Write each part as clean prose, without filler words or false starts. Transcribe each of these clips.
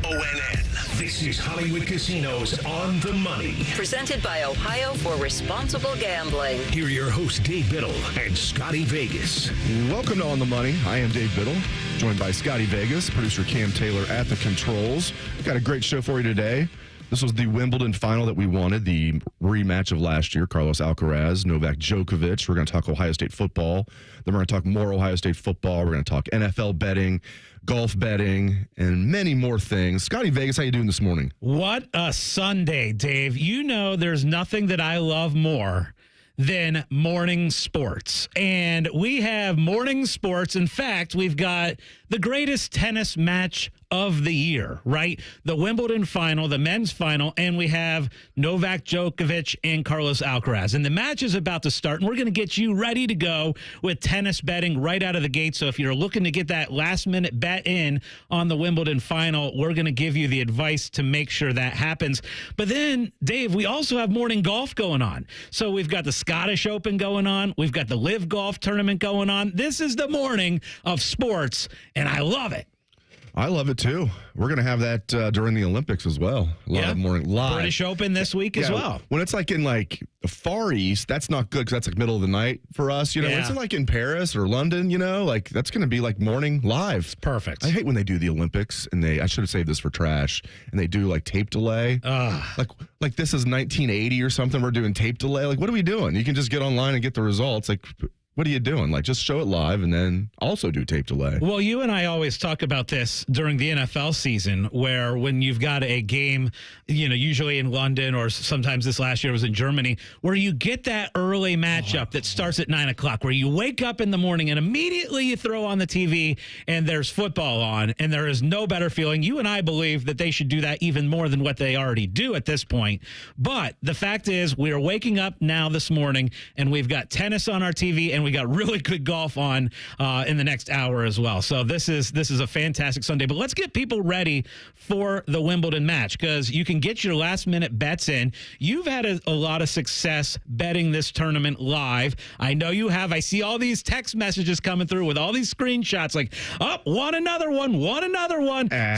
ONN. This is Hollywood Casinos On the Money. Presented by Ohio for Responsible Gambling. Here are your hosts, Dave Biddle and Scotty Vegas. Welcome to On the Money. I am Dave Biddle, joined by Scotty Vegas, producer Cam Taylor at the controls. Got a great show for you today. This was the Wimbledon final that we wanted, the rematch of last year, Carlos Alcaraz, Novak Djokovic. We're going to talk Ohio State football. Then we're going to talk more Ohio State football. We're going to talk NFL betting, golf betting, and many more things. Scotty Vegas, how you doing this morning? What a Sunday, Dave. You know there's nothing that I love more than morning sports. And we have morning sports. In fact, we've got the greatest tennis match of the year, right? The Wimbledon final, the men's final, and we have Novak Djokovic and Carlos Alcaraz. And the match is about to start, and we're going to get you ready to go with tennis betting right out of the gate. So if you're looking to get that last-minute bet in on the Wimbledon final, we're going to give you the advice to make sure that happens. But then, Dave, we also have morning golf going on. So we've got the Scottish Open going on. We've got the Live Golf Tournament going on. This is the morning of sports, and I love it. I love it, too. We're going to have that during the Olympics as well. A lot of morning live. British Open this week as well. When it's like in like the Far East, that's not good because that's like middle of the night for us. You know, When it's like in Paris or London, you know, like that's going to be like morning live. Perfect. I hate when they do the Olympics and I should have saved this for trash, and they do like tape delay. Like this is 1980 or something. We're doing tape delay. Like, what are we doing? You can just get online and get the results. Like, what are you doing? Like, just show it live and then also do tape delay. Well, you and I always talk about this during the NFL season, where when you've got a game, you know, usually in London or sometimes this last year was in Germany, where you get that early matchup that starts at 9 o'clock, where you wake up in the morning and immediately you throw on the TV and there's football on, and there is no better feeling. You and I believe that they should do that even more than what they already do at this point. But the fact is, we are waking up now this morning and we've got tennis on our TV, and we got really good golf on in the next hour as well. So this is a fantastic Sunday. But let's get people ready for the Wimbledon match, because you can get your last-minute bets in. You've had a lot of success betting this tournament live. I know you have. I see all these text messages coming through with all these screenshots like, won another one.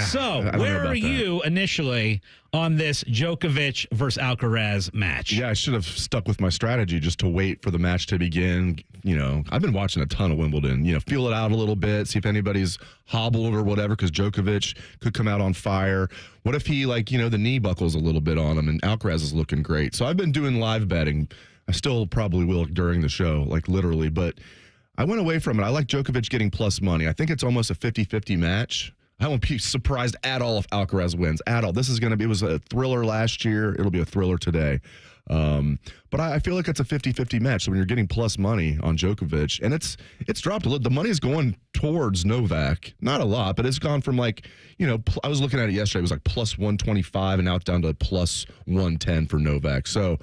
So where are you initially on this Djokovic versus Alcaraz match? Yeah, I should have stuck with my strategy just to wait for the match to begin. You know, I've been watching a ton of Wimbledon, you know, feel it out a little bit, see if anybody's hobbled or whatever, because Djokovic could come out on fire. What if he, like, you know, the knee buckles a little bit on him, and Alcaraz is looking great. So I've been doing live betting. I still probably will during the show, like literally, but I went away from it. I like Djokovic getting plus money. I think it's almost a 50-50 match. I won't be surprised at all if Alcaraz wins, at all. This is going to be, it was a thriller last year. It'll be a thriller today. But I feel like it's a 50-50 match. So when you're getting plus money on Djokovic, and it's dropped a little. The money is going towards Novak. Not a lot, but it's gone from like, you know, I was looking at it yesterday. It was like plus 125, and now it's down to plus 110 for Novak. So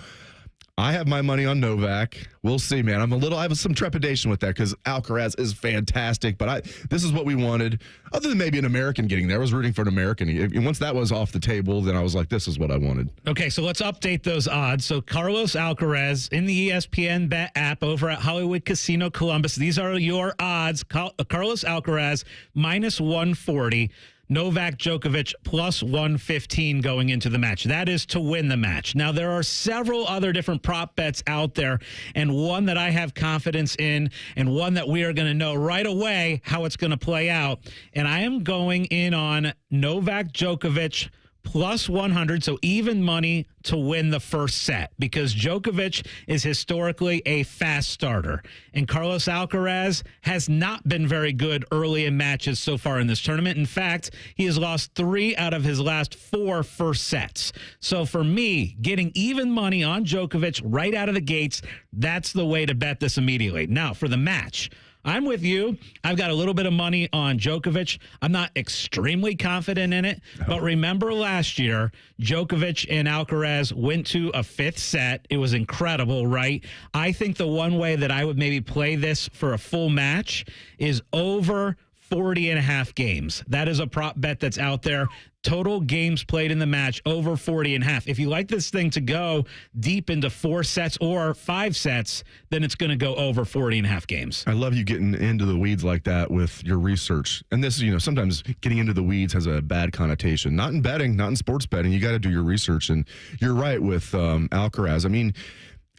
I have my money on Novak. We'll see, man. I have some trepidation with that because Alcaraz is fantastic, but this is what we wanted. Other than maybe an American getting there, I was rooting for an American. And once that was off the table, then I was like, this is what I wanted. Okay, so let's update those odds. So Carlos Alcaraz in the ESPN Bet app over at Hollywood Casino Columbus. These are your odds. Carlos Alcaraz minus 140. Novak Djokovic plus 115 going into the match. That is to win the match. Now, there are several other different prop bets out there, and one that I have confidence in, and one that we are going to know right away how it's going to play out. And I am going in on Novak Djokovic plus 100, so even money to win the first set, because Djokovic is historically a fast starter, and Carlos Alcaraz has not been very good early in matches so far in this tournament. In fact, he has lost 3 out of his last 4 first sets. So for me, getting even money on Djokovic right out of the gates, that's the way to bet this immediately. Now, for the match, I'm with you. I've got a little bit of money on Djokovic. I'm not extremely confident in it, but remember last year, Djokovic and Alcaraz went to a 5th set. It was incredible, right? I think the one way that I would maybe play this for a full match is over 40.5 games. That is a prop bet that's out there. Total games played in the match over 40.5. If you like this thing to go deep into 4 sets or 5 sets, then it's going to go over 40.5 games. I love you getting into the weeds like that with your research. And this, sometimes getting into the weeds has a bad connotation. Not in betting, not in sports betting. You got to do your research. And you're right with Alcaraz. I mean,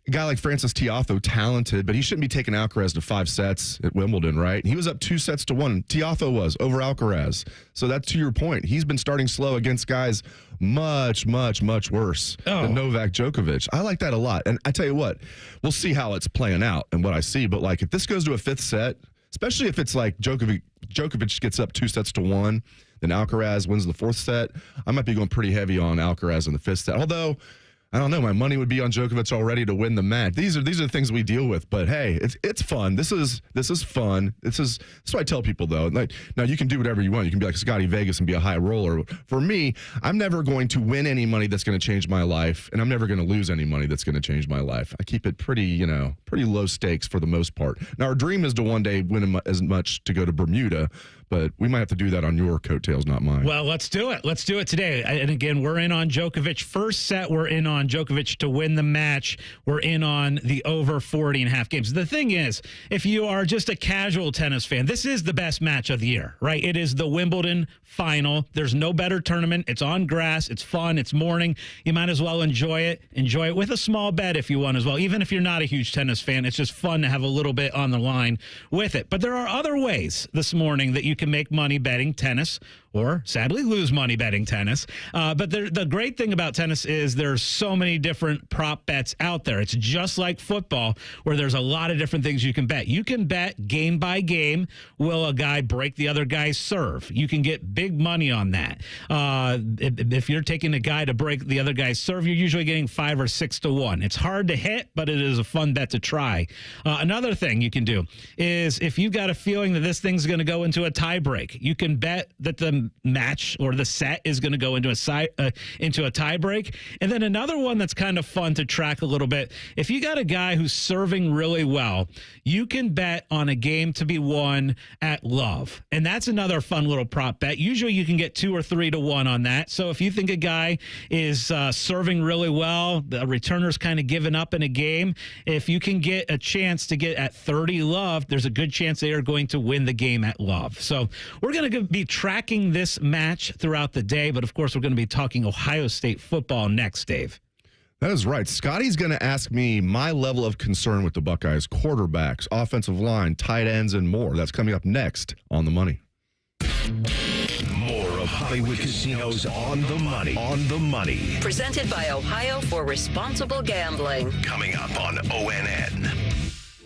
a guy like Francis Tiafoe, talented, but he shouldn't be taking Alcaraz to 5 sets at Wimbledon, right? He was up 2-1. Tiafoe was over Alcaraz. So that's to your point. He's been starting slow against guys much, much, much worse than Novak Djokovic. I like that a lot. And I tell you what, we'll see how it's playing out and what I see. But like if this goes to a 5th set, especially if it's like Djokovic gets up 2-1, then Alcaraz wins the 4th set, I might be going pretty heavy on Alcaraz in the 5th set. Although, I don't know. My money would be on Djokovic already to win the match. These are the things we deal with. But hey, it's fun. This is fun. That's what I tell people though. Like, now you can do whatever you want. You can be like Scotty Vegas and be a high roller. For me, I'm never going to win any money that's going to change my life, and I'm never going to lose any money that's going to change my life. I keep it pretty low stakes for the most part. Now our dream is to one day win as much to go to Bermuda. But we might have to do that on your coattails, not mine. Well, let's do it. Let's do it today. And again, we're in on Djokovic. First set, we're in on Djokovic to win the match. We're in on the over 40.5 games. The thing is, if you are just a casual tennis fan, this is the best match of the year, right? It is the Wimbledon final. There's no better tournament. It's on grass. It's fun. It's morning. You might as well enjoy it. Enjoy it with a small bet if you want as well. Even if you're not a huge tennis fan, it's just fun to have a little bit on the line with it. But there are other ways this morning that you can make money betting tennis, or sadly lose money betting tennis. But the great thing about tennis is there's so many different prop bets out there. It's just like football, where there's a lot of different things you can bet. You can bet game by game, will a guy break the other guy's serve? You can get big money on that. If you're taking a guy to break the other guy's serve, you're usually getting 5 or 6 to 1. It's hard to hit, but it is a fun bet to try. Another thing you can do is if you've got a feeling that this thing's going to go into a tie break, you can bet that the match or the set is going to go into a tie break. And then another one that's kind of fun to track a little bit, if you got a guy who's serving really well, you can bet on a game to be won at love. And that's another fun little prop bet. Usually you can get 2 or 3 to 1 on that. So if you think a guy is serving really well, the returner's kind of given up in a game, if you can get a chance to get at 30 love, there's a good chance they are going to win the game at love. So we're going to be tracking this match throughout the day, but of course we're going to be talking Ohio State football next, Dave. That is right. Scotty's going to ask me my level of concern with the Buckeyes, quarterbacks, offensive line, tight ends, and more. That's coming up next on The Money. More of Hollywood Casinos on the money. On the money. Presented by Ohio for Responsible Gambling. Coming up on ONN.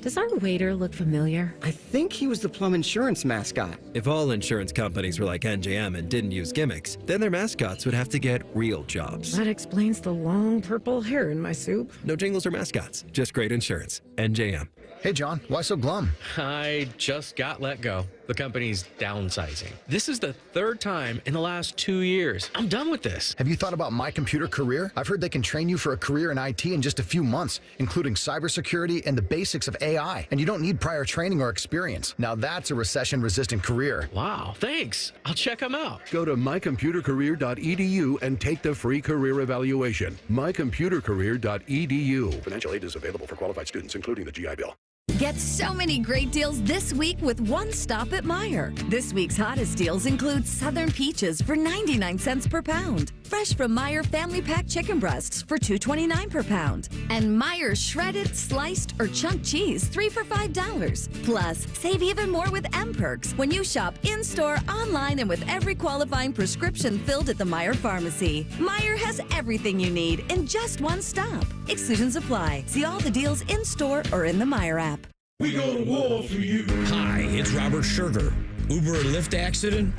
Does our waiter look familiar? I think he was the Plum Insurance mascot. If all insurance companies were like NJM and didn't use gimmicks, then their mascots would have to get real jobs. That explains the long purple hair in my soup. No jingles or mascots, just great insurance. NJM. Hey, John, why so glum? I just got let go. The company's downsizing. This is the 3rd time in the last 2 years. I'm done with this. Have you thought about My Computer Career? I've heard they can train you for a career in IT in just a few months, including cybersecurity and the basics of AI. And you don't need prior training or experience. Now that's a recession-resistant career. Wow, thanks. I'll check them out. Go to mycomputercareer.edu and take the free career evaluation. mycomputercareer.edu. Financial aid is available for qualified students, including the GI Bill. Get so many great deals this week with one stop at Meijer. This week's hottest deals include Southern Peaches for 99 cents per pound. Fresh from Meijer Family Pack chicken breasts for $2.29 per pound. And Meijer shredded, sliced, or chunk cheese, 3 for $5. Plus, save even more with M-Perks when you shop in-store, online, and with every qualifying prescription filled at the Meijer Pharmacy. Meijer has everything you need in just one stop. Exclusions apply. See all the deals in-store or in the Meijer app. We go to war for you. Hi, it's Robert Sugar. Uber and Lyft accident?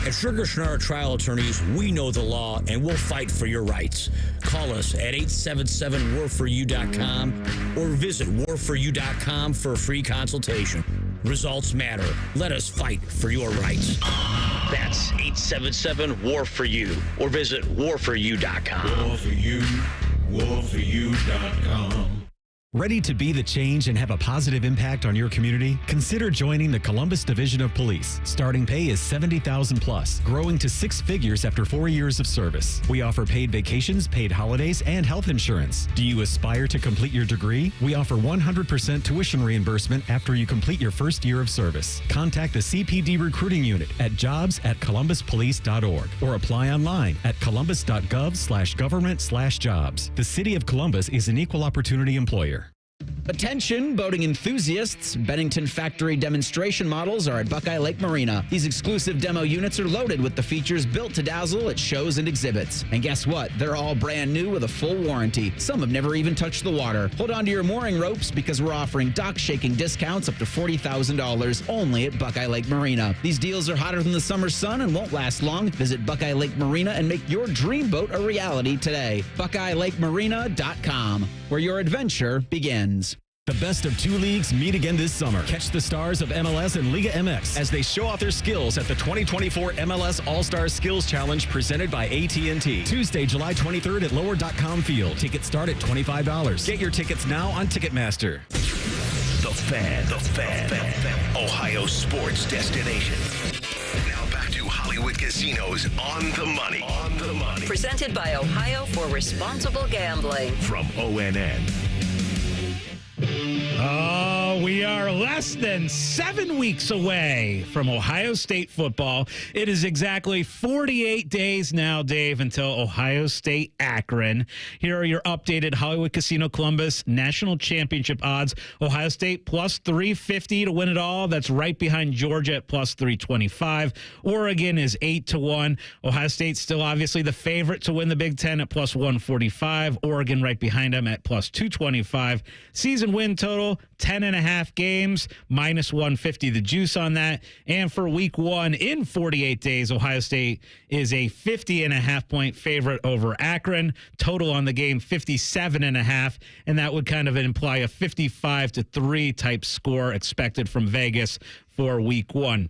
At Sugar Schnarr Trial Attorneys, we know the law and we'll fight for your rights. Call us at 877-WARFORYOU.com or visit warforyou.com for a free consultation. Results matter. Let us fight for your rights. That's 877-WAR-FOR-YOU or visit warforyou.com. War for you, warforyou.com. Ready to be the change and have a positive impact on your community? Consider joining the Columbus Division of Police. Starting pay is $70,000 plus, growing to 6 figures after 4 years of service. We offer paid vacations, paid holidays, and health insurance. Do you aspire to complete your degree? We offer 100% tuition reimbursement after you complete your first year of service. Contact the CPD recruiting unit at jobs@columbuspolice.org or apply online at columbus.gov/government/jobs. The City of Columbus is an equal opportunity employer. Attention, boating enthusiasts. Bennington Factory demonstration models are at Buckeye Lake Marina. These exclusive demo units are loaded with the features built to dazzle at shows and exhibits. And guess what? They're all brand new with a full warranty. Some have never even touched the water. Hold on to your mooring ropes because we're offering dock shaking discounts up to $40,000 only at Buckeye Lake Marina. These deals are hotter than the summer sun and won't last long. Visit Buckeye Lake Marina and make your dream boat a reality today. BuckeyeLakeMarina.com, where your adventure begins. The best of 2 leagues meet again this summer. Catch the stars of MLS and Liga MX as they show off their skills at the 2024 MLS All-Star Skills Challenge presented by AT&T. Tuesday, July 23rd at Lower.com Field. Tickets start at $25. Get your tickets now on Ticketmaster. The Fan. Ohio sports destination. Now back to Hollywood Casinos on the money. Presented by Ohio for Responsible Gambling. From ONN. Oh, we are less than 7 weeks away from Ohio State football. It is exactly 48 days now, Dave, until Ohio State Akron. Here are your updated Hollywood Casino Columbus National Championship odds. Ohio State plus 350 to win it all. That's right behind Georgia at plus 325. Oregon is 8-1. Ohio State's still obviously the favorite to win the Big Ten at plus 145. Oregon right behind them at plus 225. Season win total, 10.5 games, minus 150, the juice on that. And for week 1 in 48 days, Ohio State is a 50.5 point favorite over Akron. Total on the game, 57.5. And that would kind of imply a 55-3 type score expected from Vegas for week 1.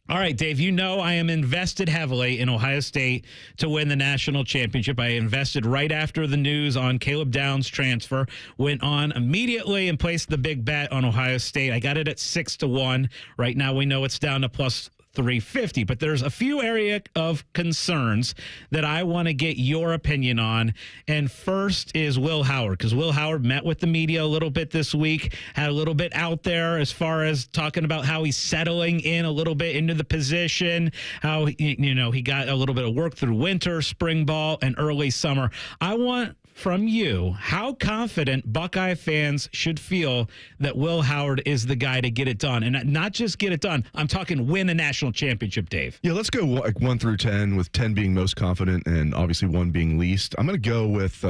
All right, Dave, you know I am invested heavily in Ohio State to win the national championship. I invested right after the news on Caleb Downs' transfer, went on immediately and placed the big bet on Ohio State. I got it at 6-1. Right now we know it's down to plus 350, but there's a few area of concerns that I want to get your opinion on. And first is Will Howard, because Will Howard met with the media a little bit this week, had a little bit out there as far as talking about how he's settling in a little bit into the position, how he got a little bit of work through winter, spring ball, and early summer. I want from you how confident Buckeye fans should feel that Will Howard is the guy to get it done. And not just get it done, I'm talking win a national championship, Dave. Yeah, let's go like 1 through 10, with 10 being most confident and obviously 1 being least. I'm going to go with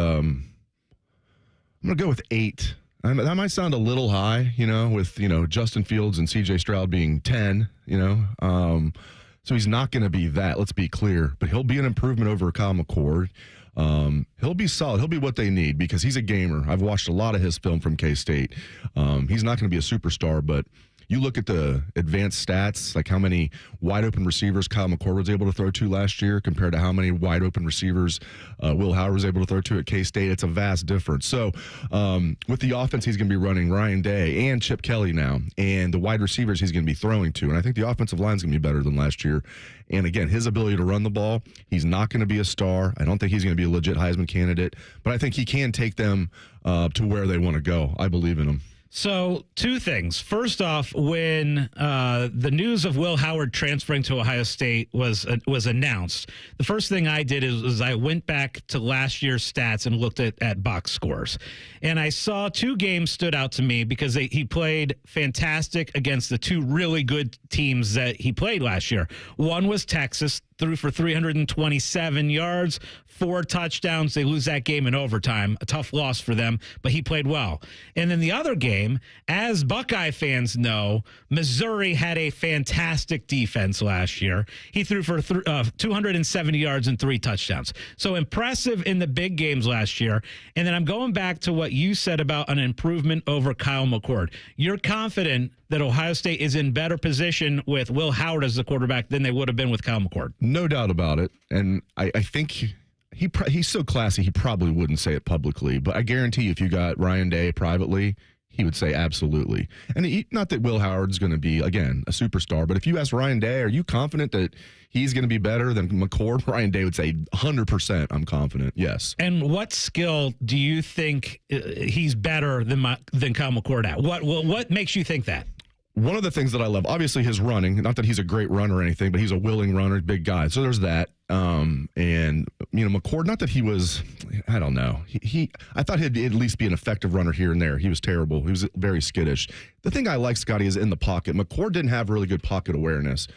8. That might sound a little high, with Justin Fields and CJ Stroud being 10, so he's not going to be that, let's be clear, but he'll be an improvement over Kyle McCord. He'll be solid. He'll be what they need because he's a gamer. I've watched a lot of his film from K-State. He's not going to be a superstar, but you look at the advanced stats, like how many wide open receivers Kyle McCord was able to throw to last year compared to how many wide open receivers Will Howard was able to throw to at K-State. It's a vast difference. So with the offense, he's going to be running Ryan Day and Chip Kelly now, and the wide receivers he's going to be throwing to. And I think the offensive line is going to be better than last year. And again, his ability to run the ball, he's not going to be a star. I don't think he's going to be a legit Heisman candidate, but I think he can take them to where they want to go. I believe in him. So 2 things. First off, when the news of Will Howard transferring to Ohio State was announced, the first thing I did is I went back to last year's stats and looked at box scores. And I saw 2 games stood out to me because he played fantastic against the 2 really good teams that he played last year. One was Texas, threw for 327 yards, 4 touchdowns. They lose that game in overtime. A tough loss for them, but he played well. And then the other game, as Buckeye fans know, Missouri had a fantastic defense last year. He threw for 270 yards and 3 touchdowns. So impressive in the big games last year. And then I'm going back to what you said about an improvement over Kyle McCord. You're confident that Ohio State is in better position with Will Howard as the quarterback than they would have been with Kyle McCord. No doubt about it. And I think he's so classy, he probably wouldn't say it publicly. But I guarantee you, if you got Ryan Day privately, he would say absolutely. And not that Will Howard's going to be, again, a superstar, but if you ask Ryan Day, are you confident that he's going to be better than McCord? Ryan Day would say 100% I'm confident, yes. And what skill do you think he's better than Kyle McCord at? What makes you think that? One of the things that I love, obviously his running, not that he's a great runner or anything, but he's a willing runner, big guy. So there's that. And, McCord, not that he was, I don't know. I thought he'd at least be an effective runner here and there. He was terrible. He was very skittish. The thing I like, Scotty, is in the pocket. McCord didn't have really good pocket awareness.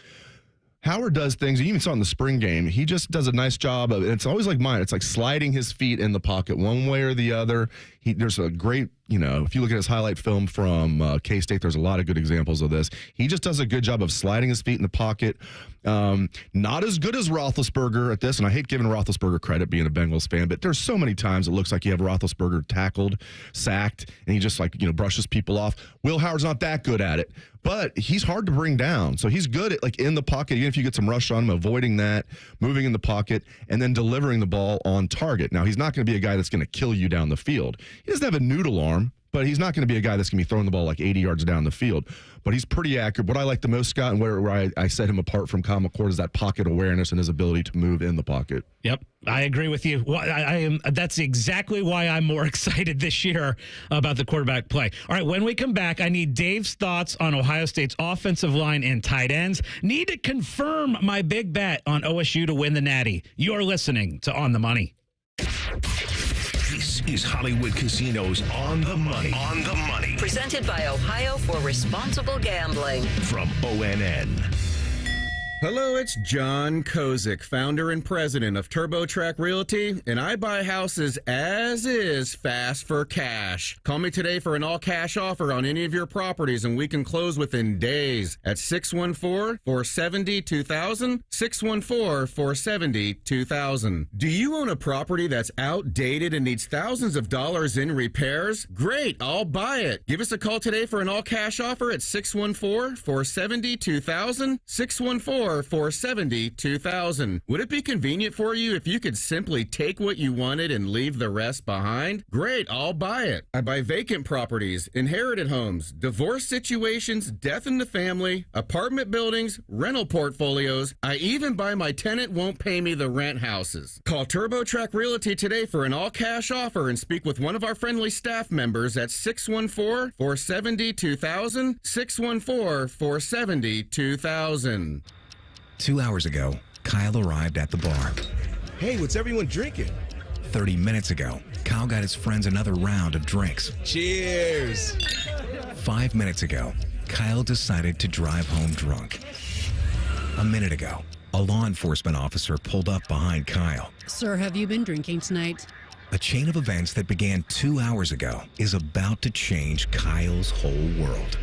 Howard does things, you even saw in the spring game, he just does a nice job of, it's always like mine, it's like sliding his feet in the pocket one way or the other. There's a great, if you look at his highlight film from K-State, there's a lot of good examples of this. He just does a good job of sliding his feet in the pocket. Not as good as Roethlisberger at this, and I hate giving Roethlisberger credit being a Bengals fan, but there's so many times it looks like you have Roethlisberger tackled, sacked, and he just brushes people off. Will Howard's not that good at it, but he's hard to bring down. So he's good at in the pocket, even if you get some rush on him, avoiding that, moving in the pocket, and then delivering the ball on target. Now, he's not going to be a guy that's going to kill you down the field. He doesn't have a noodle arm, but he's not going to be a guy that's going to be throwing the ball 80 yards down the field. But he's pretty accurate. What I like the most, Scott, and where I set him apart from Kyle McCord is that pocket awareness and his ability to move in the pocket. Yep, I agree with you. That's exactly why I'm more excited this year about the quarterback play. All right, when we come back, I need Dave's thoughts on Ohio State's offensive line and tight ends. Need to confirm my big bet on OSU to win the Natty. You're listening to On the Money. This is Hollywood Casinos On the Money. On the Money. Presented by Ohio for Responsible Gambling. From ONN. Hello, it's John Kozik, founder and president of TurboTrack Realty, and I buy houses as is fast for cash. Call me today for an all-cash offer on any of your properties, and we can close within days at 614-470-2000, 614-470-2000. Do you own a property that's outdated and needs thousands of dollars in repairs? Great, I'll buy it. Give us a call today for an all-cash offer at 614-470-2000, 614-470-2000. Would it be convenient for you if you could simply take what you wanted and leave the rest behind? Great, I'll buy it. I buy vacant properties, inherited homes, divorce situations, death in the family, apartment buildings, rental portfolios. I even buy my tenant won't pay me the rent houses. Call TurboTrack Realty today for an all-cash offer and speak with one of our friendly staff members at 614-470-2000, 614-470-2000. 2 hours ago, Kyle arrived at the bar. Hey, what's everyone drinking? 30 minutes ago, Kyle got his friends another round of drinks. Cheers! 5 minutes ago, Kyle decided to drive home drunk. A minute ago, a law enforcement officer pulled up behind Kyle. Sir, have you been drinking tonight? A chain of events that began 2 hours ago is about to change Kyle's whole world.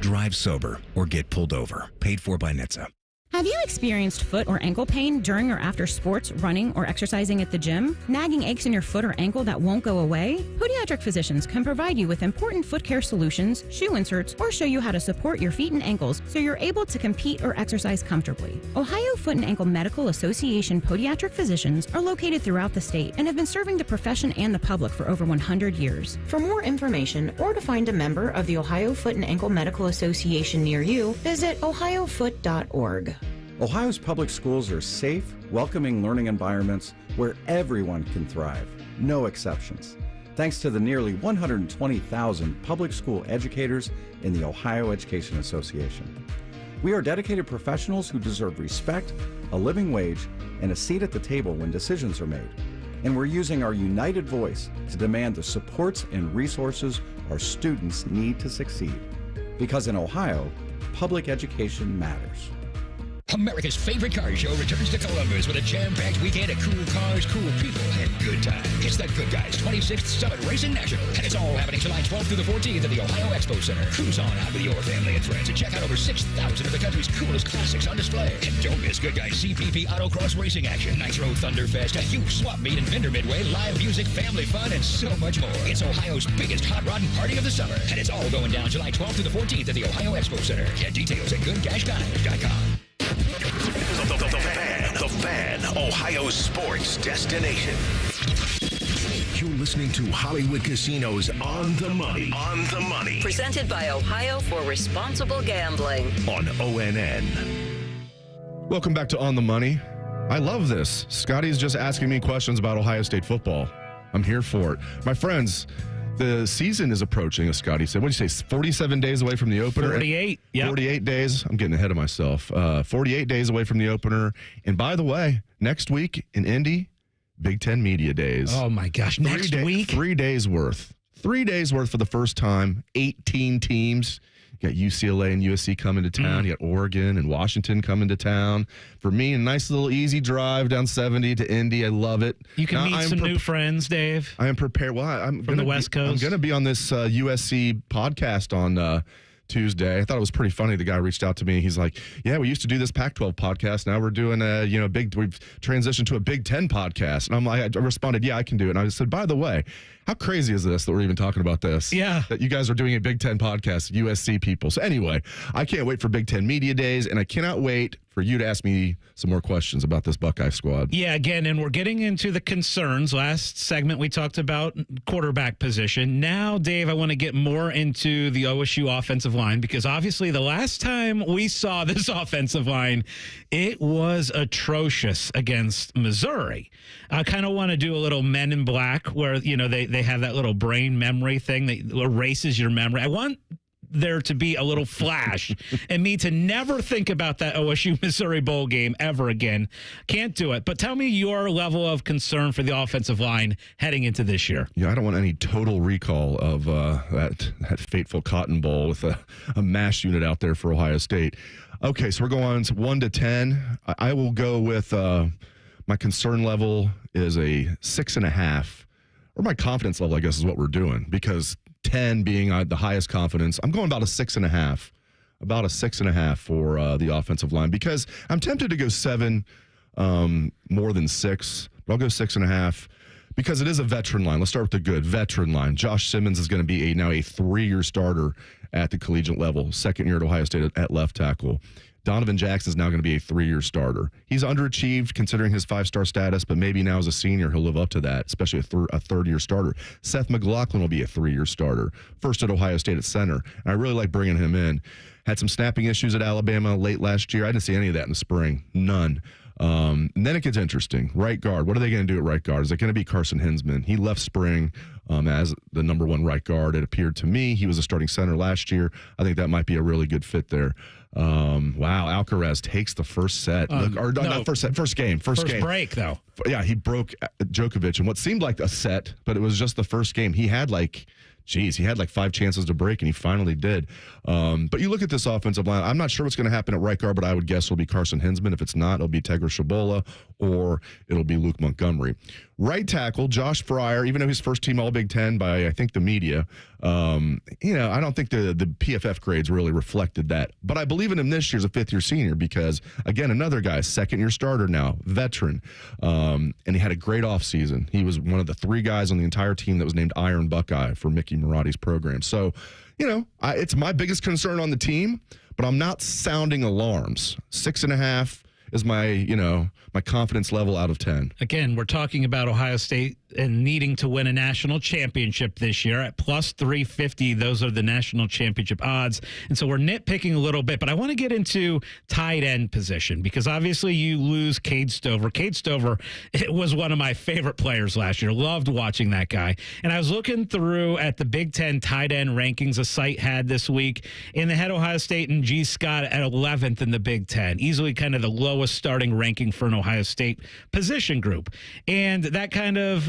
Drive sober or get pulled over. Paid for by NHTSA. Have you experienced foot or ankle pain during or after sports, running, or exercising at the gym? Nagging aches in your foot or ankle that won't go away? Podiatric physicians can provide you with important foot care solutions, shoe inserts, or show you how to support your feet and ankles so you're able to compete or exercise comfortably. Ohio Foot and Ankle Medical Association podiatric physicians are located throughout the state and have been serving the profession and the public for over 100 years. For more information or to find a member of the Ohio Foot and Ankle Medical Association near you, visit ohiofoot.org. Ohio's public schools are safe, welcoming learning environments where everyone can thrive, no exceptions. Thanks to the nearly 120,000 public school educators in the Ohio Education Association. We are dedicated professionals who deserve respect, a living wage, and a seat at the table when decisions are made. And we're using our united voice to demand the supports and resources our students need to succeed. Because in Ohio, public education matters. America's favorite car show returns to Columbus with a jam-packed weekend of cool cars, cool people, and good times. It's the Good Guys 26th Summit Racing National, and it's all happening July 12th through the 14th at the Ohio Expo Center. Cruise on out with your family and friends and check out over 6,000 of the country's coolest classics on display. And don't miss Good Guys CPP Autocross Racing action, Nitro Thunderfest, a huge swap meet and vendor midway, live music, family fun, and so much more. It's Ohio's biggest hot rod and party of the summer, and it's all going down July 12th through the 14th at the Ohio Expo Center. Get details at goodguysguide.com. The fan Ohio sports destination. You're listening to Hollywood Casinos On the Money. On the Money. Presented by Ohio for Responsible Gambling. On ONN. Welcome back to On the Money. I love this. Scotty's just asking me questions about Ohio State football. I'm here for it. My friends, the season is approaching, as Scotty said. What did you say, 47 days away from the opener? 48, yeah. 48 days. I'm getting ahead of myself. 48 days away from the opener. And by the way, next week in Indy, Big Ten Media Days. Oh, my gosh. Next week? 3 days worth. 3 days worth for the first time. 18 teams. You got UCLA and USC coming to town. You got Oregon and Washington coming to town. For me, a nice little easy drive down 70 to Indy. I love it. You can meet some new friends, Dave. I am prepared. Well, I'm from the West Coast. I'm going to be on this USC podcast on Tuesday. I thought it was pretty funny. The guy reached out to me. He's like, "Yeah, we used to do this Pac-12 podcast. Now we're doing we've transitioned to a Big Ten podcast." And I'm like, I responded, "Yeah, I can do it." And I said, "By the way, how crazy is this that we're even talking about this? Yeah. That you guys are doing a Big Ten podcast, USC people." So anyway, I can't wait for Big Ten Media Days, and I cannot wait for you to ask me some more questions about this Buckeye squad. Yeah, again, and we're getting into the concerns. Last segment, we talked about quarterback position. Now, Dave, I want to get more into the OSU offensive line, because obviously the last time we saw this offensive line, it was atrocious against Missouri. I kind of want to do a little Men in Black where, they have that little brain memory thing that erases your memory. I want there to be a little flash and me to never think about that OSU Missouri Bowl game ever again. Can't do it. But tell me your level of concern for the offensive line heading into this year. Yeah, I don't want any total recall of that fateful Cotton Bowl with a MASH unit out there for Ohio State. Okay, so we're going 1 to 10. I will go with my concern level is a 6.5, or my confidence level, I guess, is what we're doing, because 10 being the highest confidence, I'm going about a 6.5. About a 6.5 for the offensive line, because I'm tempted to go 7 more than 6, but I'll go 6.5 because it is a veteran line. Let's start with the good veteran line. Josh Simmons is going to be now a 3-year starter at the collegiate level, second year at Ohio State at left tackle. Donovan Jackson is now going to be a 3-year starter. He's underachieved considering his 5-star status, but maybe now as a senior he'll live up to that, especially a third-year starter. Seth McLaughlin will be a 3-year starter, first at Ohio State at center. And I really like bringing him in. Had some snapping issues at Alabama late last year. I didn't see any of that in the spring. None. And then it gets interesting. Right guard. What are they going to do at right guard? Is it going to be Carson Hinsman? He left spring as the number 1 right guard. It appeared to me he was a starting center last year. I think that might be a really good fit there. Wow, Alcaraz takes the first set. Not first set, first game. First game. Break, though. Yeah, he broke Djokovic in what seemed like a set, but it was just the first game. He had like 5 chances to break, and he finally did. But you look at this offensive line, I'm not sure what's going to happen at right guard, but I would guess it'll be Carson Hinsman. If it's not, it'll be Tegra Shabola, or it'll be Luke Montgomery. Right tackle, Josh Fryer, even though he's first team All-Big Ten by, I think, the media, I don't think the PFF grades really reflected that. But I believe in him this year as a 5th-year senior because, again, another guy, 2nd-year starter now, veteran, and he had a great offseason. He was one of the 3 guys on the entire team that was named Iron Buckeye for Mickey Marotti's program. So, it's my biggest concern on the team, but I'm not sounding alarms. 6.5 is my confidence level out of 10. Again, we're talking about Ohio State and needing to win a national championship this year at plus 350. Those are the national championship odds. And so we're nitpicking a little bit, but I want to get into tight end position because obviously you lose Cade Stover. Cade Stover, it was one of my favorite players last year. Loved watching that guy. And I was looking through at the Big Ten tight end rankings a site had this week, and they had Ohio State and G. Scott at 11th in the Big Ten, easily kind of the lowest starting ranking for an Ohio State position group. And that kind of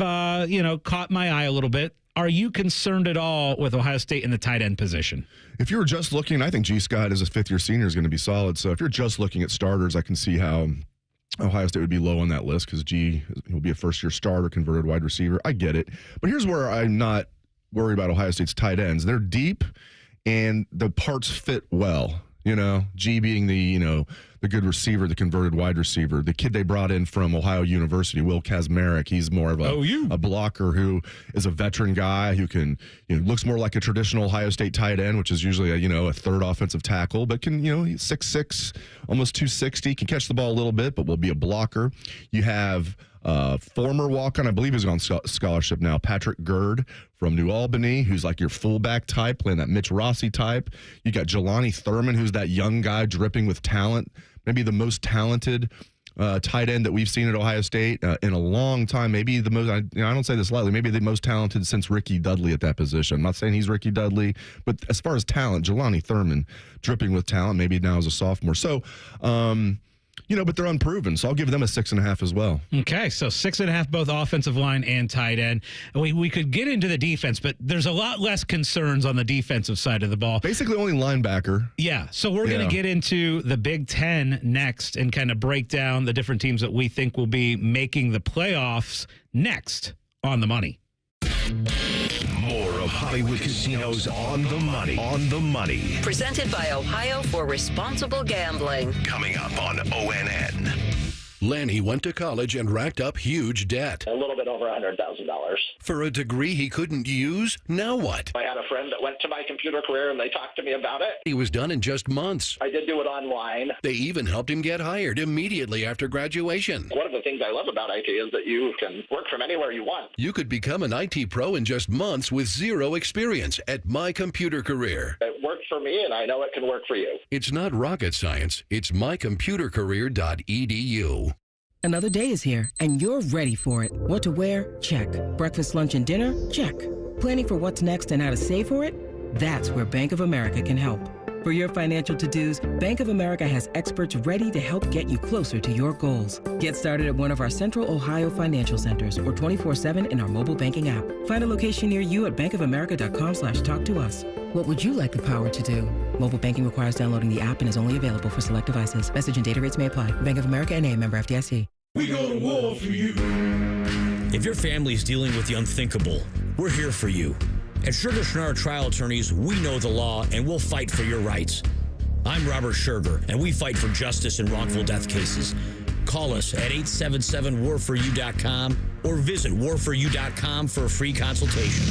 caught my eye a little bit. Are you concerned at all with Ohio State in the tight end position? If you were just looking, I think G. Scott as a 5th-year senior is going to be solid. So if you're just looking at starters, I can see how Ohio State would be low on that list because G will be a first-year starter, converted wide receiver. I get it. But here's where I'm not worried about Ohio State's tight ends. They're deep, and the parts fit well. G being the the good receiver, the converted wide receiver. The kid they brought in from Ohio University, Will Kazmarek, he's more of a blocker who is a veteran guy who can, looks more like a traditional Ohio State tight end, which is usually a third offensive tackle, but can, he's 6'6", almost 260, can catch the ball a little bit, but will be a blocker. You have former walk-on, I believe he's on scholarship now, Patrick Gerd from New Albany, who's like your fullback type, playing that Mitch Rossi type. You got Jelani Thurman, who's that young guy dripping with talent, maybe the most talented tight end that we've seen at Ohio State in a long time. Maybe the most, I don't say this lightly, maybe the most talented since Ricky Dudley at that position. I'm not saying he's Ricky Dudley, but as far as talent, Jelani Thurman dripping with talent, maybe now as a sophomore. So, but they're unproven, so I'll give them a 6.5 as well. Okay, so 6.5 both offensive line and tight end. We could get into the defense, but there's a lot less concerns on the defensive side of the ball. Basically only linebacker. Yeah, so we're going to get into the Big Ten next and kind of break down the different teams that we think will be making the playoffs next on The Money. More of Hollywood Casinos on the money. On the money. Presented by Ohio for Responsible Gambling. Coming up on ONN. Lanny went to college and racked up huge debt. A little bit over $100,000. For a degree he couldn't use? Now what? I had a friend that went to my computer career and they talked to me about it. He was done in just months. I did do it online. They even helped him get hired immediately after graduation. One of the things I love about IT is that you can work from anywhere you want. You could become an IT pro in just months with zero experience at My Computer Career. It worked for me and I know it can work for you. It's not rocket science. It's mycomputercareer.edu. Another day is here, and you're ready for it. What to wear? Check. Breakfast, lunch, and dinner? Check. Planning for what's next and how to save for it? That's where Bank of America can help. For your financial to-dos, Bank of America has experts ready to help get you closer to your goals. Get started at one of our Central Ohio financial centers or 24/7 in our mobile banking app. Find a location near you at bankofamerica.com/talktous. What would you like the power to do? Mobile banking requires downloading the app and is only available for select devices. Message and data rates may apply. Bank of America N.A., member FDIC. We go to war for you. If your family's dealing with the unthinkable, we're here for you. At Sugar Schnarr Trial Attorneys, we know the law and we'll fight for your rights. I'm Robert Sugar, and we fight for justice in wrongful death cases. Call us at 877-WARFORYOU.com or visit warforyou.com for a free consultation.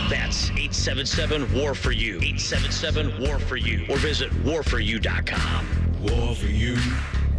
That's 877-WAR-FOR-YOU. 877-WAR-FOR-YOU. Or visit warforyou.com. War for you.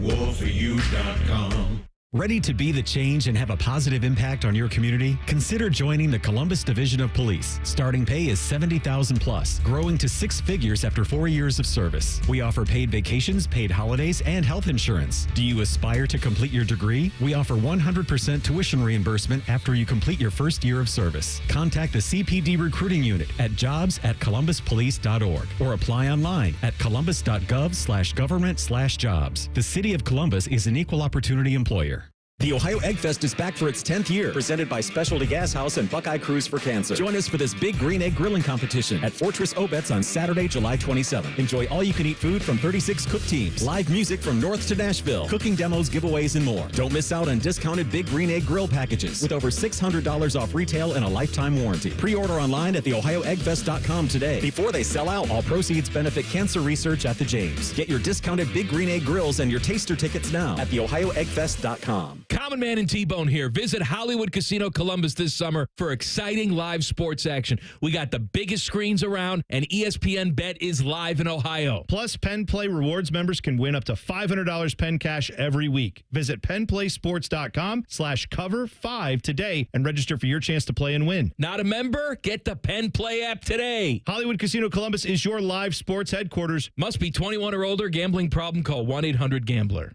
warforyou.com. Ready to be the change and have a positive impact on your community? Consider joining the Columbus Division of Police. Starting pay is $70,000 plus, growing to 6 figures after 4 years of service. We offer paid vacations, paid holidays, and health insurance. Do you aspire to complete your degree? We offer 100% tuition reimbursement after you complete your first year of service. Contact the CPD recruiting unit at jobs@columbuspolice.org or apply online at columbus.gov/government/jobs. The City of Columbus is an equal opportunity employer. The Ohio Egg Fest is back for its 10th year, presented by Specialty Gas House and Buckeye Cruise for Cancer. Join us for this big green egg grilling competition at Fortress Obetz on Saturday, July 27th. Enjoy all-you-can-eat food from 36 cook teams, live music from North to Nashville, cooking demos, giveaways, and more. Don't miss out on discounted big green egg grill packages with over $600 off retail and a lifetime warranty. Pre-order online at theohioeggfest.com today. Before they sell out, all proceeds benefit cancer research at the James. Get your discounted big green egg grills and your taster tickets now at theohioeggfest.com. Common Man and T-Bone here. Visit Hollywood Casino Columbus this summer for exciting live sports action. We got the biggest screens around, and ESPN Bet is live in Ohio. Plus, Penn Play Rewards members can win up to $500 Penn Cash every week. Visit PennPlaySports.com/cover5 today and register for your chance to play and win. Not a member? Get the Penn Play app today. Hollywood Casino Columbus is your live sports headquarters. Must be 21 or older. Gambling problem? Call 1-800-GAMBLER.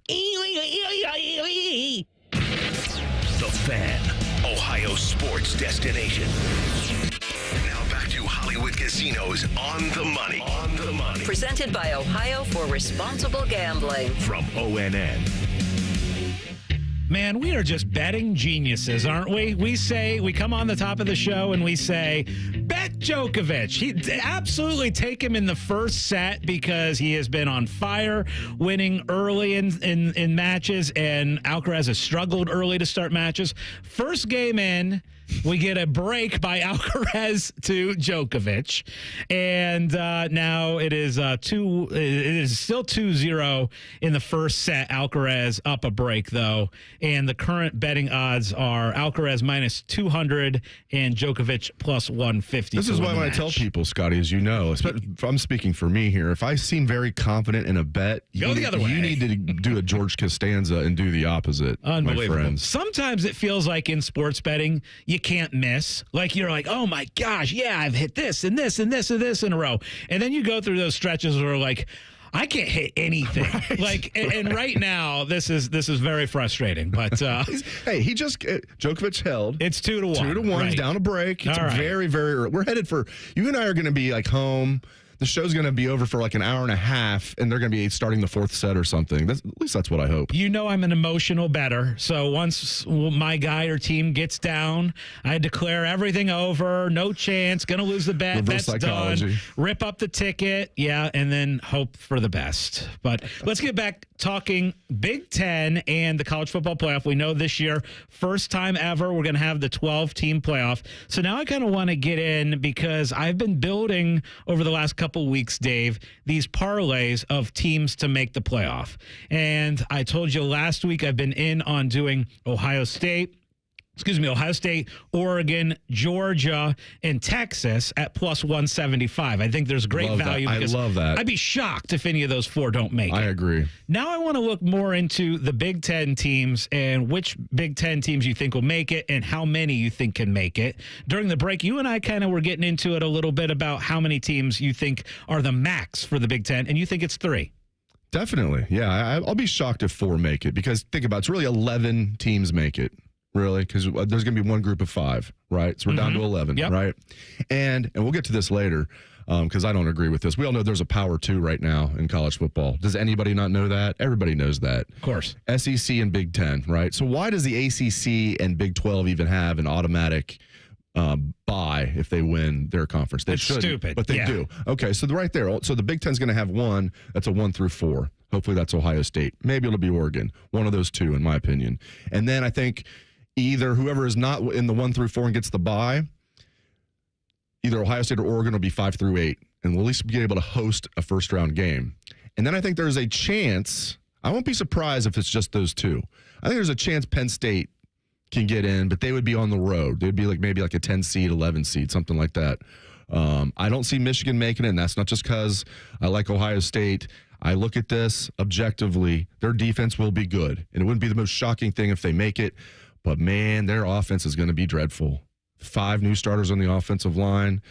The Fan, Ohio sports destination. Now back to Hollywood Casinos on the money. On the money. Presented by Ohio for Responsible Gambling. From ONN. Man, we are just betting geniuses, aren't we? We come on the top of the show and we say, bet Djokovic. Absolutely take him in the first set because he has been on fire, winning early in matches, and Alcaraz has struggled early to start matches. First game in, We get a break by Alcaraz to Djokovic, and now it is It is still 2-0 in the first set. Alcaraz up a break though, and the current betting odds are Alcaraz minus 200 and Djokovic plus 150. This is why when I tell people, Scotty, as you know, if I'm speaking for me here, if I seem very confident in a bet, go the other way. You need to do a George Costanza and do the opposite. Unbelievable. My friends. Sometimes it feels like in sports betting, you can't miss. Like you're like, oh my gosh, yeah, I've hit this and this and this and this in a row. And then you go through those stretches where like, I can't hit anything. Right. Like, and right now, this is very frustrating. But hey, he just Djokovic held. It's 2-1. 2-1. Right. He's down a break. It's All right. very, very. We're headed for. You and I are going to be like home. The show's going to be over for like an hour and a half, and they're going to be starting the fourth set or something. At least that's what I hope. You know I'm an emotional bettor, so once my guy or team gets down, I declare everything over, no chance, going to lose the bet, Reverse bet's psychology. done, rip up the ticket, yeah, and then hope for the best. But let's get back talking Big Ten and the college football playoff. We know this year, first time ever, we're going to have the 12-team playoff. So now I kind of want to get in because I've been building over the last couple weeks, Dave, these parlays of teams to make the playoff. And I told you last week I've been in on doing Ohio State, Oregon, Georgia, and Texas at plus 175. I think there's great value. I love that. I'd be shocked if any of those four don't make it. I agree. Now I want to look more into the Big Ten teams and which Big Ten teams you think will make it and how many you think can make it. During the break, you and I kind of were getting into it a little bit about how many teams you think are the max for the Big Ten, and you think it's 3. Definitely. Yeah, I'll be shocked if 4 make it because think about it, it's really 11 teams make it. Really, because there's going to be one group of 5, right? So we're down to 11, right? And we'll get to this later because I don't agree with this. We all know there's a power 2 right now in college football. Does anybody not know that? Everybody knows that. Of course. SEC and Big Ten, right? So why does the ACC and Big 12 even have an automatic bye if they win their conference? They shouldn't, stupid, but they do. Okay, so right there. So the Big Ten's going to have one that's a 1 through 4. Hopefully that's Ohio State. Maybe it'll be Oregon. One of those 2, in my opinion. And then I think either whoever is not in the 1 through 4 and gets the bye, either Ohio State or Oregon will be 5 through 8, and we'll at least be able to host a first-round game. And then I think there's a chance, I won't be surprised if it's just those 2. I think there's a chance Penn State can get in, but they would be on the road. They'd be like maybe like a 10 seed, 11 seed, something like that. I don't see Michigan making it, and that's not just because I like Ohio State. I look at this objectively. Their defense will be good, and it wouldn't be the most shocking thing if they make it. But, man, their offense is going to be dreadful. 5 new starters on the offensive line.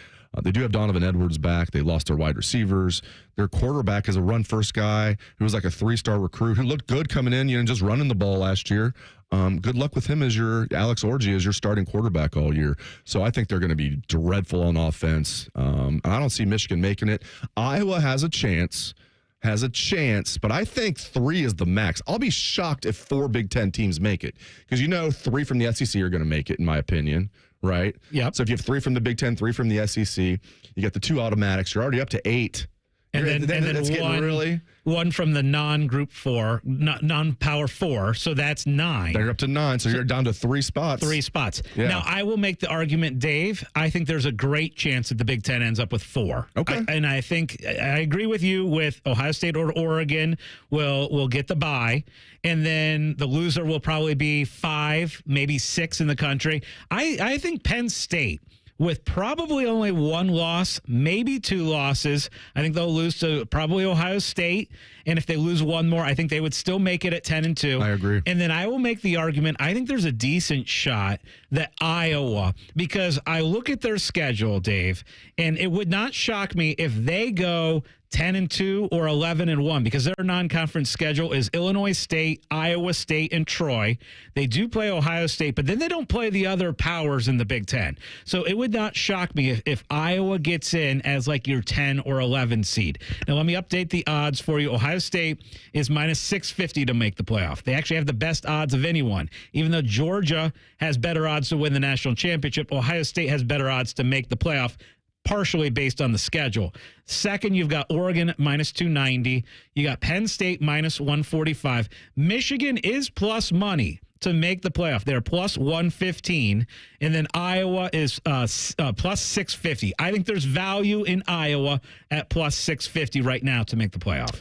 They do have Donovan Edwards back. They lost their wide receivers. Their quarterback is a run-first guy who was like a 3-star recruit who looked good coming in, just running the ball last year. Good luck with him as your Alex Orji as your starting quarterback all year. So I think they're going to be dreadful on offense. I don't see Michigan making it. Iowa has a chance, but I think 3 is the max. I'll be shocked if 4 Big Ten teams make it because 3 from the SEC are going to make it, in my opinion, right? Yeah. So if you have 3 from the Big Ten, 3 from the SEC, you got the 2 automatics. You're already up to 8. And then one from the non-group 4, non-power 4, so that's 9. They're up to 9, so you're down to 3 spots. 3 spots. Yeah. Now, I will make the argument, Dave, I think there's a great chance that the Big Ten ends up with 4. Okay. And I think, I agree with you with Ohio State or Oregon will get the bye, and then the loser will probably be 5, maybe 6 in the country. I think Penn State, with probably only 1 loss, maybe 2 losses. I think they'll lose to probably Ohio State. And if they lose 1 more, I think they would still make it at 10-2. I agree. And then I will make the argument, I think there's a decent shot that Iowa, because I look at their schedule, Dave, and it would not shock me if they go 10-2 or 11-1 because their non-conference schedule is Illinois State, Iowa State, and Troy. They do play Ohio State, but then they don't play the other powers in the Big Ten. So it would not shock me if Iowa gets in as like your 10 or 11 seed. Now let me update the odds for you. Ohio State is minus 650 to make the playoff. They actually have the best odds of anyone. Even though Georgia has better odds to win the national championship, Ohio State has better odds to make the playoff, partially based on the schedule. Second, you've got Oregon at minus 290. You got Penn State minus 145. Michigan is plus money to make the playoff. They're plus 115, and then Iowa is plus 650. I think there's value in Iowa at plus 650 right now to make the playoff.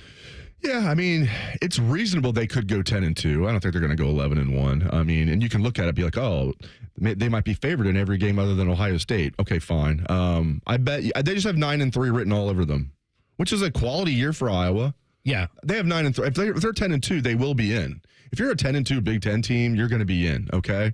Yeah, I mean, it's reasonable they could go 10-2. I don't think they're going to go 11-1. I mean, and you can look at it and be like, oh, they might be favored in every game other than Ohio State. Okay, fine. I bet they just have 9-3 written all over them, which is a quality year for Iowa. Yeah, they have 9-3. If they're 10-2, they will be in. If you're a 10-2 Big Ten team, you're going to be in. Okay.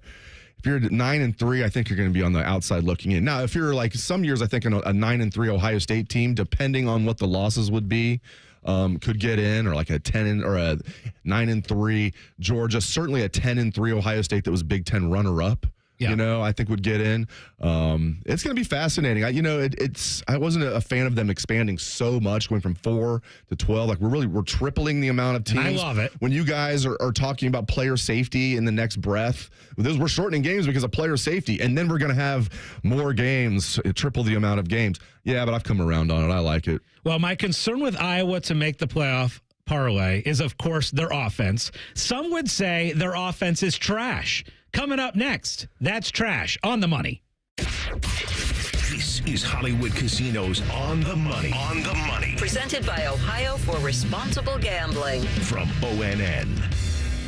If you're 9-3, I think you're going to be on the outside looking in. Now, if you're like some years, I think a 9-3 Ohio State team, depending on what the losses would be, could get in, or like a 10 or a 9-3 Georgia, certainly a 10-3 Ohio State that was Big Ten runner-up. Yeah. I think would get in. It's going to be fascinating. I wasn't a fan of them expanding so much, going from 4 to 12. Like we're tripling the amount of teams. And I love it. When you guys are talking about player safety in the next breath, we're shortening games because of player safety, and then we're going to have more games, triple the amount of games. Yeah, but I've come around on it. I like it. Well, my concern with Iowa to make the playoff parlay is, of course, their offense. Some would say their offense is trash. Coming up next, that's trash on the money. This is Hollywood Casinos On the Money. On the Money. Presented by Ohio for Responsible Gambling. From ONN.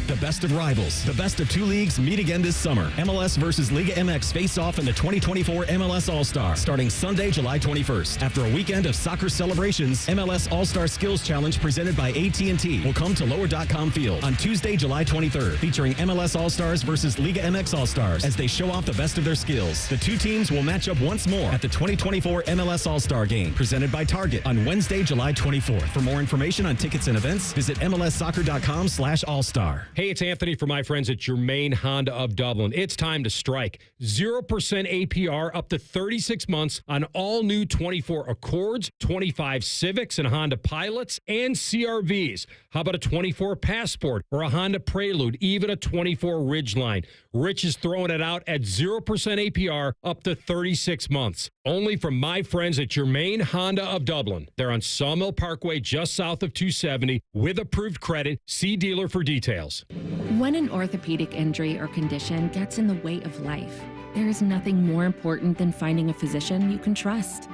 The best of rivals, the best of two leagues meet again this summer. MLS versus Liga MX face off in the 2024 MLS All-Star, starting Sunday, July 21st. After a weekend of soccer celebrations, MLS All-Star Skills Challenge presented by AT&T will come to Lower.com Field on Tuesday, July 23rd, featuring MLS All-Stars versus Liga MX All-Stars as they show off the best of their skills. The two teams will match up once more at the 2024 MLS All-Star Game, presented by Target on Wednesday, July 24th. For more information on tickets and events, visit MLSsoccer.com/All-Star. Hey, it's Anthony from my friends at Germain Honda of Dublin. It's time to strike. 0% APR up to 36 months on all new 24 Accords, 25 Civics and Honda Pilots, and CRVs. How about a 24 Passport or a Honda Prelude, even a 24 Ridgeline? Rich is throwing it out at 0% APR up to 36 months. Only from my friends at Germain Honda of Dublin. They're on Sawmill Parkway, just south of 270, with approved credit. See dealer for details. When an orthopedic injury or condition gets in the way of life, there is nothing more important than finding a physician you can trust.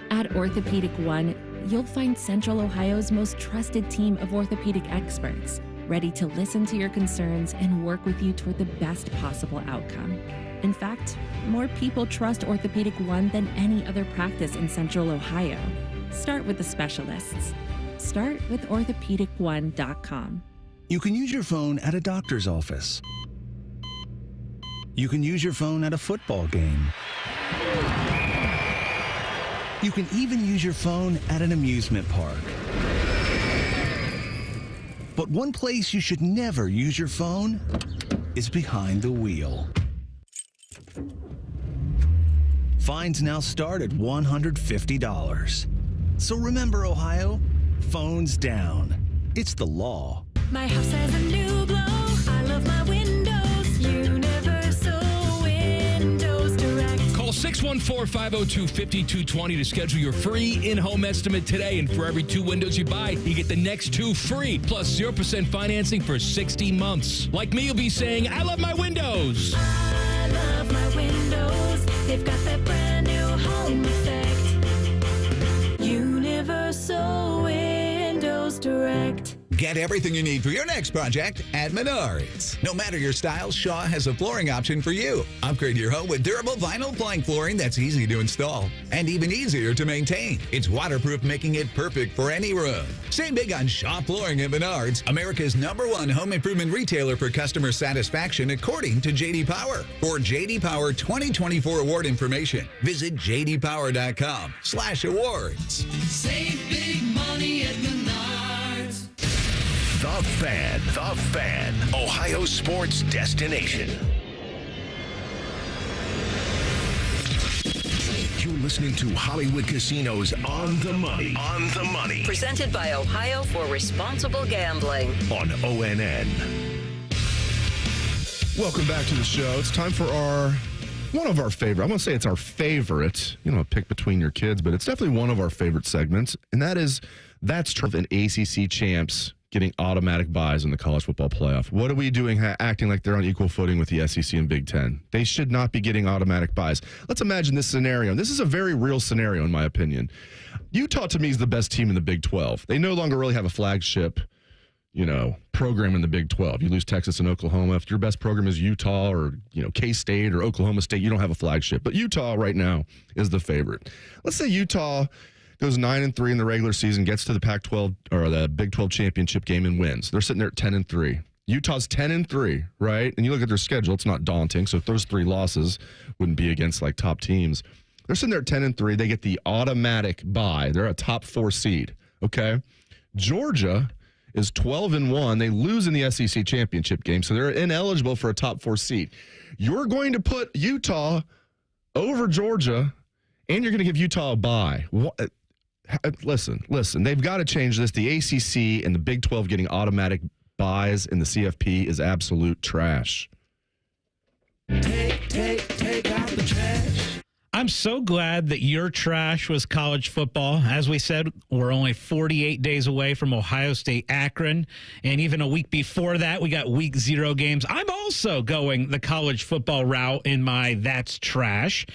At Orthopedic One, you'll find Central Ohio's most trusted team of orthopedic experts, ready to listen to your concerns and work with you toward the best possible outcome. In fact, more people trust Orthopedic One than any other practice in Central Ohio. Start with the specialists. Start with orthopedic1.com. You can use your phone at a doctor's office. You can use your phone at a football game. You can even use your phone at an amusement park. But one place you should never use your phone is behind the wheel. Fines now start at $150. So remember, Ohio, phones down. It's the law. My house has a new glow. I love my windows. Universal Windows Direct. Call 614-502-5220 to schedule your free in-home estimate today. And for every 2 windows you buy, you get the next 2 free, plus 0% financing for 60 months. Like me, you'll be saying, I love my windows. I love my windows. They've got that brand new home effect. Universal Windows Direct. Get everything you need for your next project at Menards. No matter your style, Shaw has a flooring option for you. Upgrade your home with durable vinyl plank flooring that's easy to install and even easier to maintain. It's waterproof, making it perfect for any room. Save big on Shaw Flooring at Menards, America's #1 home improvement retailer for customer satisfaction, according to J.D. Power. For J.D. Power 2024 award information, visit jdpower.com/awards. Save big money at Menards. The Fan, Ohio sports destination. You're listening to Hollywood Casinos On the Money. On the Money. Presented by Ohio for Responsible Gambling. On ONN. Welcome back to the show. It's time for one of our favorite. I won't say it's our favorite, pick between your kids, but it's definitely one of our favorite segments, and that is That's True, an ACC Champs getting automatic buys in the college football playoff. What are we doing acting like they're on equal footing with the SEC and Big Ten? They should not be getting automatic buys. Let's imagine this scenario. This is a very real scenario, in my opinion. Utah, to me, is the best team in the Big 12. They no longer really have a flagship, program in the Big 12. You lose Texas and Oklahoma. If your best program is Utah or, K-State or Oklahoma State, you don't have a flagship. But Utah right now is the favorite. Let's say Utah goes 9-3 in the regular season, gets to the Pac-12 or the Big 12 championship game and wins. They're sitting there at 10-3. Utah's 10-3, right? And you look at their schedule, it's not daunting. So if those 3 losses wouldn't be against like top teams. They're sitting there at 10-3. They get the automatic bye. They're a top 4 seed. Okay. Georgia is 12-1. They lose in the SEC championship game, so they're ineligible for a top 4 seed. You're going to put Utah over Georgia, and you're going to give Utah a bye. Listen. They've got to change this. The ACC and the Big 12 getting automatic buys in the CFP is absolute trash. Take out the trash. I'm so glad that your trash was college football. As we said, we're only 48 days away from Ohio State Akron. And even a week before that, we got week 0 games. I'm also going the college football route in my That's Trash,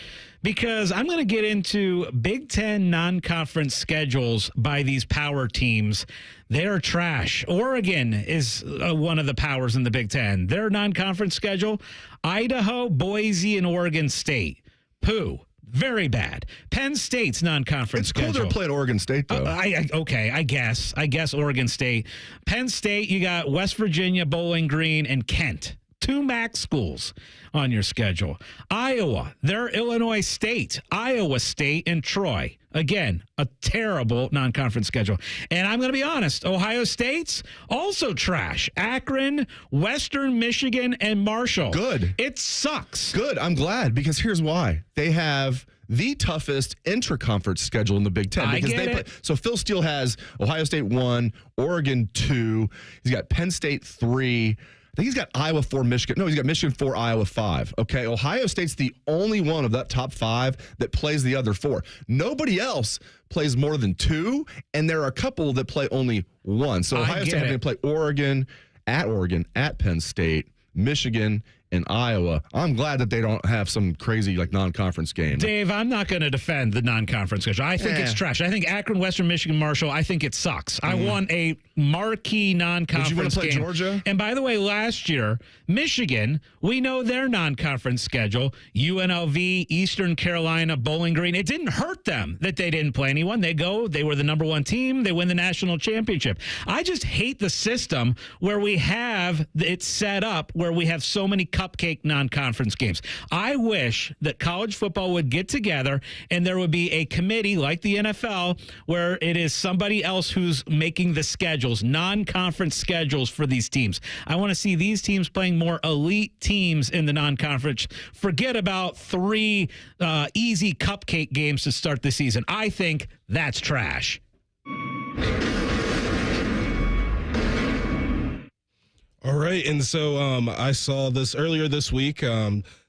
because I'm going to get into Big Ten non-conference schedules by these power teams. They're trash. Oregon is one of the powers in the Big Ten. Their non-conference schedule, Idaho, Boise, and Oregon State. Pooh. Very bad. Penn State's non-conference schedule. It's cool they're playing Oregon State, though. I guess Oregon State. Penn State, you got West Virginia, Bowling Green, and Kent. 2 MAC schools on your schedule. Iowa, they're Illinois State, Iowa State, and Troy. Again, a terrible non-conference schedule. And I'm going to be honest, Ohio State's also trash. Akron, Western Michigan, and Marshall. Good. It sucks. Good. I'm glad, because here's why. They have the toughest intra-conference schedule in the Big Ten. Because they play. So Phil Steele has Ohio State 1, Oregon 2. He's got Penn State 3. I think he's got Iowa 4, Michigan. No, he's got Michigan 4, Iowa 5. Okay, Ohio State's the only one of that top 5 that plays the other 4. Nobody else plays more than 2, and there are a couple that play only 1. So Ohio State having to play Oregon, at Penn State, Michigan, and Iowa. I'm glad that they don't have some crazy non-conference game. Dave, I'm not going to defend the non-conference schedule. I think it's trash. I think Akron, Western Michigan, Marshall, I think it sucks. I want a marquee non-conference game. Would you want to play Georgia? And by the way, last year, Michigan, we know their non-conference schedule. UNLV, Eastern Carolina, Bowling Green. It didn't hurt them that they didn't play anyone. They were the number 1 team. They win the national championship. I just hate the system where we have it set up where we have so many cupcake non-conference games. I wish that college football would get together and there would be a committee like the NFL where it is somebody else who's making the schedules, non-conference schedules for these teams. I want to see these teams playing more elite teams in the non-conference. Forget about 3 easy cupcake games to start the season. I think that's trash. All right, and so I saw this earlier this week.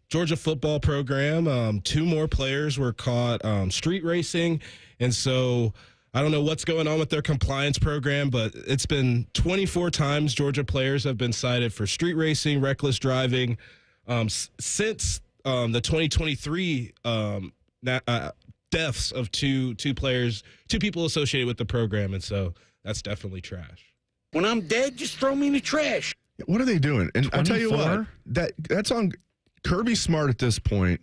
Georgia football program, 2 more players were caught street racing, and so I don't know what's going on with their compliance program, but it's been 24 times Georgia players have been cited for street racing, reckless driving since the 2023 deaths of two players, 2 people associated with the program, and so that's definitely trash. When I'm dead, just throw me in the trash. What are they doing? And 24? I'll tell you what, that's on Kirby Smart at this point.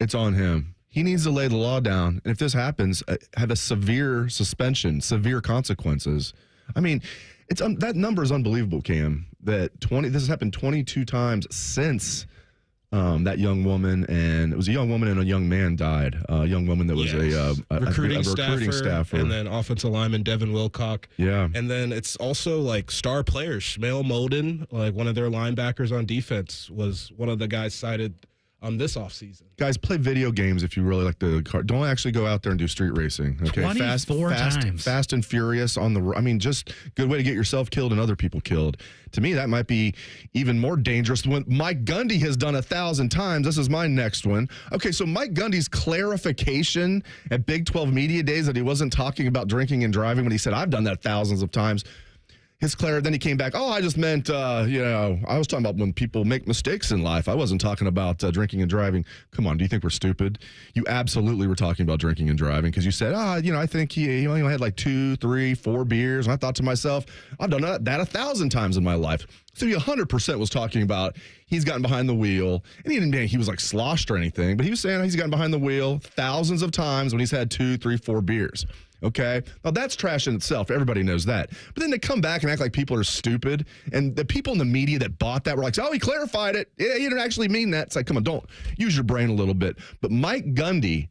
It's on him. He needs to lay the law down. And if this happens, have a severe suspension, severe consequences. I mean, it's that number is unbelievable, Cam. This has happened 22 times since that young woman, and it was a young woman and a young man died. A young woman that was a recruiting staffer. And then offensive lineman Devin Wilcock. Yeah. And then it's also star players. Shmael Molden, one of their linebackers on defense, was one of the guys cited this offseason. Guys, play video games if you really like the car. Don't actually go out there and do street racing. Okay, 24 times. Fast and furious on the. I mean, just good way to get yourself killed and other people killed. To me, that might be even more dangerous than what Mike Gundy has done 1,000 times. This is my next one. Okay, so Mike Gundy's clarification at Big 12 Media Days that he wasn't talking about drinking and driving when he said, I've done that thousands of times. Then he came back. Oh, I just meant, I was talking about when people make mistakes in life. I wasn't talking about drinking and driving. Come on, do you think we're stupid? You absolutely were talking about drinking and driving because you said, I think he only had like 2, 3, 4 beers. And I thought to myself, I've done that 1,000 times in my life. So he 100% was talking about he's gotten behind the wheel. And he was like sloshed or anything, but he was saying he's gotten behind the wheel thousands of times when he's had 2, 3, 4 beers. Okay. Now that's trash in itself. Everybody knows that. But then they come back and act like people are stupid. And the people in the media that bought that were like, oh, he clarified it. Yeah, he didn't actually mean that. It's like, come on, don't use your brain a little bit. But Mike Gundy,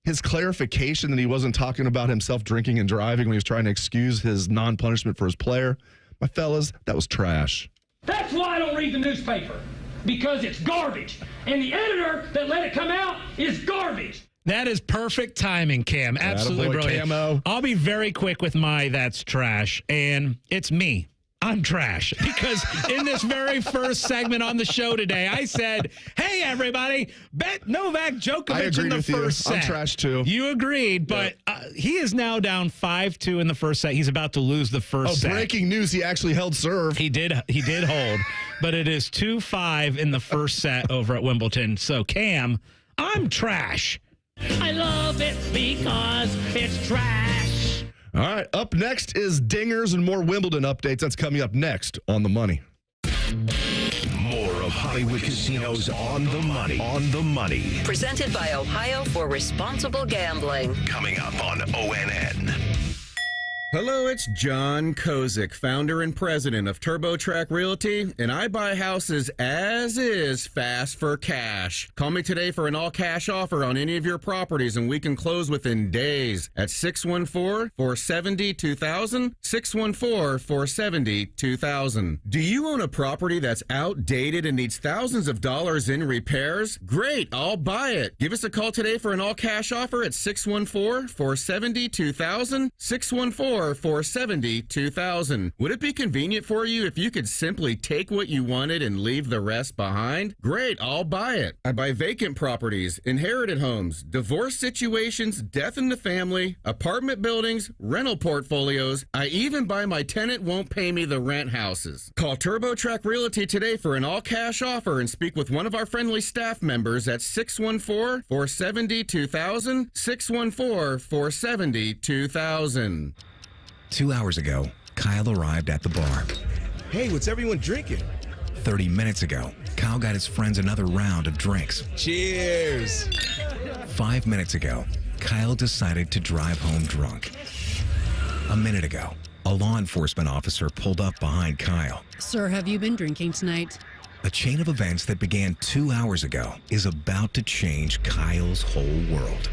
his clarification that he wasn't talking about himself drinking and driving when he was trying to excuse his non-punishment for his player, my fellas, that was trash. That's why I don't read the newspaper. Because it's garbage. And the editor that let it come out is garbage. That is perfect timing, Cam. Absolutely brilliant. Camo. I'll be very quick with my that's trash, and it's me. I'm trash because in this very first segment on the show today, I said, hey, everybody, bet Novak Djokovic in the first set. I'm trash, too. You agreed, but he is now down 5-2 in the first set. He's about to lose the first set. Breaking news, he actually held serve. He did hold, but it is 2-5 in the first set over at Wimbledon. So, Cam, I'm trash. I love it because it's trash. All right, up next is Dingers and more Wimbledon updates. That's coming up next on The Money. More of Hollywood Casinos on the money. On the money. Presented by Ohio for Responsible Gambling. Coming up on ONN. Hello, it's John Kozik, founder and president of TurboTrack Realty, and I buy houses as is fast for cash. Call me today for an all-cash offer on any of your properties, and we can close within days at 614-470-2000, 614-470-2000. Do you own a property that's outdated and needs thousands of dollars in repairs? Great, I'll buy it. Give us a call today for an all-cash offer at 614-470-2000, 614-470-2000. Would it be convenient for you if you could simply take what you wanted and leave the rest behind? Great, I'll buy it. I buy vacant properties, inherited homes, divorce situations, death in the family, apartment buildings, rental portfolios. I even buy my tenant won't pay me the rent houses. Call TurboTrack Realty today for an all-cash offer and speak with one of our friendly staff members at 614-470-2000, 614-470-2000. 2 hours ago, Kyle arrived at the bar. Hey, what's everyone drinking? 30 minutes ago, Kyle got his friends another round of drinks. Cheers! 5 minutes ago, Kyle decided to drive home drunk. A minute ago, a law enforcement officer pulled up behind Kyle. Sir, have you been drinking tonight? A chain of events that began 2 hours ago is about to change Kyle's whole world.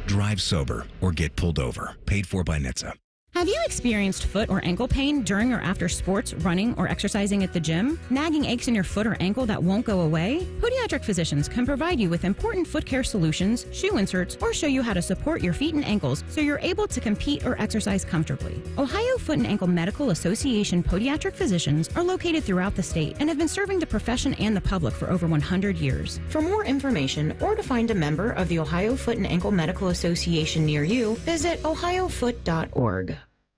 Drive sober or get pulled over. Paid for by NHTSA. Have you experienced foot or ankle pain during or after sports, running, or exercising at the gym? Nagging aches in your foot or ankle that won't go away? Podiatric physicians can provide you with important foot care solutions, shoe inserts, or show you how to support your feet and ankles so you're able to compete or exercise comfortably. Ohio Foot and Ankle Medical Association podiatric physicians are located throughout the state and have been serving the profession and the public for over 100 years. For more information or to find a member of the Ohio Foot and Ankle Medical Association near you, visit ohiofoot.org.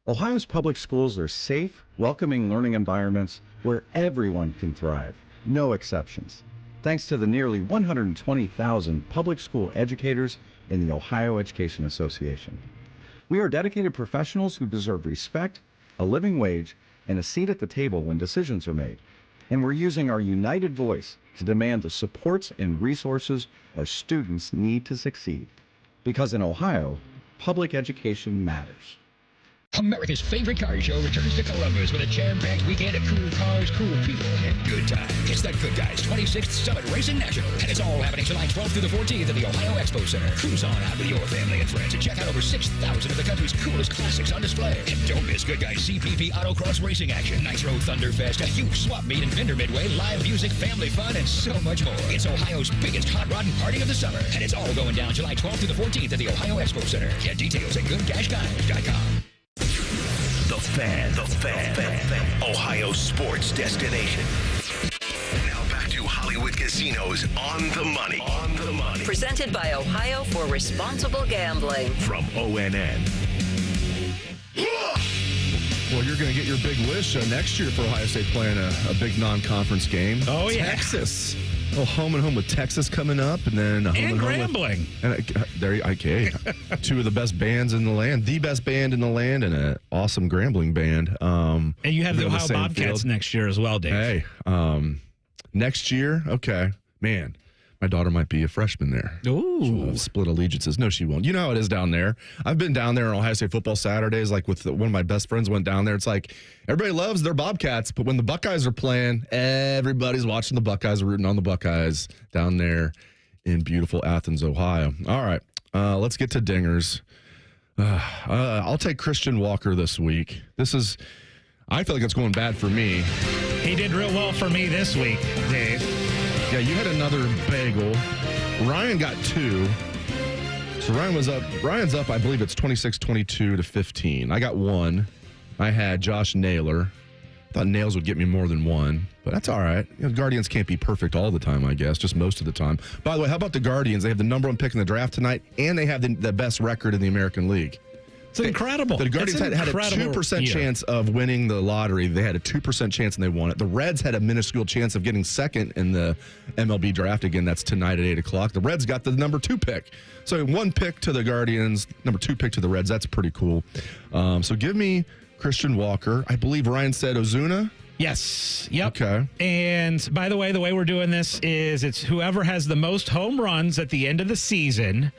Ohio's public schools are safe, welcoming learning environments where everyone can thrive, no exceptions. Thanks to the nearly 120,000 public school educators in the Ohio Education Association. We are dedicated professionals who deserve respect, a living wage, and a seat at the table when decisions are made. And we're using our united voice to demand the supports and resources our students need to succeed. Because in Ohio, public education matters. America's favorite car show returns to Columbus with a jam-packed weekend of cool cars, cool people, and good times. It's the Good Guys 26th Summit Racing National, and it's all happening July 12th through the 14th at the Ohio Expo Center. Cruise on out with your family and friends and check out over 6,000 of the country's coolest classics on display. And don't miss Good Guys CPP Autocross Racing action, Nitro Thunderfest, a huge swap meet and vendor midway, live music, family fun, and so much more. It's Ohio's biggest hot rod and party of the summer, and it's all going down July 12th through the 14th at the Ohio Expo Center. Get details at goodcashguys.com. The Fan. Ohio sports destination. Now back to Hollywood Casinos on the money. On the money. Presented by Ohio for Responsible Gambling. From ONN. Well, you're going to get your big wish next year for Ohio State playing a big non-conference game. Oh, yeah. Texas. Oh, home and home with Texas coming up, and then home and Grambling. Okay. Two of the best bands in the land, the best band in the land, and an awesome Grambling band. And you have the Ohio Bobcats field. next year as well, Dave. Hey, next year, okay, man. My daughter might be a freshman there. Ooh. She'll have split allegiances. No, she won't. You know how it is down there. I've been down there on Ohio State football Saturdays, like with one of my best friends went down there. It's like everybody loves their Bobcats, but when the Buckeyes are playing, everybody's watching the Buckeyes, rooting on the Buckeyes down there in beautiful Athens, Ohio. All right, let's get to dingers. I'll take Christian Walker this week. I feel like it's going bad for me. He did real well for me this week, Dave. Yeah, you had another bagel. Ryan got 2. So Ryan's up, I believe it's 26-22 to 15. I got 1. I had Josh Naylor. Thought Nails would get me more than 1, but that's all right. Guardians can't be perfect all the time, I guess, just most of the time. By the way, how about the Guardians? They have the number 1 pick in the draft tonight, and they have the best record in the American League. It's incredible. The Guardians had a 2% chance of winning the lottery. They had a 2% chance and they won it. The Reds had a minuscule chance of getting second in the MLB draft. Again, that's tonight at 8 o'clock. The Reds got the number 2 pick. So 1 pick to the Guardians, number 2 pick to the Reds. That's pretty cool. So give me Christian Walker. I believe Ryan said Ozuna. Yes. Yep. Okay. And by the way we're doing this is it's whoever has the most home runs at the end of the season.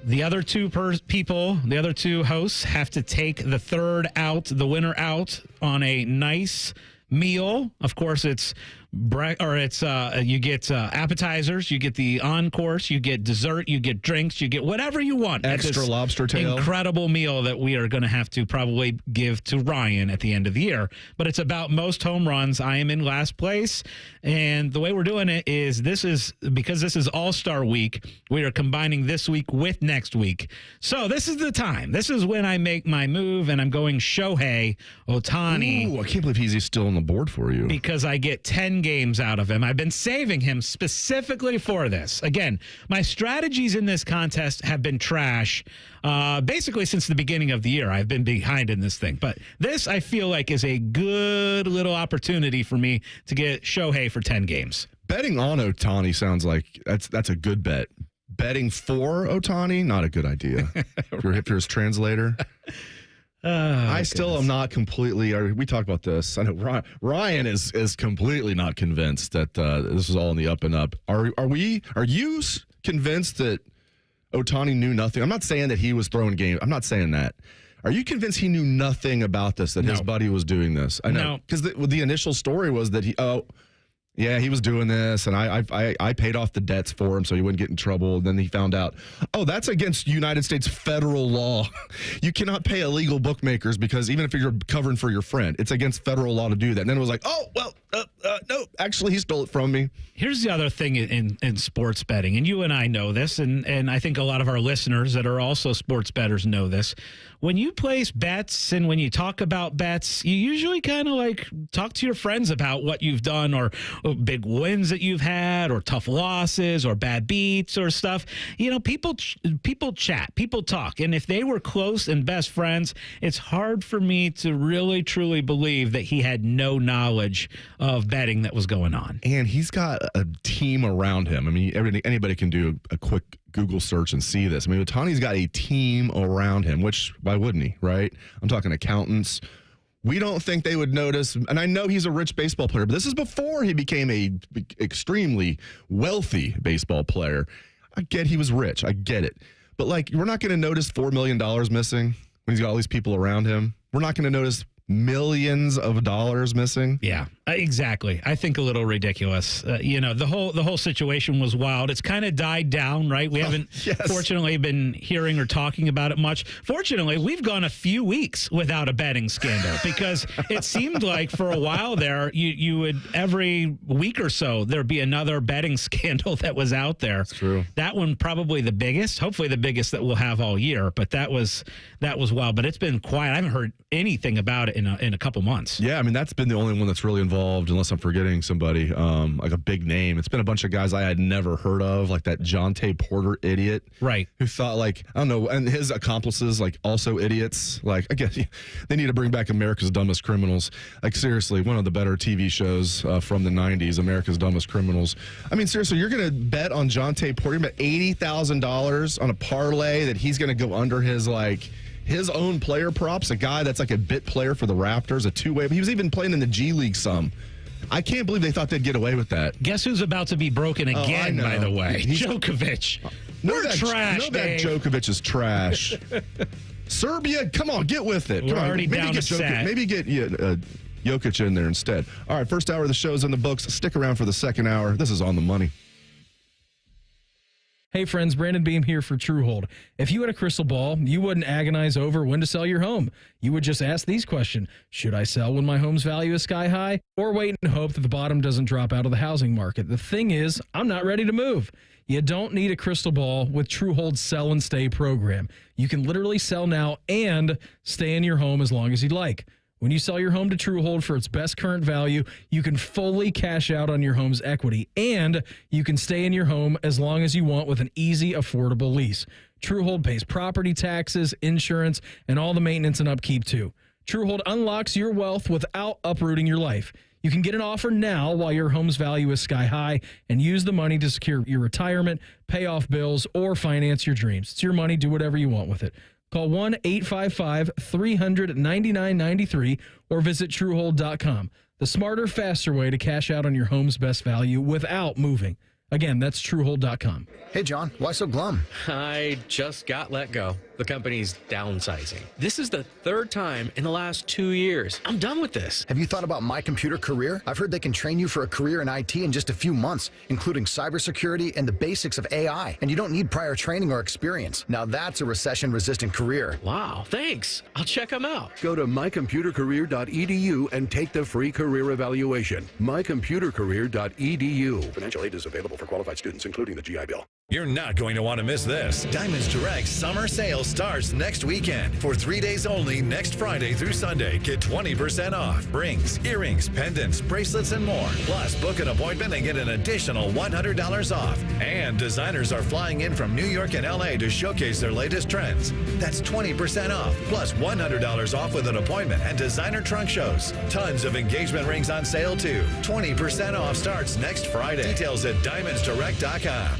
The other two hosts have to take the winner out on a nice meal. Of course, you get appetizers, you get the on-course, you get dessert, you get drinks, you get whatever you want. Extra lobster tail. Incredible meal that we are going to have to probably give to Ryan at the end of the year. But it's about most home runs. I am in last place. And the way we're doing it is because this is All-Star Week, we are combining this week with next week. So this is the time. This is when I make my move, and I'm going Shohei Ohtani. Ooh, I can't believe he's still on the board for you. Because I get 10 games out of him. I've been saving him specifically for this. Again, my strategies in this contest have been trash basically since the beginning of the year. I've been behind in this thing. But this, I feel like, is a good little opportunity for me to get Shohei for 10 games. Betting on Ohtani sounds like that's a good bet. Betting for Ohtani, not a good idea. If you're his translator. I still am not completely. We talked about this. I know Ryan is completely not convinced that this is all in the up and up. Are you convinced that Ohtani knew nothing? I'm not saying that he was throwing games. I'm not saying that. Are you convinced he knew nothing about this? That his buddy was doing this? I know because the initial story was that he was doing this, and I paid off the debts for him so he wouldn't get in trouble. And then he found out, that's against United States federal law. You cannot pay illegal bookmakers because even if you're covering for your friend, it's against federal law to do that. And then it was like, no, actually he stole it from me. Here's the other thing in sports betting, and you and I know this, and I think a lot of our listeners that are also sports bettors know this. When you place bets and when you talk about bets, you usually kind of like talk to your friends about what you've done or big wins that you've had or tough losses or bad beats or stuff. You know, people chat, people talk. And if they were close and best friends, it's hard for me to really, truly believe that he had no knowledge of betting that was going on. And he's got a team around him. I mean, anybody can do a quick Google search and see this. I mean, Ohtani's got a team around him, which why wouldn't he, right? I'm talking accountants. We don't think they would notice, and I know he's a rich baseball player, but this is before he became a extremely wealthy baseball player. I get he was rich. I get it. But, we're not going to notice $4 million missing when he's got all these people around him. We're not going to notice millions of dollars missing. Yeah, exactly. I think a little ridiculous. The whole situation was wild. It's kind of died down, right? We haven't fortunately been hearing or talking about it much. Fortunately, we've gone a few weeks without a betting scandal because it seemed like for a while there, you would every week or so there'd be another betting scandal that was out there. That's true. That one probably the biggest, hopefully the biggest that we'll have all year. But that was wild. But it's been quiet. I haven't heard anything about it in a couple months. Yeah, I mean that's been the only one that's really involved involved, unless I'm forgetting somebody, like a big name. It's been a bunch of guys I had never heard of, like that Jonte Porter idiot. Right. Who thought, like, I don't know, and his accomplices, like, also idiots. Like, I guess they need to bring back America's Dumbest Criminals. Like, seriously, one of the better TV shows from the 90s, America's Dumbest Criminals. I mean, seriously, you're going to bet on Jonte Porter, you bet $80,000 on a parlay that he's going to go under his, like, his own player props, a guy that's like a bit player for the Raptors, a two-way. He was even playing in the G League some. I can't believe they thought they'd get away with that. Guess who's about to be broken again, by the way? Djokovic. We're trash, Dave. Djokovic is trash. Serbia, come on, get with it. We're Come on, already down a set. Maybe get Jokic in there instead. All right, first hour of the show's in the books. Stick around for the second hour. This is On the Money. Hey friends, Brandon Beam here for Truehold. If you had a crystal ball, you wouldn't agonize over when to sell your home. You would just ask these questions. Should I sell when my home's value is sky high? Or wait and hope that the bottom doesn't drop out of the housing market? The thing is, I'm not ready to move. You don't need a crystal ball with Truehold's Sell and Stay program. You can literally sell now and stay in your home as long as you'd like. When you sell your home to Truehold for its best current value, you can fully cash out on your home's equity, and you can stay in your home as long as you want with an easy, affordable lease. Truehold pays property taxes, insurance, and all the maintenance and upkeep, too. Truehold unlocks your wealth without uprooting your life. You can get an offer now while your home's value is sky high and use the money to secure your retirement, pay off bills, or finance your dreams. It's your money. Do whatever you want with it. Call 1-855-300-9993 or visit Truehold.com. The smarter, faster way to cash out on your home's best value without moving. Again, that's Truehold.com. Hey, John, why so glum? I just got let go. The company's downsizing. This is the third time in the last 2 years. I'm done with this. Have you thought about My Computer Career? I've heard they can train you for a career in IT in just a few months, including cybersecurity and the basics of AI. And you don't need prior training or experience. Now that's a recession-resistant career. Wow, thanks. I'll check them out. Go to mycomputercareer.edu and take the free career evaluation. mycomputercareer.edu. Financial aid is available for qualified students, including the GI Bill. You're not going to want to miss this. Diamonds Direct Summer Sale starts next weekend. For 3 days only, next Friday through Sunday, get 20% off. Rings, earrings, pendants, bracelets, and more. Plus, book an appointment and get an additional $100 off. And designers are flying in from New York and LA to showcase their latest trends. That's 20% off, plus $100 off with an appointment and designer trunk shows. Tons of engagement rings on sale, too. 20% off starts next Friday. Details at diamondsdirect.com.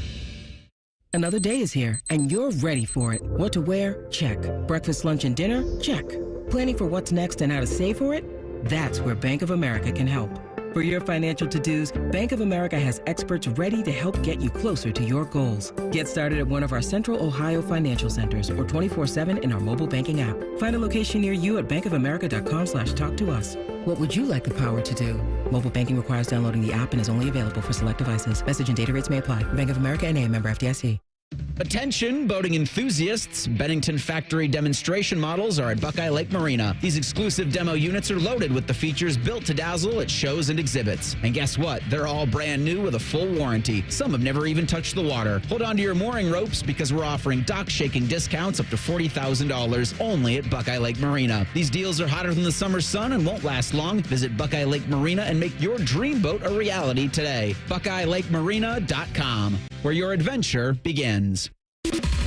Another day is here, and you're ready for it. What to wear? Check. Breakfast, lunch, and dinner? Check. Planning for what's next and how to save for it? That's where Bank of America can help. For your financial to-dos, Bank of America has experts ready to help get you closer to your goals. Get started at one of our Central Ohio financial centers or 24/7 in our mobile banking app. Find a location near you at bankofamerica.com/talktous. What would you like the power to do? Mobile banking requires downloading the app and is only available for select devices. Message and data rates may apply. Bank of America N.A., member FDIC. Attention, boating enthusiasts. Bennington Factory demonstration models are at Buckeye Lake Marina. These exclusive demo units are loaded with the features built to dazzle at shows and exhibits. And guess what? They're all brand new with a full warranty. Some have never even touched the water. Hold on to your mooring ropes because we're offering dock-shaking discounts up to $40,000 only at Buckeye Lake Marina. These deals are hotter than the summer sun and won't last long. Visit Buckeye Lake Marina and make your dream boat a reality today. BuckeyeLakeMarina.com, where your adventure begins.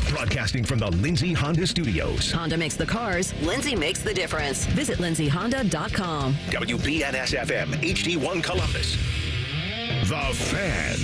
Broadcasting from the Lindsay Honda Studios. Honda makes the cars. Lindsay makes the difference. Visit lindsayhonda.com. WBNS-FM, HD1 Columbus. The Fan.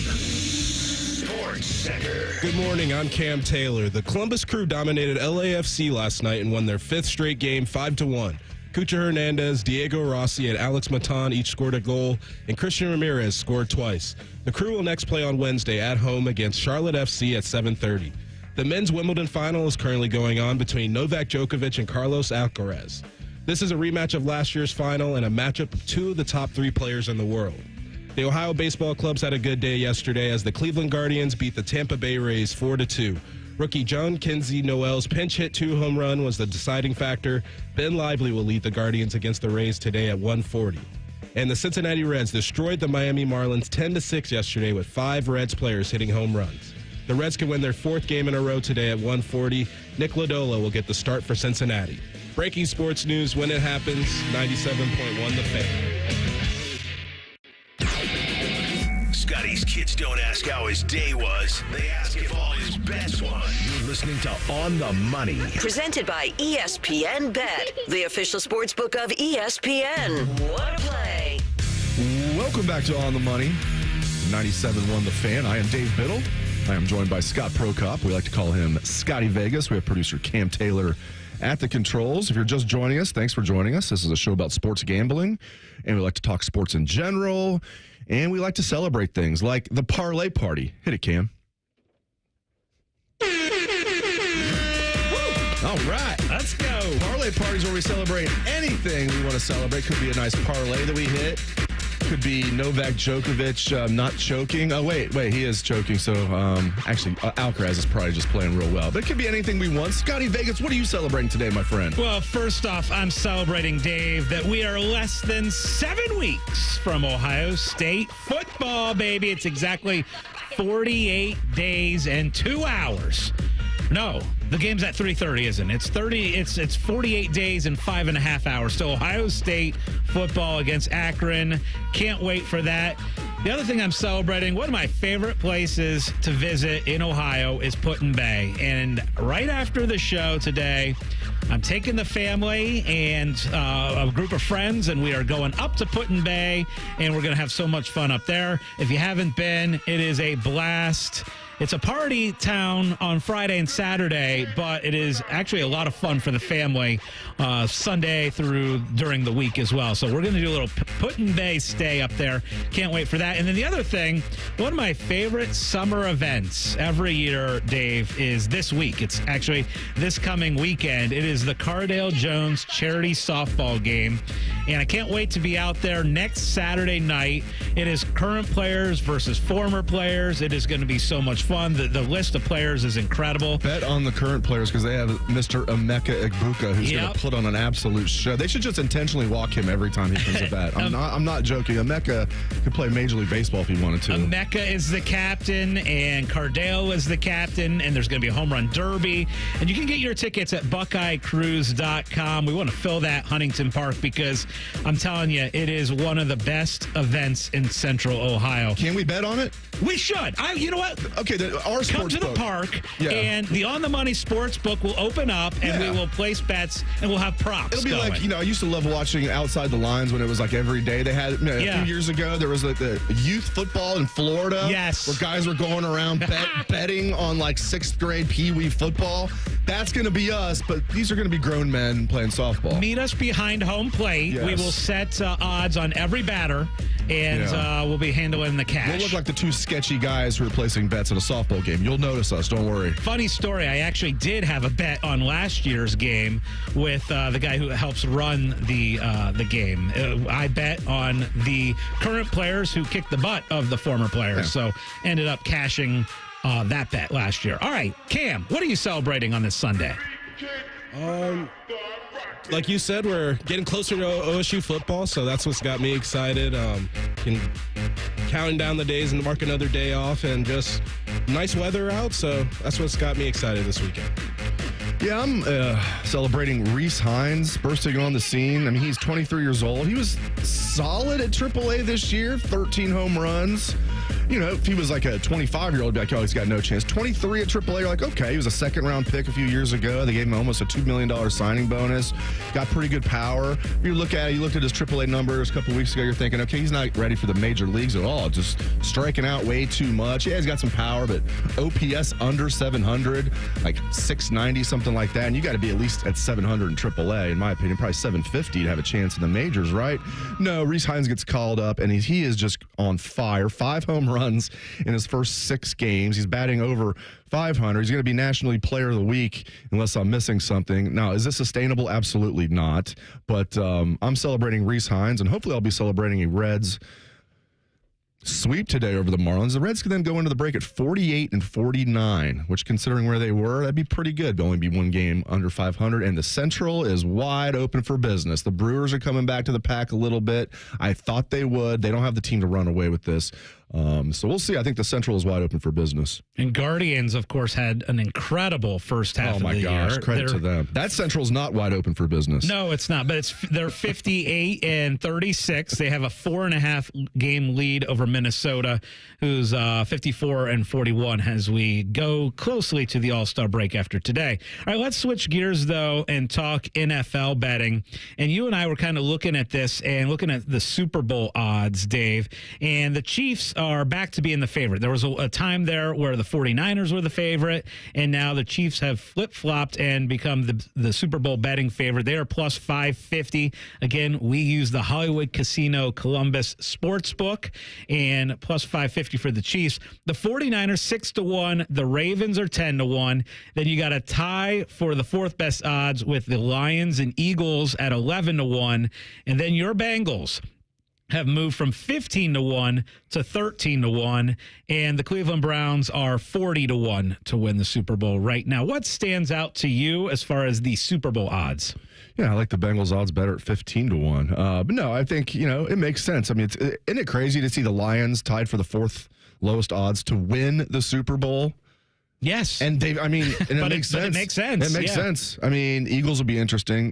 Sports Center. Good morning, I'm Cam Taylor. The Columbus Crew dominated LAFC last night and won their fifth straight game 5-1. Cucha Hernandez, Diego Rossi, and Alex Matan each scored a goal, and Christian Ramirez scored twice. The Crew will next play on Wednesday at home against Charlotte FC at 7:30. The men's Wimbledon final is currently going on between Novak Djokovic and Carlos Alcaraz. This is a rematch of last year's final and a matchup of two of the top three players in the world. The Ohio baseball clubs had a good day yesterday as the Cleveland Guardians beat the Tampa Bay Rays 4-2. Rookie John Kinsey Noel's pinch hit 2-home run was the deciding factor. Ben Lively will lead the Guardians against the Rays today at 1:40. And the Cincinnati Reds destroyed the Miami Marlins 10-6 yesterday with 5 Reds players hitting home runs. The Reds can win their 4th game in a row today at 1:40. Nick Lodolo will get the start for Cincinnati. Breaking sports news when it happens, 97.1 The Fan. Scotty's kids don't ask how his day was. They ask if all his bets won. You're listening to On the Money. Presented by ESPN Bet, the official sports book of ESPN. What a play. Welcome back to On the Money. 97.1 The Fan. I am Dave Biddle. I am joined by Scott Prokop. We like to call him Scotty Vegas. We have producer Cam Taylor at the controls. If you're just joining us, thanks for joining us. This is a show about sports gambling, and we like to talk sports in general, and we like to celebrate things like the Parlay Party. Hit it, Cam. All right. Let's go. Parlay Parties where we celebrate anything we want to celebrate. Could be a nice parlay that we hit. Could be Novak Djokovic not choking. Oh, wait, he is choking. So, actually, Alcaraz is probably just playing real well. But it could be anything we want. Scotty Vegas, what are you celebrating today, my friend? Well, first off, I'm celebrating, Dave, that we are less than 7 weeks from Ohio State football, baby. It's exactly 48 days and 2 hours. No, the game's at 3:30, isn't it? It's 48 days and 5.5 hours. So Ohio State football against Akron. Can't wait for that. The other thing I'm celebrating, one of my favorite places to visit in Ohio is Put-in Bay. And right after the show today, I'm taking the family and a group of friends, and we are going up to Put-in Bay, and we're going to have so much fun up there. If you haven't been, it is a blast. It's a party town on Friday and Saturday, but it is actually a lot of fun for the family Sunday through during the week as well. So we're going to do a little Put-in Bay stay up there. Can't wait for that. And then the other thing, one of my favorite summer events every year, Dave, is this week. It's actually this coming weekend. It is the Cardale Jones charity softball game. And I can't wait to be out there next Saturday night. It is current players versus former players. It is going to be so much fun. The list of players is incredible. Bet on the current players because they have Mr. Emeka Egbuka who's going to put on an absolute show. They should just intentionally walk him every time he comes to bat. I'm not joking. Emeka could play Major League Baseball if he wanted to. Emeka is the captain and Cardale is the captain, and there's going to be a home run derby. And you can get your tickets at BuckeyeCruise.com. We want to fill that Huntington Park because I'm telling you, it is one of the best events in Central Ohio. Can we bet on it? We should. You know what? Okay, our come to the park, and the On the Money sports book will open up, and we will place bets, and we'll have props. It'll be going. like, I used to love watching Outside the Lines when it was like every day. They had, a few years ago, there was like the youth football in Florida. Yes. Where guys were going around betting on like 6th grade Pee Wee football. That's going to be us, but these are going to be grown men playing softball. Meet us behind home plate. Yes. We will set odds on every batter, and we'll be handling the cash. We'll look like the two sketchy guys who are placing bets at a softball game. You'll notice us. Don't worry. Funny story. I actually did have a bet on last year's game with the guy who helps run the game. I bet on the current players who kicked the butt of the former players. So ended up cashing that bet last year. All right, Cam, what are you celebrating on this Sunday? Like you said, we're getting closer to OSU football, so that's what's got me excited. Counting down the days and mark another day off, and just nice weather out, so that's what's got me excited this weekend. Yeah, I'm celebrating Reese Hines bursting on the scene. I mean, he's 23 years old. He was solid at AAA this year, 13 home runs. If he was like a 25-year-old, I'd be like, oh, he's got no chance. 23 at AAA, you're like, okay, he was a second-round pick a few years ago. They gave him almost a $2 million signing bonus. Got pretty good power. You looked at his AAA numbers a couple weeks ago, you're thinking, okay, he's not ready for the major leagues at all. Just striking out way too much. Yeah, he's got some power, but OPS under 700, like 690, something like that. And you got to be at least at 700 in AAA, in my opinion, probably 750 to have a chance in the majors, right? No, Reese Hines gets called up, and he is just on fire. 5 home runs in his first 6 games. He's batting over 500. He's going to be National League Player of the Week unless I'm missing something. Now, is this sustainable? Absolutely not. But I'm celebrating Reese Hines, and hopefully I'll be celebrating a Reds sweep today over the Marlins. The Reds can then go into the break at 48-49, which, considering where they were, that'd be pretty good. There'll only be 1 game under 500, and the Central is wide open for business. The Brewers are coming back to the pack a little bit. I thought they would. They don't have the team to run away with this. So we'll see. I think the Central is wide open for business. And Guardians, of course, had an incredible first half of the year. Oh, my gosh. Credit to them. That Central's not wide open for business. No, it's not. But they're 58-36. They have a 4.5 game lead over Minnesota. Minnesota, who's 54-41 as we go closely to the All-Star break after today. All right, let's switch gears, though, and talk NFL betting. And you and I were kind of looking at this and looking at the Super Bowl odds, Dave, and the Chiefs are back to being the favorite. There was a time there where the 49ers were the favorite, and now the Chiefs have flip-flopped and become the Super Bowl betting favorite. They are plus 550. Again, we use the Hollywood Casino Columbus Sportsbook, and plus 550 for the Chiefs. The 49ers 6-1. The Ravens are 10-1. Then you got a tie for the fourth best odds with the Lions and Eagles at 11-1. And then your Bengals have moved from 15-1 to 13-1, and the Cleveland Browns are 40-1 to win the Super Bowl right now. What stands out to you as far as the Super Bowl odds? Yeah, I like the Bengals odds better at 15-1. But no, I think, it makes sense. I mean, isn't it crazy to see the Lions tied for the fourth lowest odds to win the Super Bowl? Yes. And Dave, and it makes sense. But it makes sense. It makes sense. I mean, Eagles will be interesting.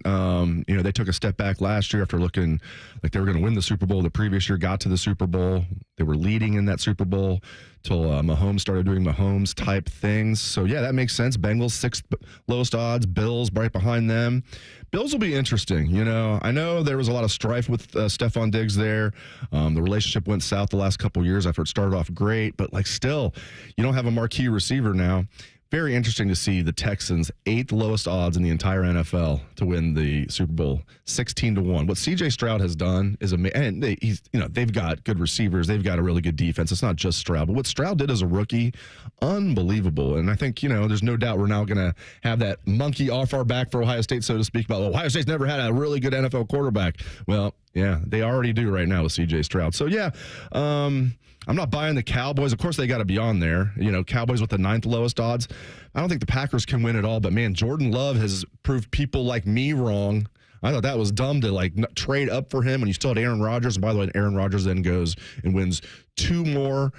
They took a step back last year after looking like they were going to win the Super Bowl. The previous year got to the Super Bowl. They were leading in that Super Bowl till Mahomes started doing Mahomes type things. So yeah, that makes sense. Bengals sixth lowest odds. Bills right behind them. Bills will be interesting. I know there was a lot of strife with Stephon Diggs there. The relationship went south the last couple years after it started off great, but still, you don't have a marquee receiver now. Very interesting to see the Texans, 8th lowest odds in the entire NFL to win the Super Bowl, 16-1. What C.J. Stroud has done is amazing. And they've got good receivers. They've got a really good defense. It's not just Stroud, but what Stroud did as a rookie, unbelievable. And I think, there's no doubt we're now going to have that monkey off our back for Ohio State, so to speak, about Ohio State's never had a really good NFL quarterback. Well, yeah, they already do right now with C.J. Stroud. So, yeah, I'm not buying the Cowboys. Of course, they got to be on there. Cowboys with the 9th lowest odds. I don't think the Packers can win at all. But, man, Jordan Love has proved people like me wrong. I thought that was dumb to, trade up for him when you still had Aaron Rodgers. And, by the way, Aaron Rodgers then goes and wins 2 more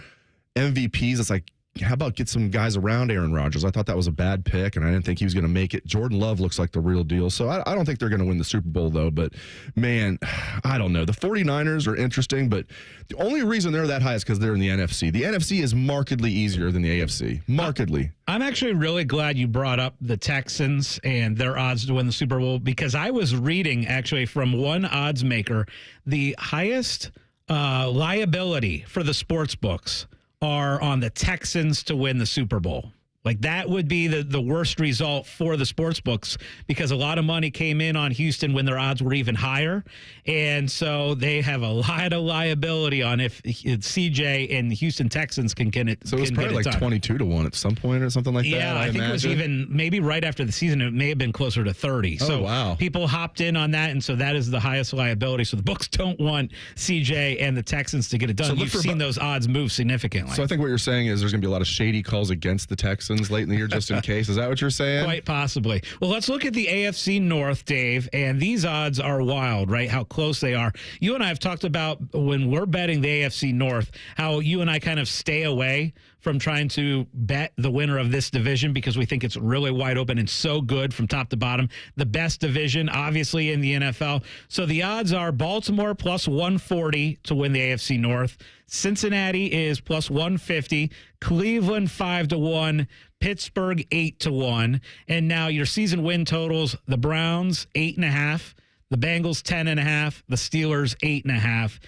MVPs. It's like, how about get some guys around Aaron Rodgers? I thought that was a bad pick, and I didn't think he was going to make it. Jordan Love looks like the real deal. So I don't think they're going to win the Super Bowl, though. But, man, I don't know. The 49ers are interesting, but the only reason they're that high is because they're in the NFC. The NFC is markedly easier than the AFC. Markedly. I'm actually really glad you brought up the Texans and their odds to win the Super Bowl, because I was reading, actually, from one odds maker, the highest liability for the sports books are on the Texans to win the Super Bowl. That would be the worst result for the sports books, because a lot of money came in on Houston when their odds were even higher. And so they have a lot of liability on if CJ and the Houston Texans can get it. So it was probably 22-1 at some point or something like that. Yeah, I think it was even maybe right after the season. It may have been closer to 30. So wow. People hopped in on that. And so that is the highest liability. So the books don't want CJ and the Texans to get it done. So you've seen those odds move significantly. So I think what you're saying is there's going to be a lot of shady calls against the Texans late in the year just in case. Is that what you're saying? Quite possibly. Well, let's look at the AFC North, Dave, and these odds are wild, right? How close they are. You and I have talked about when we're betting the AFC North, how you and I kind of stay away from trying to bet the winner of this division because we think it's really wide open and so good from top to bottom. The best division, obviously, in the NFL. So the odds are Baltimore plus 140 to win the AFC North. Cincinnati is plus 150. Cleveland 5-1. Pittsburgh 8-1. And now your season win totals, the Browns 8.5. The Bengals 10.5. The Steelers 8.5.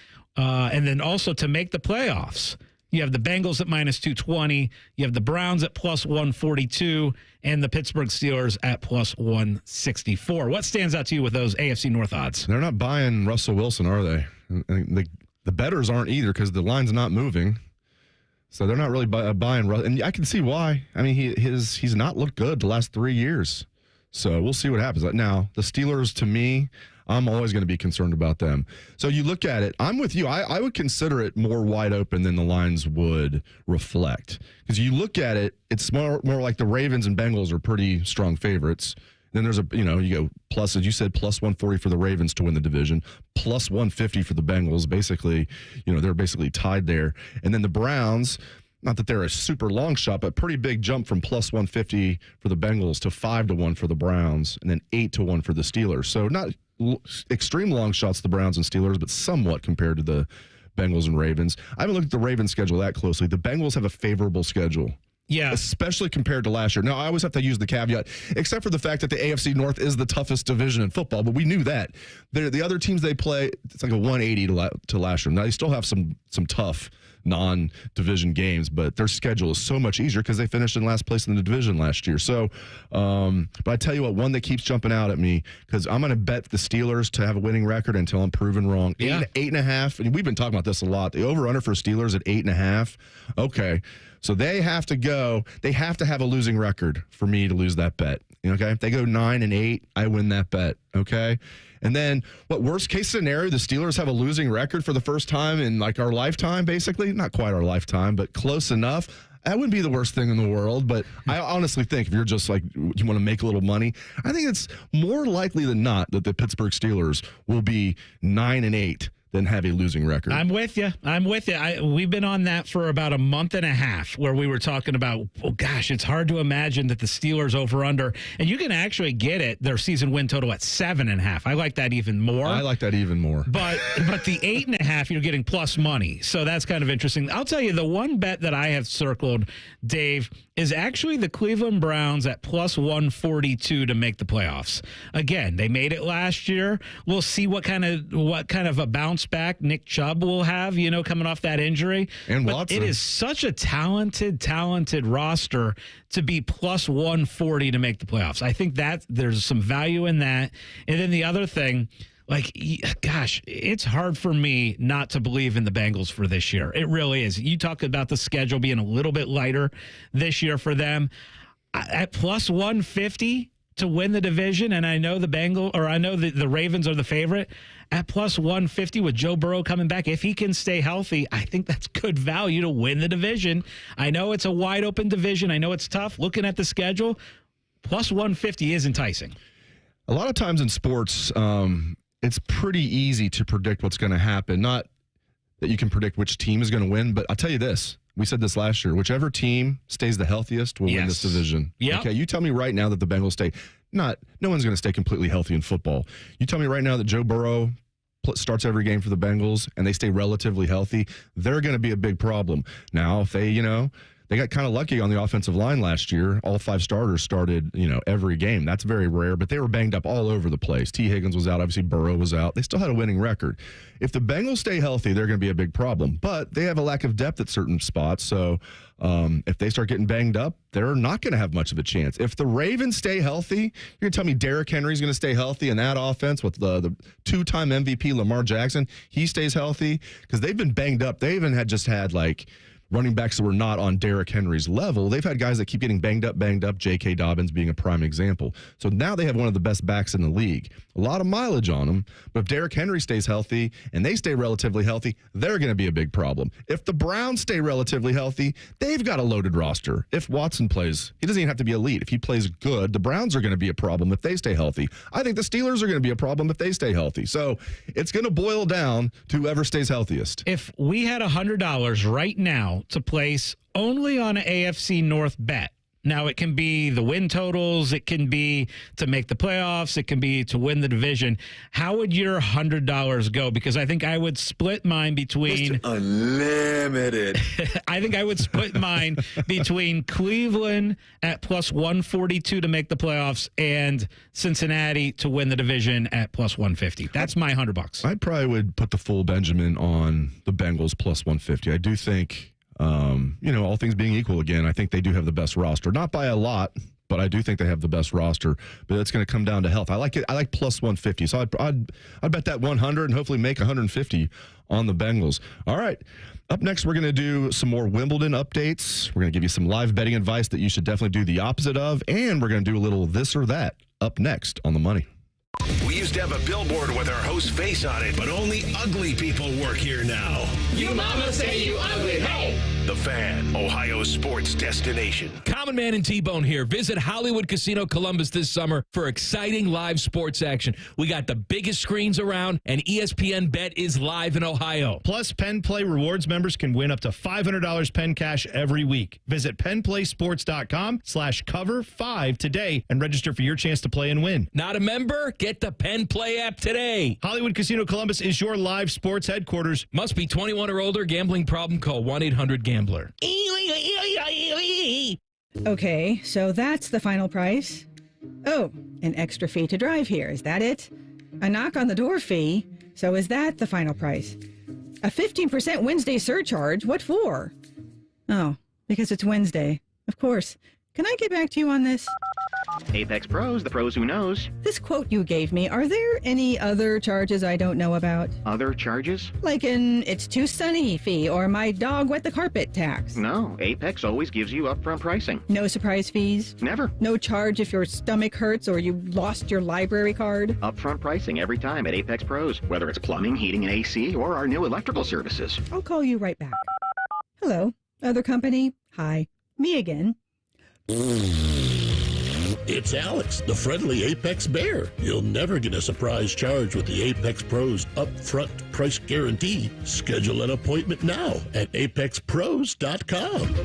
And then also to make the playoffs, you have the Bengals at minus 220. You have the Browns at plus 142 and the Pittsburgh Steelers at plus 164. What stands out to you with those AFC North odds? They're not buying Russell Wilson, are they? The bettors aren't either because the line's not moving. So they're not really buying Russell. And I can see why. I mean, he's not looked good the last 3 years. So we'll see what happens. Now, the Steelers, to me, I'm always going to be concerned about them. So you look at it, I'm with you. I would consider it more wide open than the lines would reflect. Because you look at it, it's more like the Ravens and Bengals are pretty strong favorites. Then there's you go plus, as you said, plus 140 for the Ravens to win the division, plus 150 for the Bengals. Basically, they're basically tied there. And then the Browns, not that they're a super long shot, but pretty big jump from plus 150 for the Bengals to 5-1 for the Browns, and then 8-1 for the Steelers. So not extreme long shots, the Browns and Steelers, but somewhat compared to the Bengals and Ravens. I haven't looked at the Ravens schedule that closely. The Bengals have a favorable schedule. Yeah. Especially compared to last year. Now, I always have to use the caveat, except for the fact that the AFC North is the toughest division in football, but we knew that. The other teams they play, it's like a 180 to last year. Now, they still have some tough non-division games, but their schedule is so much easier because they finished in last place in the division last year. So, but I tell you what, one that keeps jumping out at me, because I'm going to bet the Steelers to have a winning record until I'm proven wrong. Yeah. 8.5, and we've been talking about this a lot. The over-under for Steelers at 8.5. Okay. So they have to have a losing record for me to lose that bet. Okay. If they go 9-8, I win that bet. Okay. And then what worst case scenario, the Steelers have a losing record for the first time in like our lifetime, basically. Not quite our lifetime, but close enough. That wouldn't be the worst thing in the world. But I honestly think if you're just like, you want to make a little money, I think it's more likely than not that the Pittsburgh Steelers will be 9-8. Than have a losing record. I'm with you. We've been on that for about a month and a half where we were talking about, oh gosh, it's hard to imagine that the Steelers over under, and you can actually get it, their season win total at 7.5. I like that even more. But the 8.5, you're getting plus money. So that's kind of interesting. I'll tell you, the one bet that I have circled, Dave, is actually the Cleveland Browns at plus 142 to make the playoffs. Again, they made it last year. We'll see what kind of a bounce back Nick Chubb will have, coming off that injury. And but Watson. It is such a talented roster to be plus 140 to make the playoffs. I think that there's some value in that. And then the other thing, gosh, it's hard for me not to believe in the Bengals for this year. It really is. You talk about the schedule being a little bit lighter this year for them. At plus 150 to win the division, and I know the Ravens are the favorite. At plus 150 with Joe Burrow coming back, if he can stay healthy, I think that's good value to win the division. I know it's a wide open division. I know it's tough. Looking at the schedule, plus 150 is enticing. A lot of times in sports, it's pretty easy to predict what's going to happen. Not that you can predict which team is going to win, but I'll tell you this. We said this last year. Whichever team stays the healthiest will win this division. Yep. Okay, you tell me right now that the Bengals stay. No one's going to stay completely healthy in football. You tell me right now that Joe Burrow starts every game for the Bengals and they stay relatively healthy, they're going to be a big problem. Now, if they got kind of lucky on the offensive line last year. All 5 starters started, every game. That's very rare, but they were banged up all over the place. T. Higgins was out. Obviously, Burrow was out. They still had a winning record. If the Bengals stay healthy, they're going to be a big problem. But they have a lack of depth at certain spots. So if they start getting banged up, they're not going to have much of a chance. If the Ravens stay healthy, you're going to tell me Derrick Henry's going to stay healthy in that offense with the 2-time MVP Lamar Jackson. He stays healthy because they've been banged up. They even had running backs that were not on Derrick Henry's level. They've had guys that keep getting banged up. J.K. Dobbins being a prime example. So now they have one of the best backs in the league. A lot of mileage on them. But if Derrick Henry stays healthy and they stay relatively healthy, they're going to be a big problem. If the Browns stay relatively healthy, they've got a loaded roster. If Watson plays, he doesn't even have to be elite. If he plays good, the Browns are going to be a problem if they stay healthy. I think the Steelers are going to be a problem if they stay healthy. So it's going to boil down to whoever stays healthiest. If we had $100 right now to place only on an AFC North bet. Now, it can be the win totals. It can be to make the playoffs. It can be to win the division. How would your $100 go? Because I think I would split mine between... Mr. Unlimited. I think I would split mine between Cleveland at plus 142 to make the playoffs and Cincinnati to win the division at plus 150. That's my $100. I probably would put the full Benjamin on the Bengals plus 150. I do think... all things being equal again, I think they do have the best roster. Not by a lot, but I do think they have the best roster. But it's going to come down to health. I like it. I like plus 150. So I'd bet that 100 and hopefully make 150 on the Bengals. All right. Up next, we're going to do some more Wimbledon updates. We're going to give you some live betting advice that you should definitely do the opposite of. And we're going to do a little this or that up next on The Money. We used to have a billboard with our host's face on it, but only ugly people work here now. You mama say you ugly, hey! The Fan, Ohio's sports destination. Common Man and T-Bone here. Visit Hollywood Casino Columbus this summer for exciting live sports action. We got the biggest screens around, and ESPN Bet is live in Ohio. Plus, Penn Play Rewards members can win up to $500 Penn Cash every week. Visit PennPlaySports.com/cover5 today and register for your chance to play and win. Not a member? Get the Penn Play app today. Hollywood Casino Columbus is your live sports headquarters. Must be 21 or older. Gambling problem? Call 1-800-GAMBLER. Okay, so that's the final price. Oh, an extra fee to drive here. Is that it? A knock on the door fee. So is that the final price? A 15% Wednesday surcharge. What for? Oh, because it's Wednesday. Of course. Can I get back to you on this? Apex Pros, the pros who knows. This quote you gave me, are there any other charges I don't know about? Other charges? Like an it's too sunny fee or my dog wet the carpet tax. No, Apex always gives you upfront pricing. No surprise fees? Never. No charge if your stomach hurts or you lost your library card? Upfront pricing every time at Apex Pros, whether it's plumbing, heating, and AC, or our new electrical services. I'll call you right back. Hello, other company? Hi, me again. It's Alex, the friendly Apex Bear. You'll never get a surprise charge with the Apex Pros upfront price guarantee. Schedule an appointment now at apexpros.com.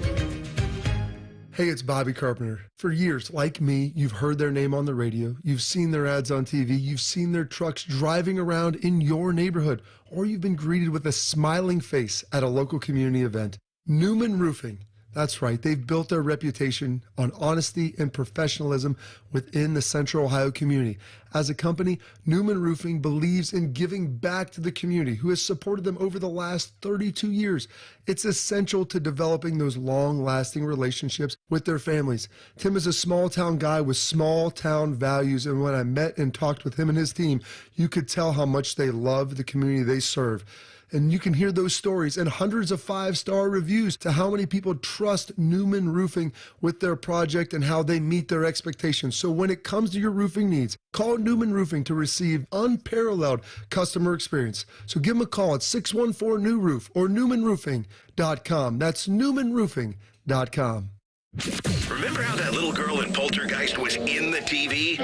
Hey, it's Bobby Carpenter. For years, like me, you've heard their name on the radio, you've seen their ads on TV, you've seen their trucks driving around in your neighborhood, or you've been greeted with a smiling face at a local community event. Newman Roofing. That's right. They've built their reputation on honesty and professionalism within the Central Ohio community. As a company, Newman Roofing believes in giving back to the community who has supported them over the last 32 years. It's essential to developing those long-lasting relationships with their families. Tim is a small-town guy with small-town values, and when I met and talked with him and his team, you could tell how much they love the community they serve. And you can hear those stories and hundreds of 5-star reviews to how many people trust Newman Roofing with their project and how they meet their expectations. So when it comes to your roofing needs, call Newman Roofing to receive unparalleled customer experience. So give them a call at 614-NEW-ROOF or newmanroofing.com. That's newmanroofing.com. Remember how that little girl in Poltergeist was in the TV?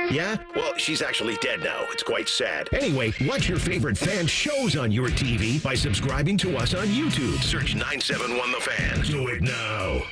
Yeah? Well, she's actually dead now. It's quite sad. Anyway, watch your favorite fan shows on your TV by subscribing to us on YouTube. Search 971 The Fan. Do it now.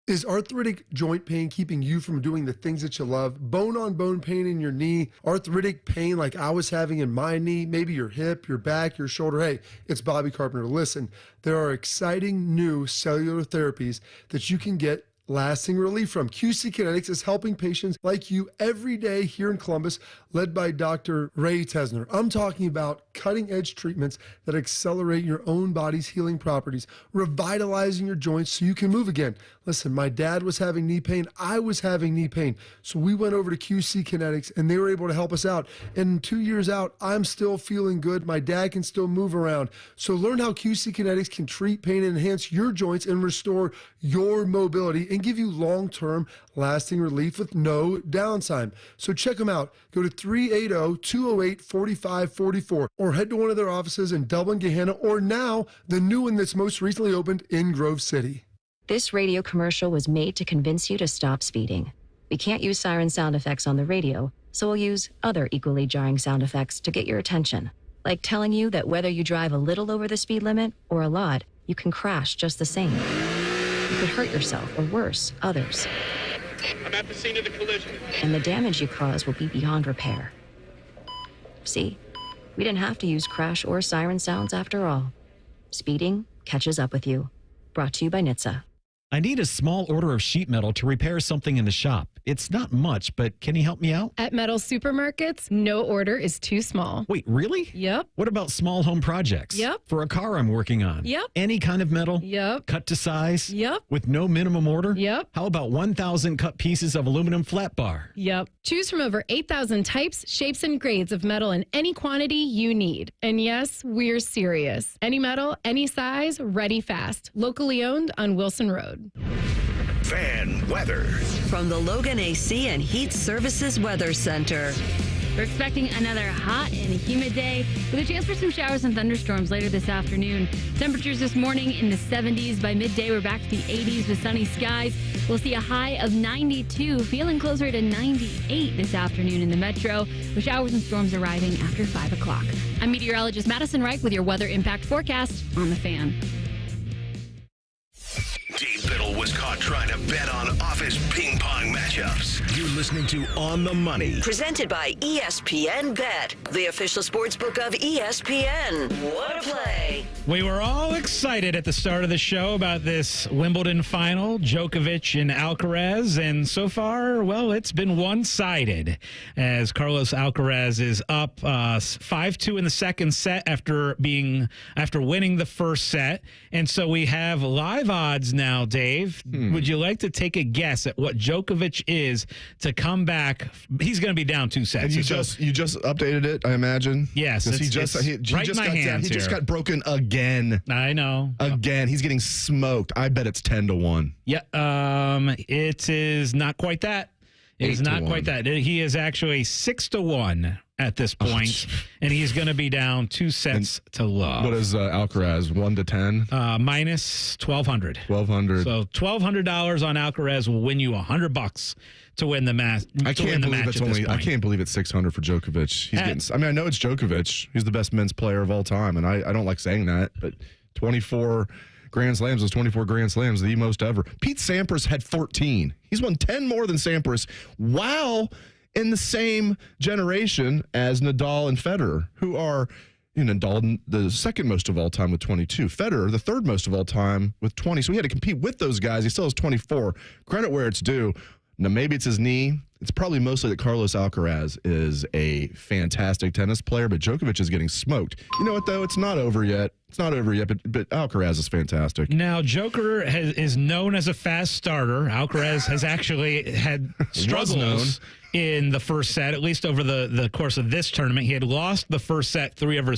Is arthritic joint pain keeping you from doing the things that you love? Bone-on-bone pain in your knee? Arthritic pain like I was having in my knee? Maybe your hip, your back, your shoulder? Hey, it's Bobby Carpenter. Listen, there are exciting new cellular therapies that you can get lasting relief from. QC Kinetics is helping patients like you every day here in Columbus, led by Dr. Ray Tesner. I'm talking about cutting-edge treatments that accelerate your own body's healing properties, revitalizing your joints so you can move again. Listen, my dad was having knee pain. I was having knee pain. So we went over to QC Kinetics, and they were able to help us out. And 2 years out, I'm still feeling good. My dad can still move around. So learn how QC Kinetics can treat pain and enhance your joints and restore your mobility and give you long-term lasting relief with no downtime. So check them out. Go to 380-208-4544 or head to one of their offices in Dublin, Gahanna, or now the new one that's most recently opened in Grove City. This radio commercial was made to convince you to stop speeding. We can't use siren sound effects on the radio, so we'll use other equally jarring sound effects to get your attention, like telling you that whether you drive a little over the speed limit or a lot, you can crash just the same. You could hurt yourself, or worse, others. I'm at the scene of the collision. And the damage you cause will be beyond repair. See, we didn't have to use crash or siren sounds after all. Speeding catches up with you. Brought to you by NHTSA. I need a small order of sheet metal to repair something in the shop. It's not much, but can you help me out? At Metal Supermarkets, no order is too small. Wait, really? Yep. What about small home projects? Yep. For a car I'm working on? Yep. Any kind of metal? Yep. Cut to size? Yep. With no minimum order? Yep. How about 1,000 cut pieces of aluminum flat bar? Yep. Choose from over 8,000 types, shapes, and grades of metal in any quantity you need. And yes, we're serious. Any metal, any size, ready fast. Locally owned on Wilson Road. Fan weather. From the Logan AC and Heat Services Weather Center. We're expecting another hot and humid day with a chance for some showers and thunderstorms later this afternoon. Temperatures this morning in the 70s. By midday, we're back to the 80s with sunny skies. We'll see a high of 92, feeling closer to 98 this afternoon in the metro, with showers and storms arriving after 5 o'clock. I'm meteorologist Madison Reich with your weather impact forecast on The Fan. Dave Biddle was caught trying to bet on office ping pong matchups. You're listening to On the Money. Presented by ESPN Bet, the official sportsbook of ESPN. What a play. We were all excited at the start of the show about this Wimbledon final, Djokovic and Alcaraz, and so far, well, it's been one-sided as Carlos Alcaraz is up 5-2 in the second set after winning the first set. And so we have live odds now, Dave. Would you like to take a guess at what Djokovic is to come back? He's going to be down 2 sets. And you just updated it, I imagine. Yes, he just got broken again. I know. Again, he's getting smoked. I bet it's 10-1. Yeah, it is not quite that. It is not quite that. He is actually 6-1 at this point, and he's going to be down 2 sets to love. What is Alcaraz? 1-10? Minus 1,200. 1,200. So $1,200 on Alcaraz will win you $100 to win the match. I can't believe it's 600 for Djokovic. He's getting. I mean, I know it's Djokovic. He's the best men's player of all time, and I don't like saying that, but 24 Grand Slams, those 24 Grand Slams, the most ever. Pete Sampras had 14. He's won 10 more than Sampras. Wow. In the same generation as Nadal and Federer, who are, Nadal the second most of all time with 22. Federer, the third most of all time with 20. So he had to compete with those guys. He still has 24. Credit where it's due. Now, maybe it's his knee. It's probably mostly that Carlos Alcaraz is a fantastic tennis player, but Djokovic is getting smoked. You know what, though? It's not over yet. It's not over yet, but Alcaraz is fantastic. Now, Joker is known as a fast starter. Alcaraz has actually had struggles in the first set, at least over the course of this tournament. He had lost the first set, three of the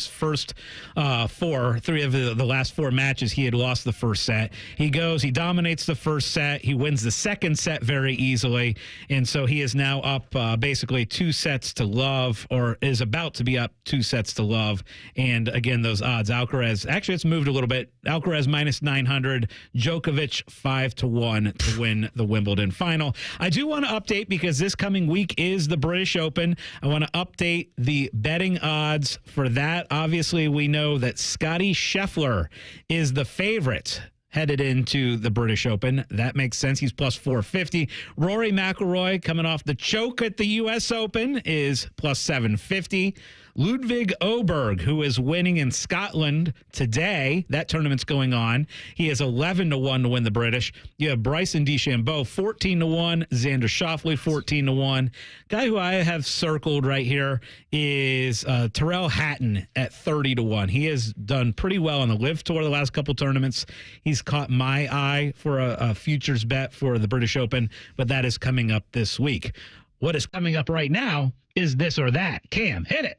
last 4 matches, he had lost the first set. He dominates the first set. He wins the second set very easily, and so he is now up basically 2 sets to love, or is about to be up 2 sets to love. And again, those odds, Alcaraz, actually it's moved a little bit. Alcaraz minus 900, Djokovic 5-1 to win the Wimbledon final. I do want to update, because this coming week is the British Open. I want to update the betting odds for that. Obviously, we know that Scotty Scheffler is the favorite headed into the British Open. That makes sense. He's plus 450. Rory McIlroy, coming off the choke at the U.S. Open, is plus 750. Ludwig Oberg, who is winning in Scotland today, that tournament's going on. He is 11-1 to win the British. You have Bryson DeChambeau, 14-1. Xander Schauffele, 14-1. Guy who I have circled right here is Tyrrell Hatton at 30-1. He has done pretty well on the Live Tour the last couple tournaments. He's caught my eye for a futures bet for the British Open, but that is coming up this week. What is coming up right now is this or that. Cam, hit it.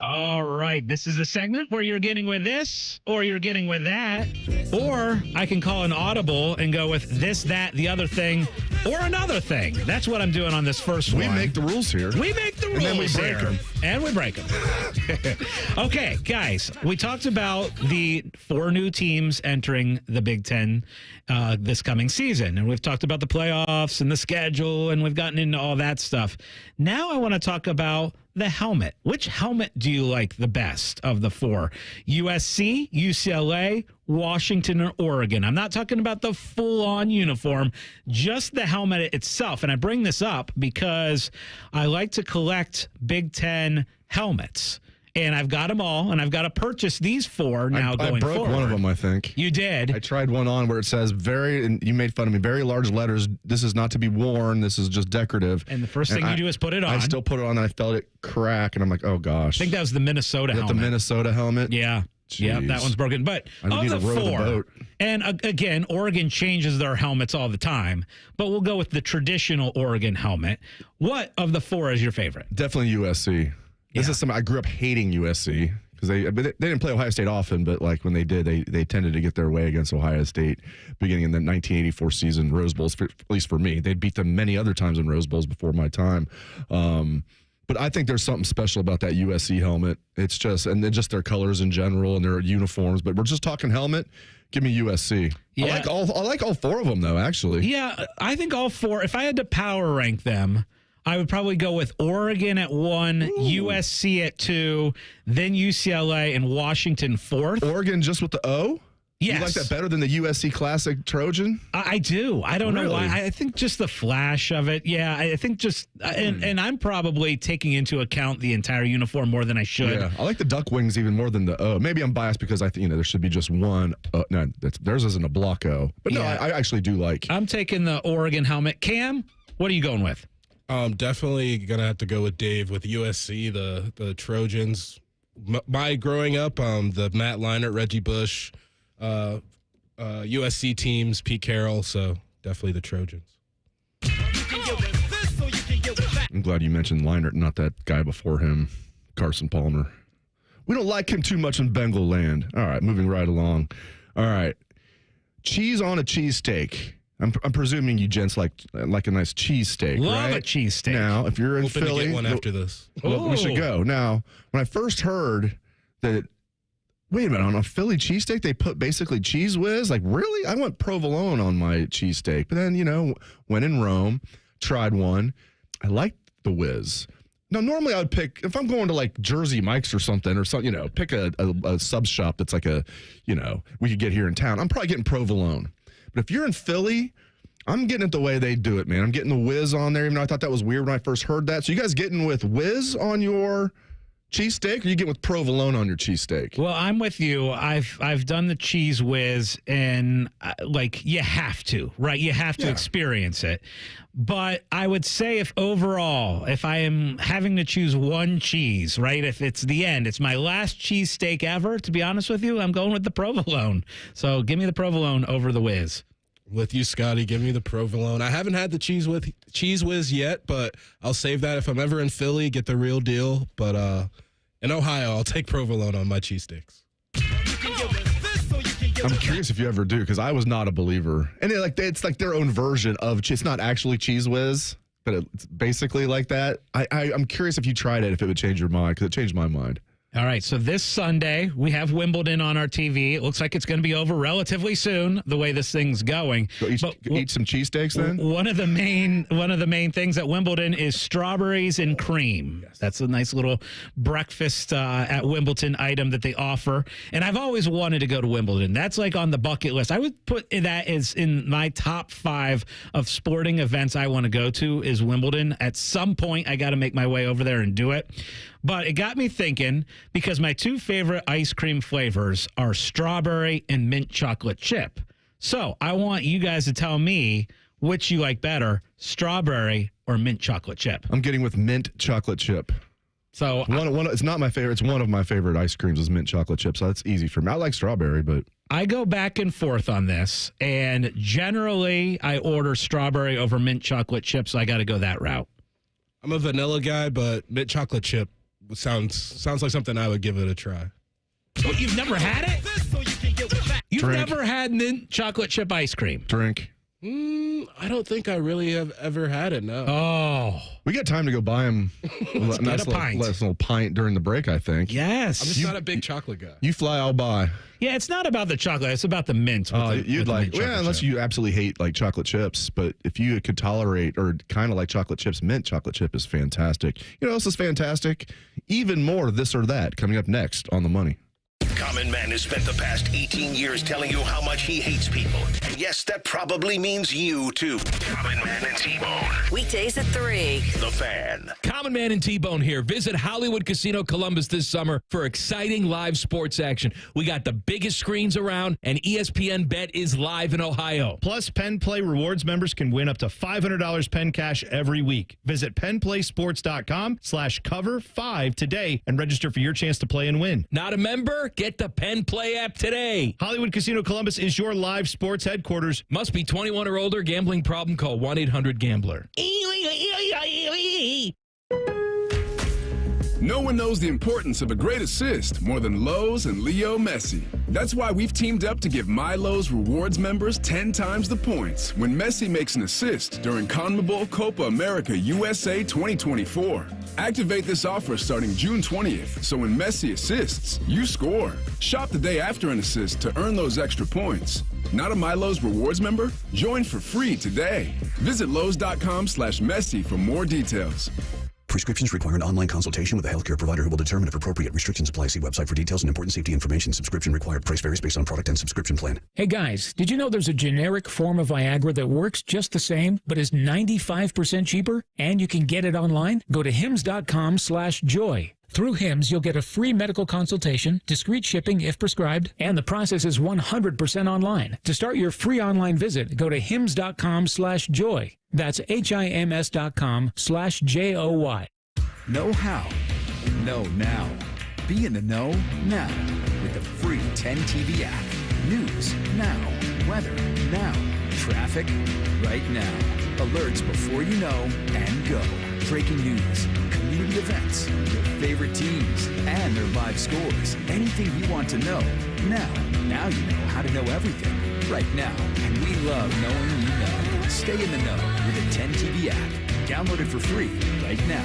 All right, this is the segment where you're getting with this or you're getting with that. Or I can call an audible and go with this, that, the other thing, or another thing. That's what I'm doing on this first one. We make the rules here. We make the rules, and then we break them. And we break them. Okay, guys, we talked about the 4 new teams entering the Big Ten this coming season. And we've talked about the playoffs and the schedule, and we've gotten into all that stuff. Now I want to talk about the helmet. Which helmet do you like the best of the 4? USC, UCLA, Washington, or Oregon? I'm not talking about the full-on uniform, just the helmet itself. And I bring this up because I like to collect Big Ten helmets. And I've got them all, and I've got to purchase these 4 now going forward. I broke one of them, I think. You did? I tried one on where it says and you made fun of me, very large letters, this is not to be worn, this is just decorative. And the first thing you do is put it on. I still put it on, and I felt it crack, and I'm like, oh gosh. I think that was the Minnesota helmet. The Minnesota helmet? Yeah. Jeez. Yeah, that one's broken. But of the 4, and again, Oregon changes their helmets all the time, but we'll go with the traditional Oregon helmet. What of the 4 is your favorite? Definitely USC. This is something I grew up hating USC because they didn't play Ohio State often, but like when they did, they tended to get their way against Ohio State beginning in the 1984 season Rose Bowls, at least for me. They'd beat them many other times in Rose Bowls before my time. But I think there's something special about that USC helmet. It's just, and then just their colors in general and their uniforms. But we're just talking helmet. Give me USC. Yeah. I like all four of them, though, actually. Yeah, I think all four. If I had to power rank them, I would probably go with Oregon at 1, USC at 2, then UCLA and Washington 4th. Oregon just with the O? Yes. You like that better than the USC Classic Trojan? I do. I don't know why. I think just the flash of it. Yeah, I think just, and I'm probably taking into account the entire uniform more than I should. Yeah, I like the duck wings even more than the O. Maybe I'm biased because I think there should be just one. No, theirs isn't a block O. But no, I actually do like. I'm taking the Oregon helmet. Cam, what are you going with? Definitely gonna have to go with Dave with USC, the Trojans. My growing up, the Matt Leinart, Reggie Bush. USC teams, Pete Carroll, so definitely the Trojans. I'm glad you mentioned Leinart, not that guy before him, Carson Palmer. We don't like him too much in Bengal land. All right, moving right along. All right, cheese on a cheesesteak. I'm presuming you gents like a nice cheesesteak, Love right? a cheesesteak. Now, if you're in Hoping Philly, to get one after this. We should go. Now, when I first heard that. Wait a minute, on a Philly cheesesteak, they put basically Cheese Whiz? Like, really? I want provolone on my cheesesteak. But then, when in Rome, tried one. I liked the Whiz. Now, normally I would pick, if I'm going to like Jersey Mike's or something, pick a sub shop that's like we could get here in town. I'm probably getting provolone. But if you're in Philly, I'm getting it the way they do it, man. I'm getting the Whiz on there, even though I thought that was weird when I first heard that. So you guys getting with Whiz on your cheesesteak, or you get with provolone on your cheesesteak? Well, I'm with you. I've done the Cheese Whiz, and you have to, right? You have to experience it. But I would say if I am having to choose one cheese, right? If it's the end, it's my last cheesesteak ever, to be honest with you, I'm going with the provolone. So give me the provolone over the Whiz. With you, Scotty, give me the provolone. I haven't had the Cheese Whiz yet, but I'll save that if I'm ever in Philly, get the real deal. But in Ohio, I'll take provolone on my cheesesteaks. I'm curious if you ever do, because I was not a believer. And it's like their own version of cheese. It's not actually Cheese Whiz, but it's basically like that. I'm curious if you tried it, if it would change your mind, because it changed my mind. All right, so this Sunday, we have Wimbledon on our TV. It looks like it's going to be over relatively soon, the way this thing's going. Go eat some cheesesteaks then? One of the main things at Wimbledon is strawberries and cream. Yes. That's a nice little breakfast at Wimbledon item that they offer. And I've always wanted to go to Wimbledon. That's like on the bucket list. I would put that as in my top 5 of sporting events I want to go to is Wimbledon. At some point, I got to make my way over there and do it. But it got me thinking, because my 2 favorite ice cream flavors are strawberry and mint chocolate chip. So I want you guys to tell me which you like better, strawberry or mint chocolate chip. I'm getting with mint chocolate chip. So it's not my favorite. It's one of my favorite ice creams is mint chocolate chip. So that's easy for me. I like strawberry, but I go back and forth on this, and generally I order strawberry over mint chocolate chip, so I got to go that route. I'm a vanilla guy, but mint chocolate chip sounds like something I would give it a try. Oh, you've never had it? You've never had mint chocolate chip ice cream? Drink. I don't think I really have ever had it, no. Oh. We got time to go buy him a pint. Little pint during the break, I think. Yes. I'm just not a big chocolate guy. You fly, I'll buy. Yeah, it's not about the chocolate. It's about the mint. Unless you absolutely hate like chocolate chips. But if you could tolerate or kind of like chocolate chips, mint chocolate chip is fantastic. You know what else is fantastic? Even more this or that coming up next on The Money. Common Man has spent the past 18 years telling you how much he hates people. And yes, that probably means you, too. Common Man and T-Bone. Weekdays at 3. The Fan. Common Man and T-Bone here. Visit Hollywood Casino Columbus this summer for exciting live sports action. We got the biggest screens around, and ESPN Bet is live in Ohio. Plus, Penn Play Rewards members can win up to $500 Penn Cash every week. Visit PennPlaySports.com/cover5 today and register for your chance to play and win. Not a member? Get the Penn Play app today. Hollywood Casino Columbus is your live sports headquarters. Must be 21 or older. Gambling problem? Call 1-800-GAMBLER. No one knows the importance of a great assist more than Lowe's and Leo Messi. That's why we've teamed up to give My Lowe's Rewards members 10 times the points when Messi makes an assist during CONMEBOL Copa America USA 2024. Activate this offer starting June 20th, so when Messi assists, you score. Shop the day after an assist to earn those extra points. Not a My Lowe's Rewards member? Join for free today. Visit Lowe's.com/Messi for more details. Prescriptions require an online consultation with a healthcare provider who will determine if appropriate restrictions apply. See website for details and important safety information. Subscription required. Price varies based on product and subscription plan. Hey guys, did you know there's a generic form of Viagra that works just the same, but is 95% cheaper? And you can get it online? Go to hims.com/joy. Through HIMS, you'll get a free medical consultation, discreet shipping if prescribed, and the process is 100% online. To start your free online visit, go to hims.com/joy. That's HIMS.com/JOY. Know how. Know now. Be in the know now with the free 10 TV app. News now. Weather now. Traffic right now. Alerts before you know and go. Breaking news, community events, your favorite teams, and their live scores. Anything you want to know now. Now you know how to know everything right now. And we love knowing you know. Stay in the know with the 10 TV app. Download it for free right now.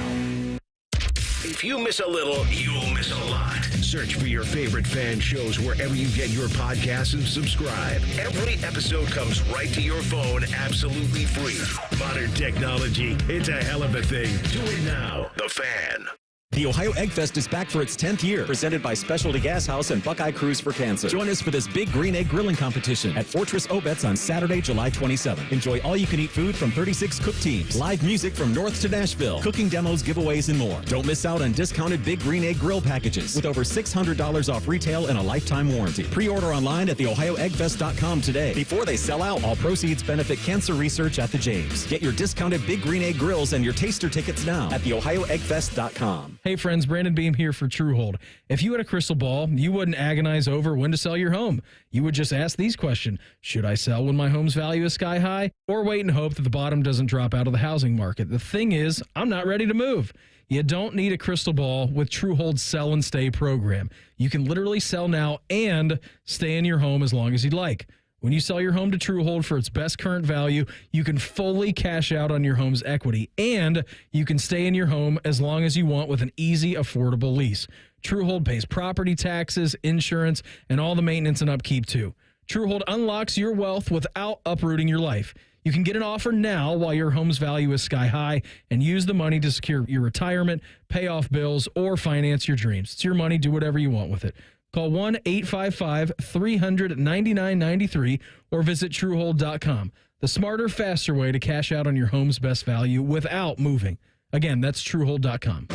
If you miss a little, you'll miss a lot. Search for your favorite fan shows wherever you get your podcasts and subscribe. Every episode comes right to your phone absolutely free. Modern technology, it's a hell of a thing. Do it now. The Fan. The Ohio Egg Fest is back for its 10th year, presented by Specialty Gas House and Buckeye Cruise for Cancer. Join us for this big green egg grilling competition at Fortress Obetz on Saturday, July 27th. Enjoy all-you-can-eat food from 36 cook teams, live music from North to Nashville, cooking demos, giveaways, and more. Don't miss out on discounted big green egg grill packages with over $600 off retail and a lifetime warranty. Pre-order online at theohioeggfest.com today. Before they sell out, all proceeds benefit cancer research at the James. Get your discounted big green egg grills and your taster tickets now at theohioeggfest.com. Hey friends, Brandon Beam here for Truehold. If you had a crystal ball, you wouldn't agonize over when to sell your home. You would just ask these questions. Should I sell when my home's value is sky high? Or wait and hope that the bottom doesn't drop out of the housing market? The thing is, I'm not ready to move. You don't need a crystal ball with Truehold's Sell and Stay program. You can literally sell now and stay in your home as long as you'd like. When you sell your home to Truehold for its best current value, you can fully cash out on your home's equity, and you can stay in your home as long as you want with an easy, affordable lease. Truehold pays property taxes, insurance, and all the maintenance and upkeep, too. Truehold unlocks your wealth without uprooting your life. You can get an offer now while your home's value is sky high and use the money to secure your retirement, pay off bills, or finance your dreams. It's your money. Do whatever you want with it. Call 1-855-300-9993 or visit Truehold.com. The smarter, faster way to cash out on your home's best value without moving. Again, that's Truehold.com.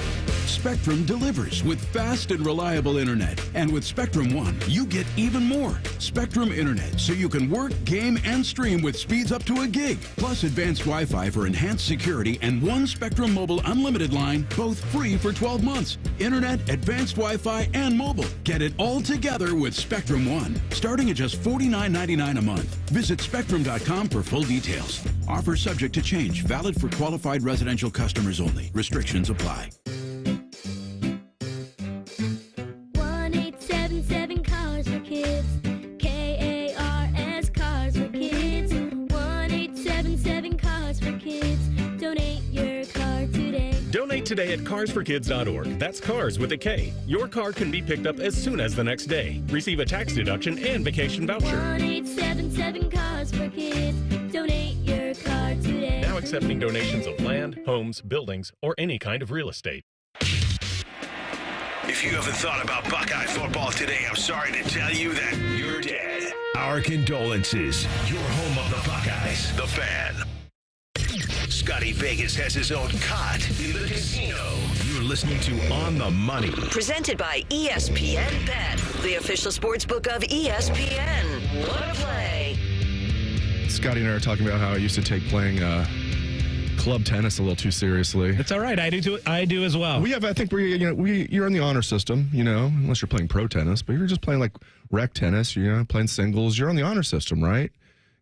Spectrum delivers with fast and reliable internet. And with Spectrum One, you get even more. Spectrum Internet, so you can work, game, and stream with speeds up to a gig. Plus advanced Wi-Fi for enhanced security and one Spectrum Mobile Unlimited line, both free for 12 months. Internet, advanced Wi-Fi, and mobile. Get it all together with Spectrum One, starting at just $49.99 a month. Visit Spectrum.com for full details. Offer subject to change. Valid for qualified residential customers only. Restrictions apply. 1-877 Cars for Kids. K-A-R-S Cars for Kids. 1-877 Cars for Kids. Donate your car today. Donate today at carsforkids.org. That's cars with a K. Your car can be picked up as soon as the next day. Receive a tax deduction and vacation voucher. 1-877 Cars for Kids. Donate your car today. Now accepting donations of land, homes, buildings, or any kind of real estate. If you haven't thought about Buckeye football today, I'm sorry to tell you that you're dead. Our condolences. You're home of the Buckeyes. The Fan. Scotty Vegas has his own cot in the casino. You're listening to On the Money. Presented by ESPN Bet, the official sports book of ESPN. What a play. Scotty and I are talking about how I used to take playing club tennis a little too seriously. It's all right. I do as well. I think you're in the honor system, unless you're playing pro tennis, but you're just playing like rec tennis, playing singles, you're on the honor system, right?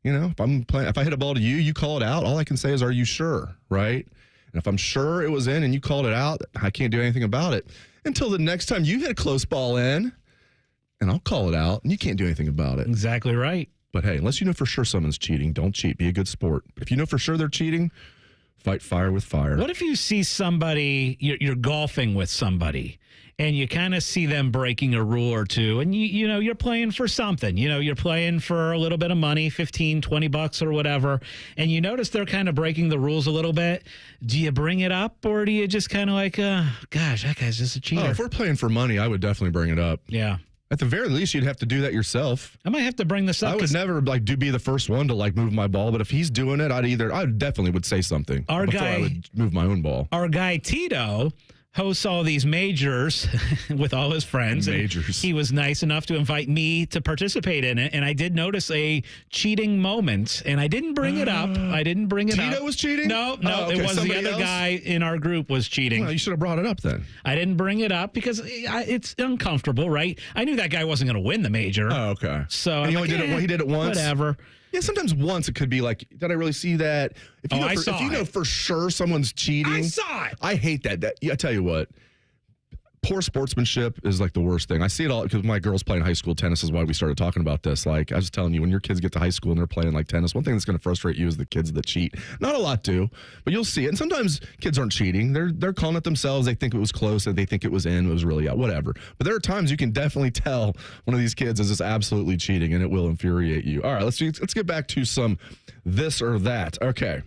If I hit a ball to you, you call it out. All I can say is, are you sure? Right? And if I'm sure it was in and you called it out, I can't do anything about it until the next time you hit a close ball in, and I'll call it out, and you can't do anything about it. Exactly right. But hey, unless you know for sure someone's cheating, don't cheat. Be a good sport. But if you know for sure they're cheating, fight fire with fire. What if you see somebody, you're golfing with somebody, and you kind of see them breaking a rule or two, and you're playing for something. You're playing for a little bit of money, $15, $20 or whatever, and you notice they're kind of breaking the rules a little bit. Do you bring it up, or do you just kind of like, gosh, that guy's just a cheater? Oh, if we're playing for money, I would definitely bring it up. Yeah. At the very least, you'd have to do that yourself. I might have to bring this up. I would never be the first one to move my ball, but if he's doing it, I definitely would say something before I would move my own ball. Our guy Tito hosts all these majors with all his friends. Majors. He was nice enough to invite me to participate in it, and I did notice a cheating moment, and I didn't bring it up. Tito was cheating? No, Oh, okay. it was Somebody the other else? guy in our group was cheating. Well, you should have brought it up then. I didn't bring it up because it's uncomfortable, right? I knew that guy wasn't going to win the major. Oh, okay. So and I'm he did it once? Whatever. Yeah, sometimes once it could be like, did I really see that? If you if you know for sure someone's cheating. I saw it. I hate that. I tell you what. Poor sportsmanship is like the worst thing. I see it all because my girl's playing high school tennis is why we started talking about this. Like I was telling you, when your kids get to high school and they're playing like tennis, one thing that's going to frustrate you is the kids that cheat. Not a lot do, but you'll see it. And sometimes kids aren't cheating. They're calling it themselves. They think it was close and they think it was in. It was really out. Whatever. But there are times you can definitely tell one of these kids is just absolutely cheating, and it will infuriate you. All right, let's get back to some this or that. Okay,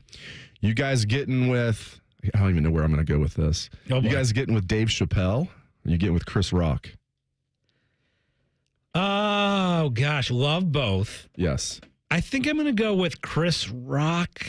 you guys getting with? I don't even know where I'm going to go with this. You guys getting with Dave Chappelle? You get with Chris Rock. Oh, gosh. Love both. Yes. I think I'm going to go with Chris Rock.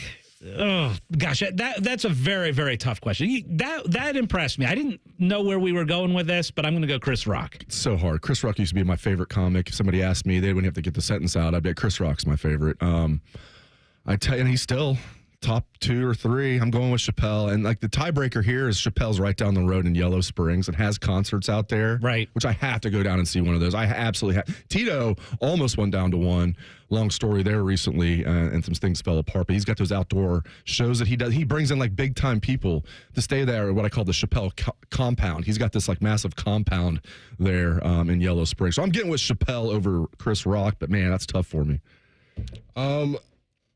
Oh, gosh. That's a very, very tough question. That impressed me. I didn't know where we were going with this, but I'm going to go Chris Rock. It's so hard. Chris Rock used to be my favorite comic. If somebody asked me, they wouldn't have to get the sentence out. I bet Chris Rock's my favorite. I tell you, and he's still top 2 or 3. I'm going with Chappelle. And like the tiebreaker here is Chappelle's right down the road in Yellow Springs and has concerts out there. Right. Which I have to go down and see one of those. I absolutely have. Tito almost went down to one. Long story there recently, and some things fell apart. But he's got those outdoor shows that he does. He brings in like big time people to stay there, what I call the Chappelle compound. He's got this like massive compound there in Yellow Springs. So I'm getting with Chappelle over Chris Rock, but man, that's tough for me.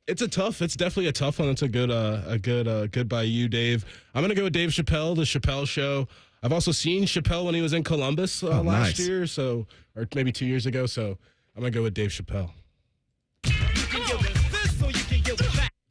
It's definitely a tough one. It's a good by you, Dave. I'm going to go with Dave Chappelle, the Chappelle Show. I've also seen Chappelle when he was in Columbus last year, or maybe 2 years ago. So I'm going to go with Dave Chappelle.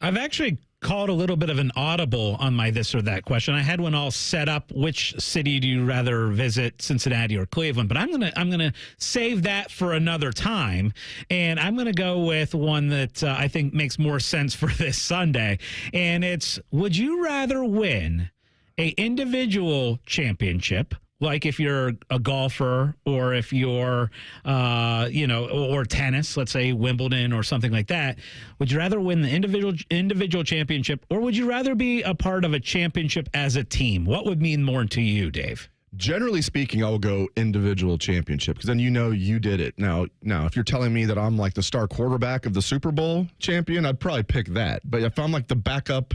I've actually called a little bit of an audible on my this or that question. I had one all set up. Which city do you rather visit, Cincinnati or Cleveland? But I'm gonna save that for another time, and I'm gonna go with one that I think makes more sense for this Sunday. And it's: would you rather win a individual championship, like if you're a golfer or if you're, or tennis, let's say Wimbledon or something like that? Would you rather win the individual championship, or would you rather be a part of a championship as a team? What would mean more to you, Dave? Generally speaking, I'll go individual championship because then you did it. Now, if you're telling me that I'm like the star quarterback of the Super Bowl champion, I'd probably pick that. But if I'm like the backup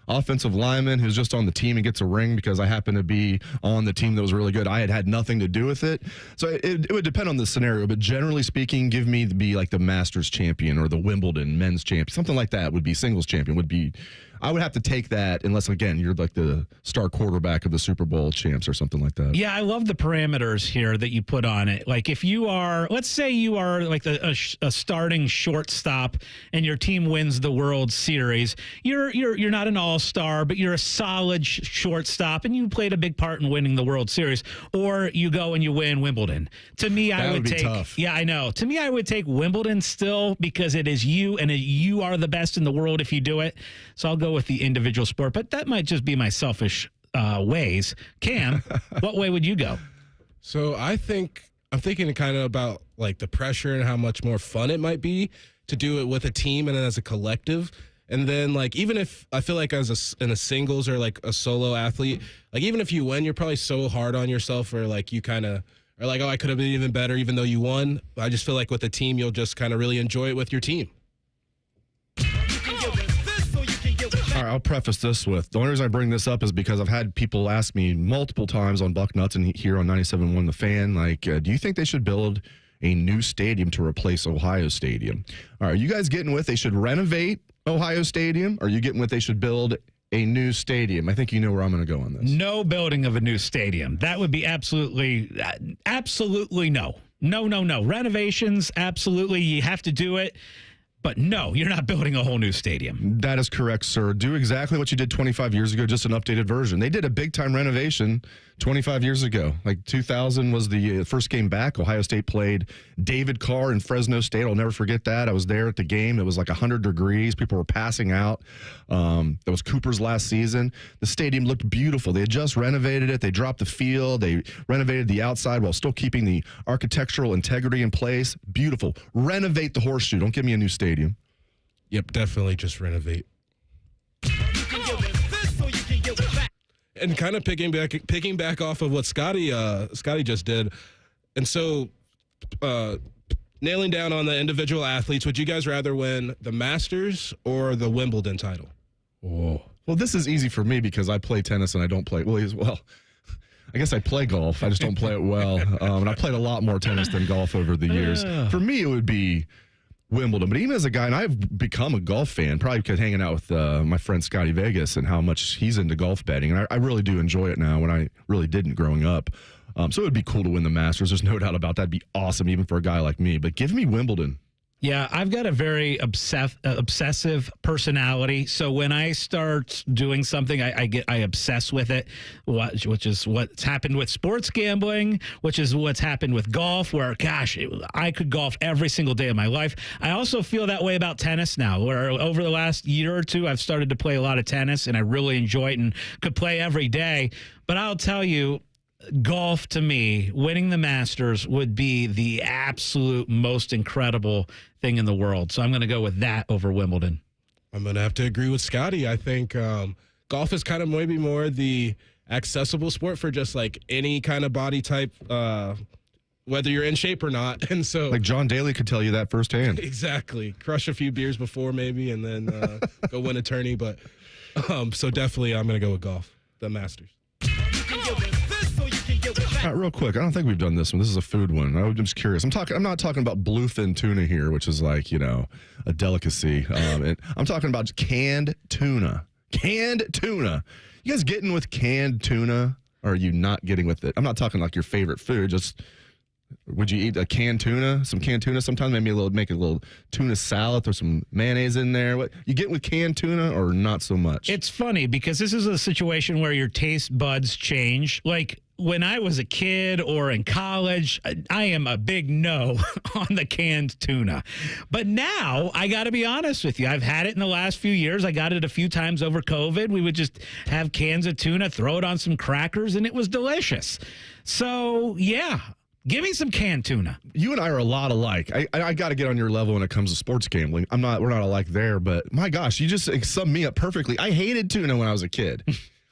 offensive lineman who's just on the team and gets a ring because I happen to be on the team that was really good, I had nothing to do with it. So it would depend on the scenario, but generally speaking, give me to be like the Masters champion or the Wimbledon men's champion, something like that would be singles champion would be. I would have to take that unless, again, you're like the star quarterback of the Super Bowl champs or something like that. Yeah, I love the parameters here that you put on it. Like if you are, let's say you are like a starting shortstop and your team wins the World Series. You're not an all-star, but you're a solid shortstop and you played a big part in winning the World Series. Or you go and you win Wimbledon. To me, I would take. Tough. Yeah, I know. To me, I would take Wimbledon still because it is you and you are the best in the world if you do it. So I'll go with the individual sport, but that might just be my selfish ways. Cam, what way would you go? So I'm thinking kind of about like the pressure and how much more fun it might be to do it with a team and then as a collective. And then like, even if I feel like in a singles or like a solo athlete, like even if you win, you're probably so hard on yourself or like you kind of are like, oh, I could have been even better even though you won. I just feel like with a team, you'll just kind of really enjoy it with your team. All right, I'll preface this with the only reason I bring this up is because I've had people ask me multiple times on Bucknuts and here on 97.1 The Fan, like, do you think they should build a new stadium to replace Ohio Stadium? All right, are you guys getting with they should renovate Ohio Stadium, or are you getting with they should build a new stadium? I think you know where I'm going to go on this. No building of a new stadium. That would be absolutely no. No. Renovations, absolutely. You have to do it. But no, you're not building a whole new stadium. That is correct, sir. Do exactly what you did 25 years ago, just an updated version. They did a big-time renovation 25 years ago. Like 2000 was the first game back. Ohio State played David Carr in Fresno State. I'll never forget that. I was there at the game. It was like 100 degrees. People were passing out. That was Cooper's last season. The stadium looked beautiful. They had just renovated it. They dropped the field. They renovated the outside while still keeping the architectural integrity in place. Beautiful. Renovate the Horseshoe. Don't give me a new stadium. Yep, definitely just renovate. And kind of picking back off of what Scotty just did. And so nailing down on the individual athletes, would you guys rather win the Masters or the Wimbledon title? Oh. Well, this is easy for me because I play tennis and I don't play well. I guess I play golf. I just don't play it well. And I played a lot more tennis than golf over the years. For me, it would be Wimbledon. But even as a guy, and I've become a golf fan, probably because hanging out with my friend Scotty Vegas and how much he's into golf betting. And I really do enjoy it now when I really didn't growing up. So it would be cool to win the Masters. There's no doubt about that. It'd be awesome even for a guy like me. But give me Wimbledon. Yeah, I've got a very obsessive personality. So when I start doing something, I obsess with it, which is what's happened with sports gambling, which is what's happened with golf, where, gosh, I could golf every single day of my life. I also feel that way about tennis now, where over the last year or two, I've started to play a lot of tennis, and I really enjoy it and could play every day. But I'll tell you, golf, to me, winning the Masters would be the absolute most incredible thing in the world. So I'm going to go with that over Wimbledon. I'm going to have to agree with Scotty. I think golf is kind of maybe more the accessible sport for just like any kind of body type, whether you're in shape or not. And so, like John Daly could tell you that firsthand. Exactly. Crush a few beers before maybe and then go win a tourney. But so definitely I'm going to go with golf, the Masters. All right, real quick. I don't think we've done this one. This is a food one. I'm just curious. I'm not talking about bluefin tuna here, which is like, a delicacy. And I'm talking about canned tuna. Canned tuna. You guys getting with canned tuna, or are you not getting with it? I'm not talking like your favorite food. Just would you eat a canned tuna? Some canned tuna sometimes? Maybe make a little tuna salad, throw some mayonnaise in there. What you get with canned tuna, or not so much? It's funny because this is a situation where your taste buds change. Like when I was a kid or in college, I am a big no on the canned tuna. But now, I got to be honest with you, I've had it in the last few years. I got it a few times over COVID. We would just have cans of tuna, throw it on some crackers, and it was delicious. So, yeah. Give me some canned tuna. You and I are a lot alike. I got to get on your level when it comes to sports gambling. We're not alike there, but my gosh, you just summed me up perfectly. I hated tuna when I was a kid.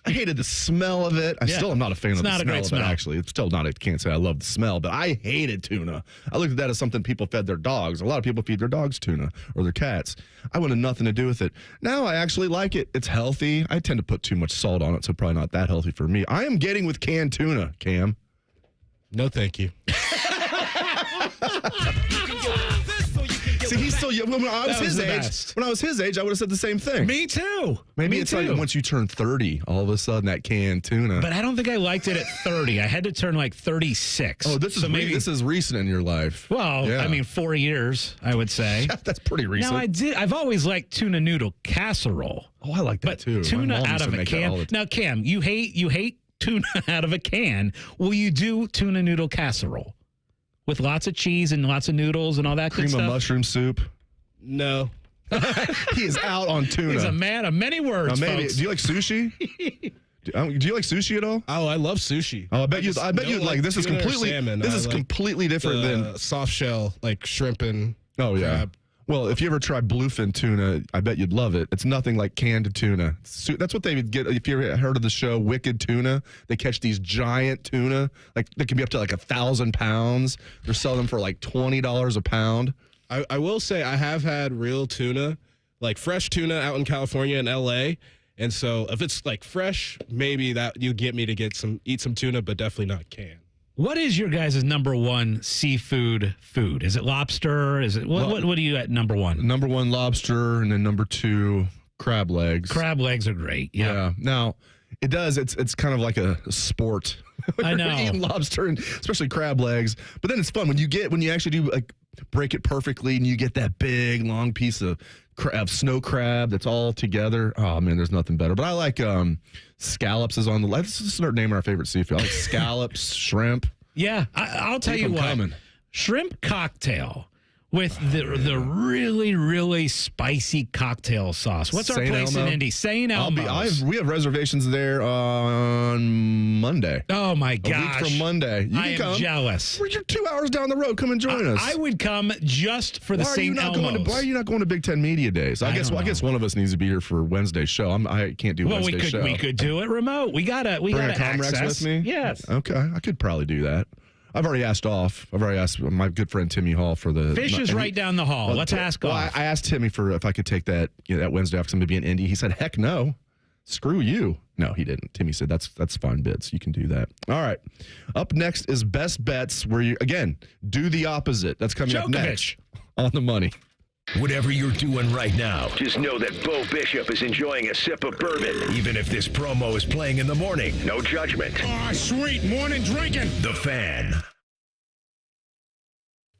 I hated the smell of it. I still am not a fan of the smell of it, actually. It's still not, I can't say I love the smell, but I hated tuna. I looked at that as something people fed their dogs. A lot of people feed their dogs tuna or their cats. I wanted nothing to do with it. Now I actually like it. It's healthy. I tend to put too much salt on it, so probably not that healthy for me. I am getting with canned tuna, Cam. No, thank you. See, he's still young. When I was his age, I would have said the same thing. Me too. Maybe it's like once you turn 30, all of a sudden that canned tuna. But I don't think I liked it at 30. I had to turn like 36. Oh, this is recent in your life. Well, yeah. I mean, 4 years, I would say. That's pretty recent. Now, I've always liked tuna noodle casserole. Oh, I like that too. Tuna out of a can. Now, Cam, you hate tuna out of a can. Will you do tuna noodle casserole with lots of cheese and lots of noodles and all that good stuff? Cream of mushroom soup? No. He is out on tuna. He's a man of many words, maybe. folks. Do you like sushi? Do you like sushi at all? Oh, I love sushi. Oh, I bet you like this is completely completely different than soft shell, like shrimp and crab. Well, if you ever try bluefin tuna, I bet you'd love it. It's nothing like canned tuna. That's what they would get. If you ever heard of the show Wicked Tuna, they catch these giant tuna. Like they can be up to like 1,000 pounds. They're selling them for like $20 a pound. I will say I have had real tuna, like fresh tuna out in California and LA. And so if it's like fresh, maybe that you get me to eat some tuna, but definitely not canned. What is your guys' number one seafood food? Is it lobster? Is it what are you at number one? Number one, lobster, and then number two, crab legs. Crab legs are great. Yeah. Now, it's kind of like a sport. I know. You're eating lobster and especially crab legs. But then it's fun when you actually do like break it perfectly and you get that big long piece of snow crab that's all together. Oh man, there's nothing better. But I like scallops is on the list. Let's just start naming our favorite seafood. I like scallops, shrimp. Yeah, I'll tell you what. Coming. Shrimp cocktail with the really, really spicy cocktail sauce. What's our place in Indy? St. Elmo's. We have reservations there on Monday. Oh, my gosh. A week from Monday. I am jealous. You're 2 hours down the road. Come and join us. I would come just for the St. Elmo's. Why are you not going to Big Ten Media Days? I guess one of us needs to be here for Wednesday's show. I can't do Wednesday's show. We could do it remote. We got Bring a Comrex with me? Yes. Okay. I could probably do that. I've already asked off. I've already asked my good friend Timmy Hall for the Fish is right down the hall. Let's ask off. I asked Timmy for if I could take that that Wednesday off because I'm going to be in Indy. He said, "Heck no, screw you." No, he didn't. Timmy said, "That's fine, Bits. You can do that." All right. Up next is best bets, where you again do the opposite. That's coming up next on the money. Whatever you're doing right now, just know that Bo Bishop is enjoying a sip of bourbon, even if this promo is playing in the morning. No judgment. Oh, sweet morning drinking. The Fan.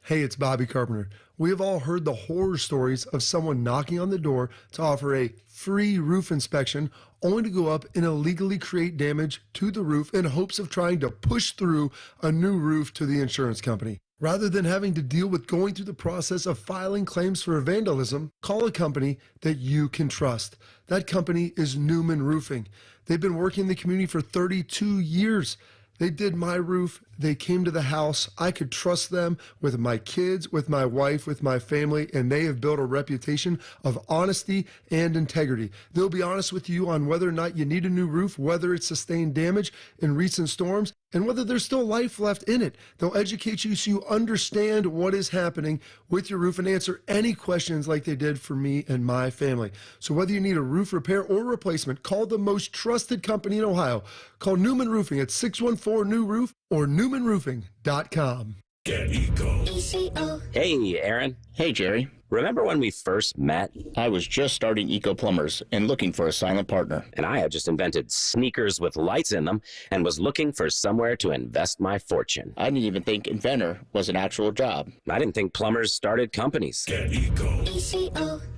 Hey, it's Bobby Carpenter. We have all heard the horror stories of someone knocking on the door to offer a free roof inspection, only to go up and illegally create damage to the roof in hopes of trying to push through a new roof to the insurance company. Rather than having to deal with going through the process of filing claims for vandalism, call a company that you can trust. That company is Newman Roofing. They've been working in the community for 32 years. They did my roof. They came to the house. I could trust them with my kids, with my wife, with my family, and they have built a reputation of honesty and integrity. They'll be honest with you on whether or not you need a new roof, whether it's sustained damage in recent storms, and whether there's still life left in it. They'll educate you so you understand what is happening with your roof and answer any questions like they did for me and my family. So whether you need a roof repair or replacement, call the most trusted company in Ohio. Call Newman Roofing at 614-NEW-ROOF or newmanroofing.com. Get Eco. Hey, Aaron. Hey, Jerry. Remember when we first met? I was just starting Eco Plumbers and looking for a silent partner. And I had just invented sneakers with lights in them and was looking for somewhere to invest my fortune. I didn't even think inventor was an actual job. I didn't think plumbers started companies. Get Eco.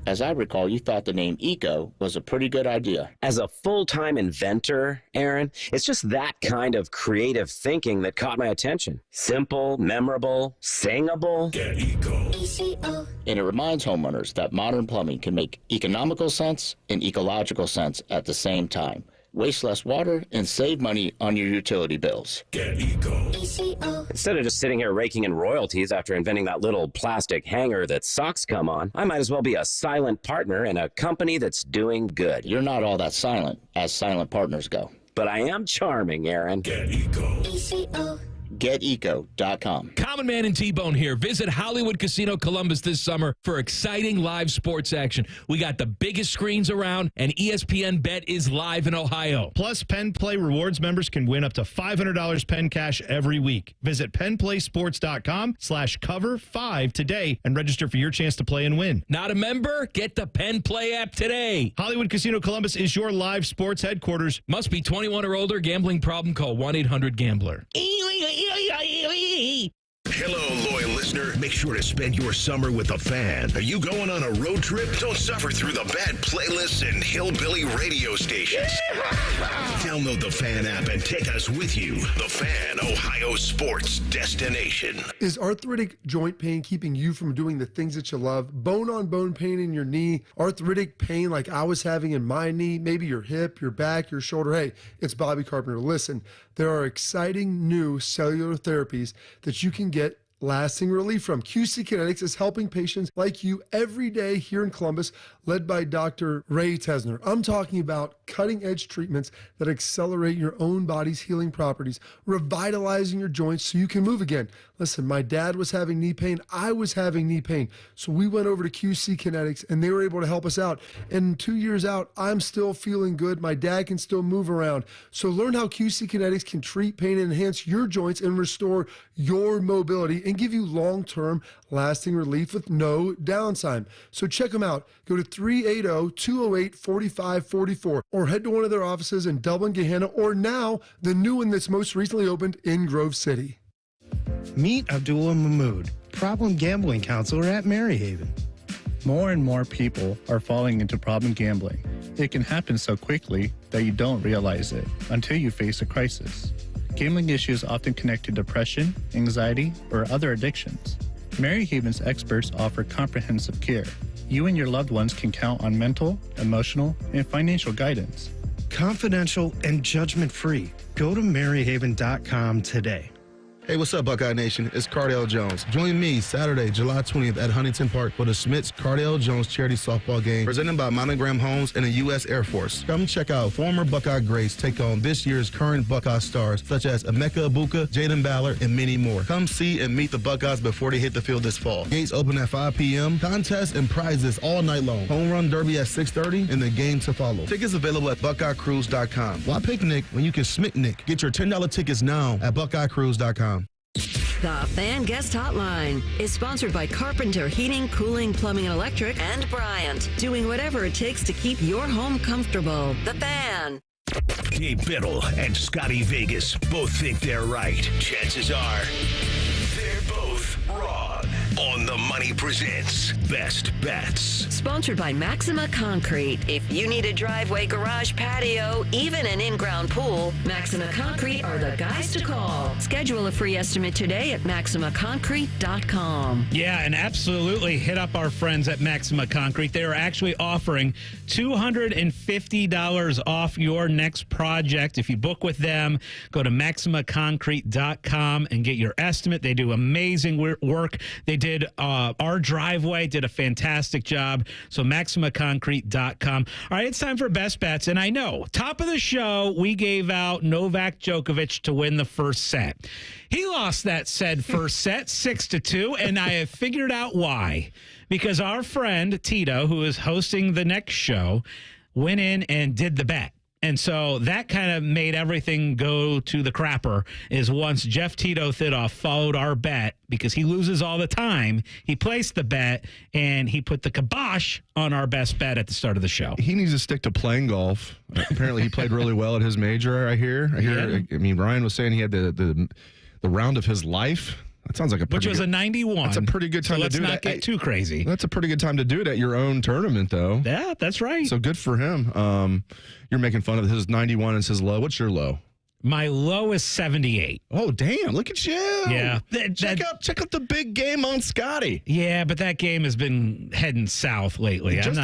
As I recall, you thought the name Eco was a pretty good idea. As a full-time inventor, Aaron, it's just that kind of creative thinking that caught my attention. Simple, memorable, singable. Get Eco. And it reminds homeowners that modern plumbing can make economical sense and ecological sense at the same time. Waste less water and save money on your utility bills. Get Eco. Instead of just sitting here raking in royalties after inventing that little plastic hanger that socks come on, I might as well be a silent partner in a company that's doing good. You're not all that silent, as silent partners go. But I am charming, Aaron. Get Eco. GetEco.com. Common Man and T-Bone here. Visit Hollywood Casino Columbus this summer for exciting live sports action. We got the biggest screens around, and ESPN Bet is live in Ohio. Plus, Penn Play Rewards members can win up to $500 Penn Cash every week. Visit PennPlaySports.com/cover5 today and register for your chance to play and win. Not a member? Get the Penn Play app today. Hollywood Casino Columbus is your live sports headquarters. Must be 21 or older. Gambling problem? Call 1-800-GAMBLER. Hello, loyal listener. Make sure to spend your summer with the Fan. Are you going on a road trip? Don't suffer through the bad playlists and hillbilly radio stations. Download the Fan app and take us with you. The Fan, Ohio sports destination. Is arthritic joint pain keeping you from doing the things that you love? Bone-on-bone pain in your knee? Arthritic pain like I was having in my knee? Maybe your hip, your back, your shoulder? Hey, it's Bobby Carpenter. Listen, there are exciting new cellular therapies that you can get lasting relief from. QC Kinetics is helping patients like you every day here in Columbus, led by Dr. Ray Tesner. I'm talking about cutting-edge treatments that accelerate your own body's healing properties, revitalizing your joints so you can move again. Listen, my dad was having knee pain. I was having knee pain. So we went over to QC Kinetics, and they were able to help us out. And 2 years out, I'm still feeling good. My dad can still move around. So learn how QC Kinetics can treat pain and enhance your joints and restore your mobility and give you long-term lasting relief with no downtime. So check them out. Go to 380-208-4544 or head to one of their offices in Dublin, Gehanna, or now the new one that's most recently opened in Grove City. Meet Abdullah Mahmood, problem gambling counselor at Maryhaven. More and more people are falling into problem gambling. It can happen so quickly that you don't realize it until you face a crisis. Gambling issues often connect to depression, anxiety, or other addictions. Maryhaven's experts offer comprehensive care. You and your loved ones can count on mental, emotional, and financial guidance. Confidential and judgment-free. Go to maryhaven.com today. Hey, what's up, Buckeye Nation? It's Cardale Jones. Join me Saturday, July 20th at Huntington Park for the Smith's Cardale Jones charity softball game presented by Monogram Homes and the U.S. Air Force. Come check out former Buckeye greats take on this year's current Buckeye stars such as Emeka Ibuka, Jaden Ballard, and many more. Come see and meet the Buckeyes before they hit the field this fall. Gates open at 5 p.m. Contests and prizes all night long. Home run derby at 6:30 and the game to follow. Tickets available at BuckeyeCruise.com. Why picnic when you can smicknick? Get your $10 tickets now at BuckeyeCruise.com. The Fan Guest Hotline is sponsored by Carpenter Heating, Cooling, Plumbing, and Electric and Bryant, doing whatever it takes to keep your home comfortable. The Fan. Dave Biddle and Scotty Vegas both think they're right. Chances are they're both wrong. On the Money presents Best Bets. Sponsored by Maxima Concrete. If you need a driveway, garage, patio, even an in-ground pool, Maxima Concrete are the guys to call. Schedule a free estimate today at MaximaConcrete.com. Yeah, and absolutely hit up our friends at Maxima Concrete. They are actually offering $250 off your next project. If you book with them, go to MaximaConcrete.com and get your estimate. They do amazing work. They did our driveway, did a fantastic job. So MaximaConcrete.com. All right, it's time for Best Bets. And I know, top of the show, we gave out Novak Djokovic to win the first set. He lost that said first set 6-2, and I have figured out why. Because our friend Tito, who is hosting the next show, went in and did the bet. And so that kind of made everything go to the crapper is once Jeff Tito Thidoff followed our bet because he loses all the time. He placed the bet and he put the kibosh on our best bet at the start of the show. He needs to stick to playing golf. Apparently he played really well at his major, I hear. Yeah. I mean, Ryan was saying he had the round of his life. That sounds like a pretty Which was a 91. That's a pretty good time so to do that. Let's not get too crazy. That's a pretty good time to do it at your own tournament, though. Yeah, that's right. So good for him. You're making fun of his 91 and his low. What's your low? My low is 78. Oh, damn. Look at you. Yeah. Check out the big game on Scotty. Yeah, but that game has been heading south lately. Just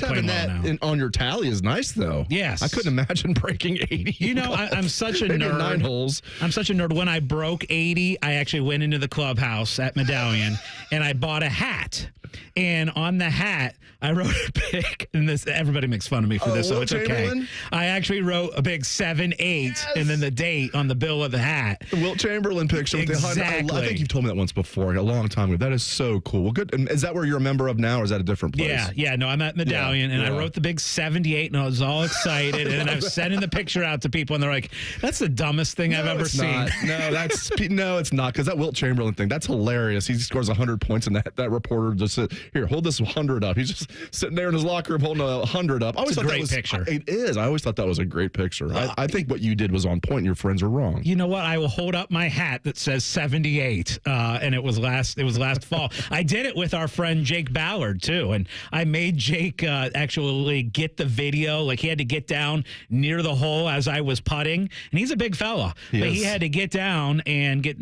having that on your tally is nice, though. Yes. I couldn't imagine breaking 80. You know, I'm such a nerd. 9 holes. I'm such a nerd. When I broke 80, I actually went into the clubhouse at Medallion and I bought a hat. And on the hat, I wrote a big, and this everybody makes fun of me for this, so it's okay. I actually wrote a big 7-8 and then the date on the bill of the hat. The Wilt Chamberlain picture with the 100. I think you've told me that once before, a long time ago. That is so cool. Well, good. And is that where you're a member of now, or is that a different place? Yeah. No, I'm at Medallion, and I wrote the big 78, and I was all excited. And then I'm sending the picture out to people, and they're like, "That's the dumbest thing I've ever seen." No, it's not, because that Wilt Chamberlain thing, that's hilarious. He scores 100 points, and that reporter just said, "Here, hold this 100 up." He's just sitting there in his locker room holding 100 up. It's a great picture. It is. I always thought that was a great picture. I think what you did was on point. Your friends were wrong. You know what? I will hold up my hat that says 78, and it was last fall. I did it with our friend Jake Ballard too, and I made Jake actually get the video. Like, he had to get down near the hole as I was putting, and he's a big fella, but he had to get down and get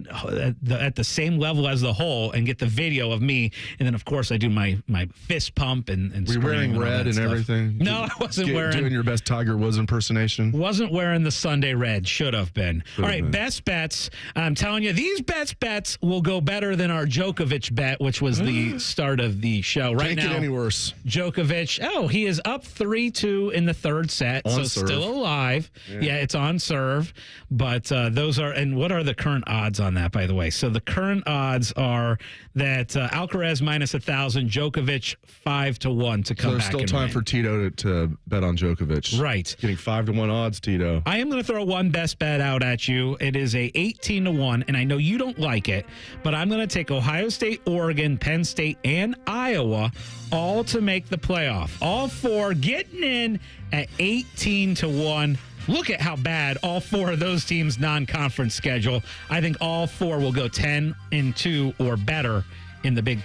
at the same level as the hole and get the video of me, and then of course I do my fist pump and were you wearing red and everything? No, I wasn't wearing. Doing your best Tiger Woods impersonation. Wasn't wearing the Sunday red. should have been. All right, best bets. I'm telling you, these best bets will go better than our Djokovic bet, which was the start of the show. Right Can't now, get any worse. Djokovic, he is up 3-2 in the third set, On so serve. still alive. Yeah, it's on serve. But those are, and what are the current odds on that, by the way? So the current odds are that Alcaraz minus 1,000, Djokovic 5-1 to come So there's back. still and time win. for Tito to bet on Djokovic. Right. Getting 5-1 odds, Tito. I am going to throw one best bet out at you. It is a 18-1, and I know you don't like it, but I'm going to take Ohio State, Oregon, Penn State, and Iowa all to make the playoff. All four getting in at 18-1. Look at how bad all four of those teams' non-conference schedule. I think all four will go 10-2 or better in the Big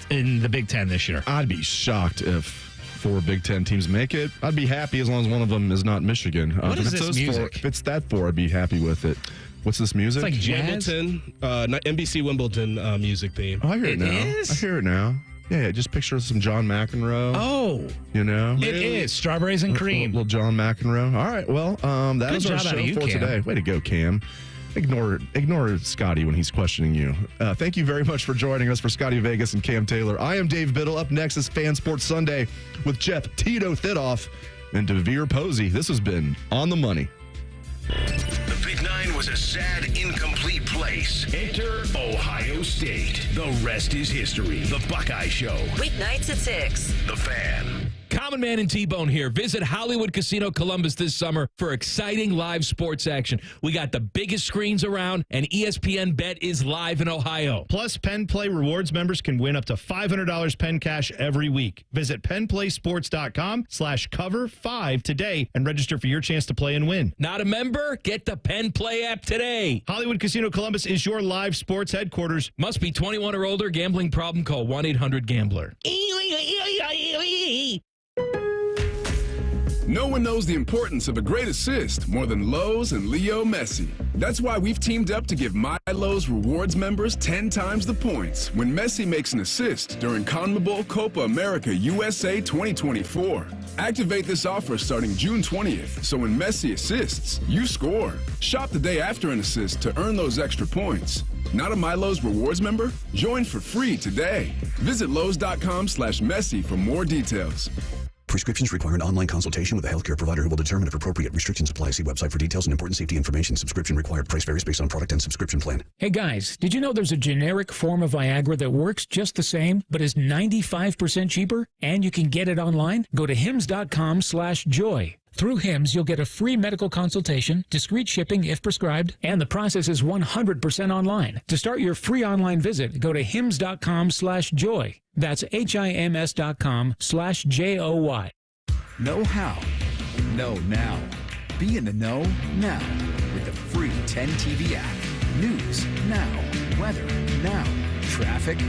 Ten this year. I'd be shocked if 4 Big Ten teams make it. I'd be happy as long as one of them is not Michigan. What is if it's this those music? If it's that 4, I'd be happy with it. What's this music? It's like jazz. Wimbledon, NBC Wimbledon music theme. Oh, I hear it, now. is? I hear it now. Yeah, just picture some John McEnroe. Oh, You know? it is. Strawberries and cream. Little John McEnroe. All right, well, that Good is our job out show of you, for Cam. today. Way to go, Cam. Ignore Scotty when he's questioning you. Thank you very much for joining us for Scotty Vegas and Cam Taylor. I am Dave Biddle. Up next is Fan Sports Sunday with Jeff Tito Thidoff and DeVere Posey. This has been On the Money. The Big Nine was a sad, incomplete place. Enter Ohio State. The rest is history. The Buckeye Show. Weeknights at 6. The Fan. Common Man and T-Bone here. Visit Hollywood Casino Columbus this summer for exciting live sports action. We got the biggest screens around, and ESPN Bet is live in Ohio. Plus, Penn Play Rewards members can win up to $500 Penn Cash every week. Visit PennPlaySports.com/cover5 today and register for your chance to play and win. Not a member? Get the Penn Play app today. Hollywood Casino Columbus is your live sports headquarters. Must be 21 or older. Gambling problem? Call 1-800-GAMBLER. No one knows the importance of a great assist more than Lowe's and Leo Messi. That's why we've teamed up to give My Lowe's Rewards members 10 times the points when Messi makes an assist during CONMEBOL Copa America USA 2024. Activate this offer starting June 20th, so when Messi assists, you score. Shop the day after an assist to earn those extra points. Not a My Lowe's Rewards member? Join for free today. Visit Lowe's.com/Messi for more details. Prescriptions require an online consultation with a healthcare provider who will determine if appropriate. Restrictions apply. See website for details and important safety information. Subscription required. Price varies based on product and subscription plan. Hey guys, did you know there's a generic form of Viagra that works just the same, but is 95% cheaper? And you can get it online? Go to hims.com/joy. Through Hims, you'll get a free medical consultation, discreet shipping if prescribed, and the process is 100% online. To start your free online visit, go to hims.com/joy. That's HIMS.com/JOY. Know how. Know now. Be in the know now with the free 10 TV app. News now. Weather now. Traffic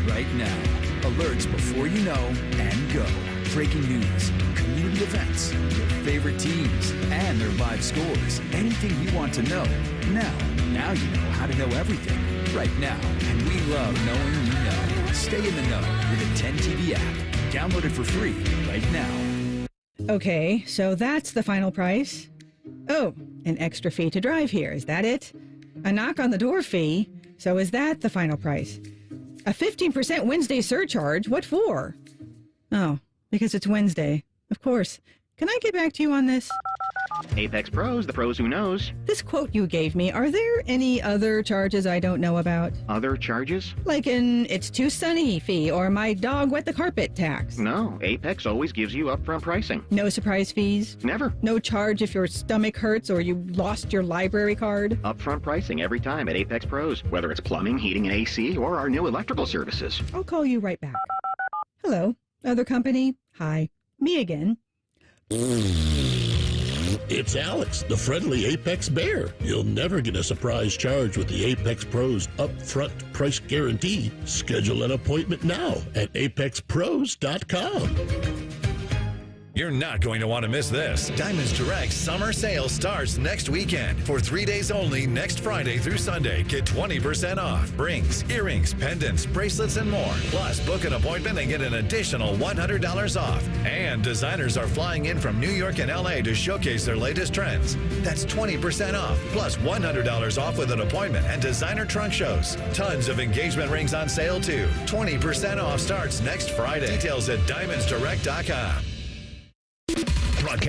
right now. Alerts before you know and go. Breaking news, community events, your favorite teams, and their live scores. Anything you want to know now. Now you know how to know everything right now. And we love knowing you know. Stay in the know with the 10 TV app. Download it for free right now. Okay, so that's the final price. Oh, an extra fee to drive here. Is that it? A knock on the door fee. So is that the final price? A 15% Wednesday surcharge. What for? Oh, because it's Wednesday. Of course. Can I get back to you on this? Apex Pros, the pros who knows. This quote you gave me, are there any other charges I don't know about? Other charges? Like an it's too sunny fee or my dog wet the carpet tax? No, Apex always gives you upfront pricing. No surprise fees? Never. No charge if your stomach hurts or you lost your library card? Upfront pricing every time at Apex Pros, whether it's plumbing, heating, and AC, or our new electrical services. I'll call you right back. Hello, other company? Hi, me again. It's Alex, the friendly Apex Bear. You'll never get a surprise charge with the Apex Pros upfront price guarantee. Schedule an appointment now at apexpros.com. You're not going to want to miss this. Diamonds Direct summer sale starts next weekend. For 3 days only, next Friday through Sunday, get 20% off. Rings, earrings, pendants, bracelets, and more. Plus, book an appointment and get an additional $100 off. And designers are flying in from New York and LA to showcase their latest trends. That's 20% off, plus $100 off with an appointment and designer trunk shows. Tons of engagement rings on sale, too. 20% off starts next Friday. Details at diamondsdirect.com. Broadcast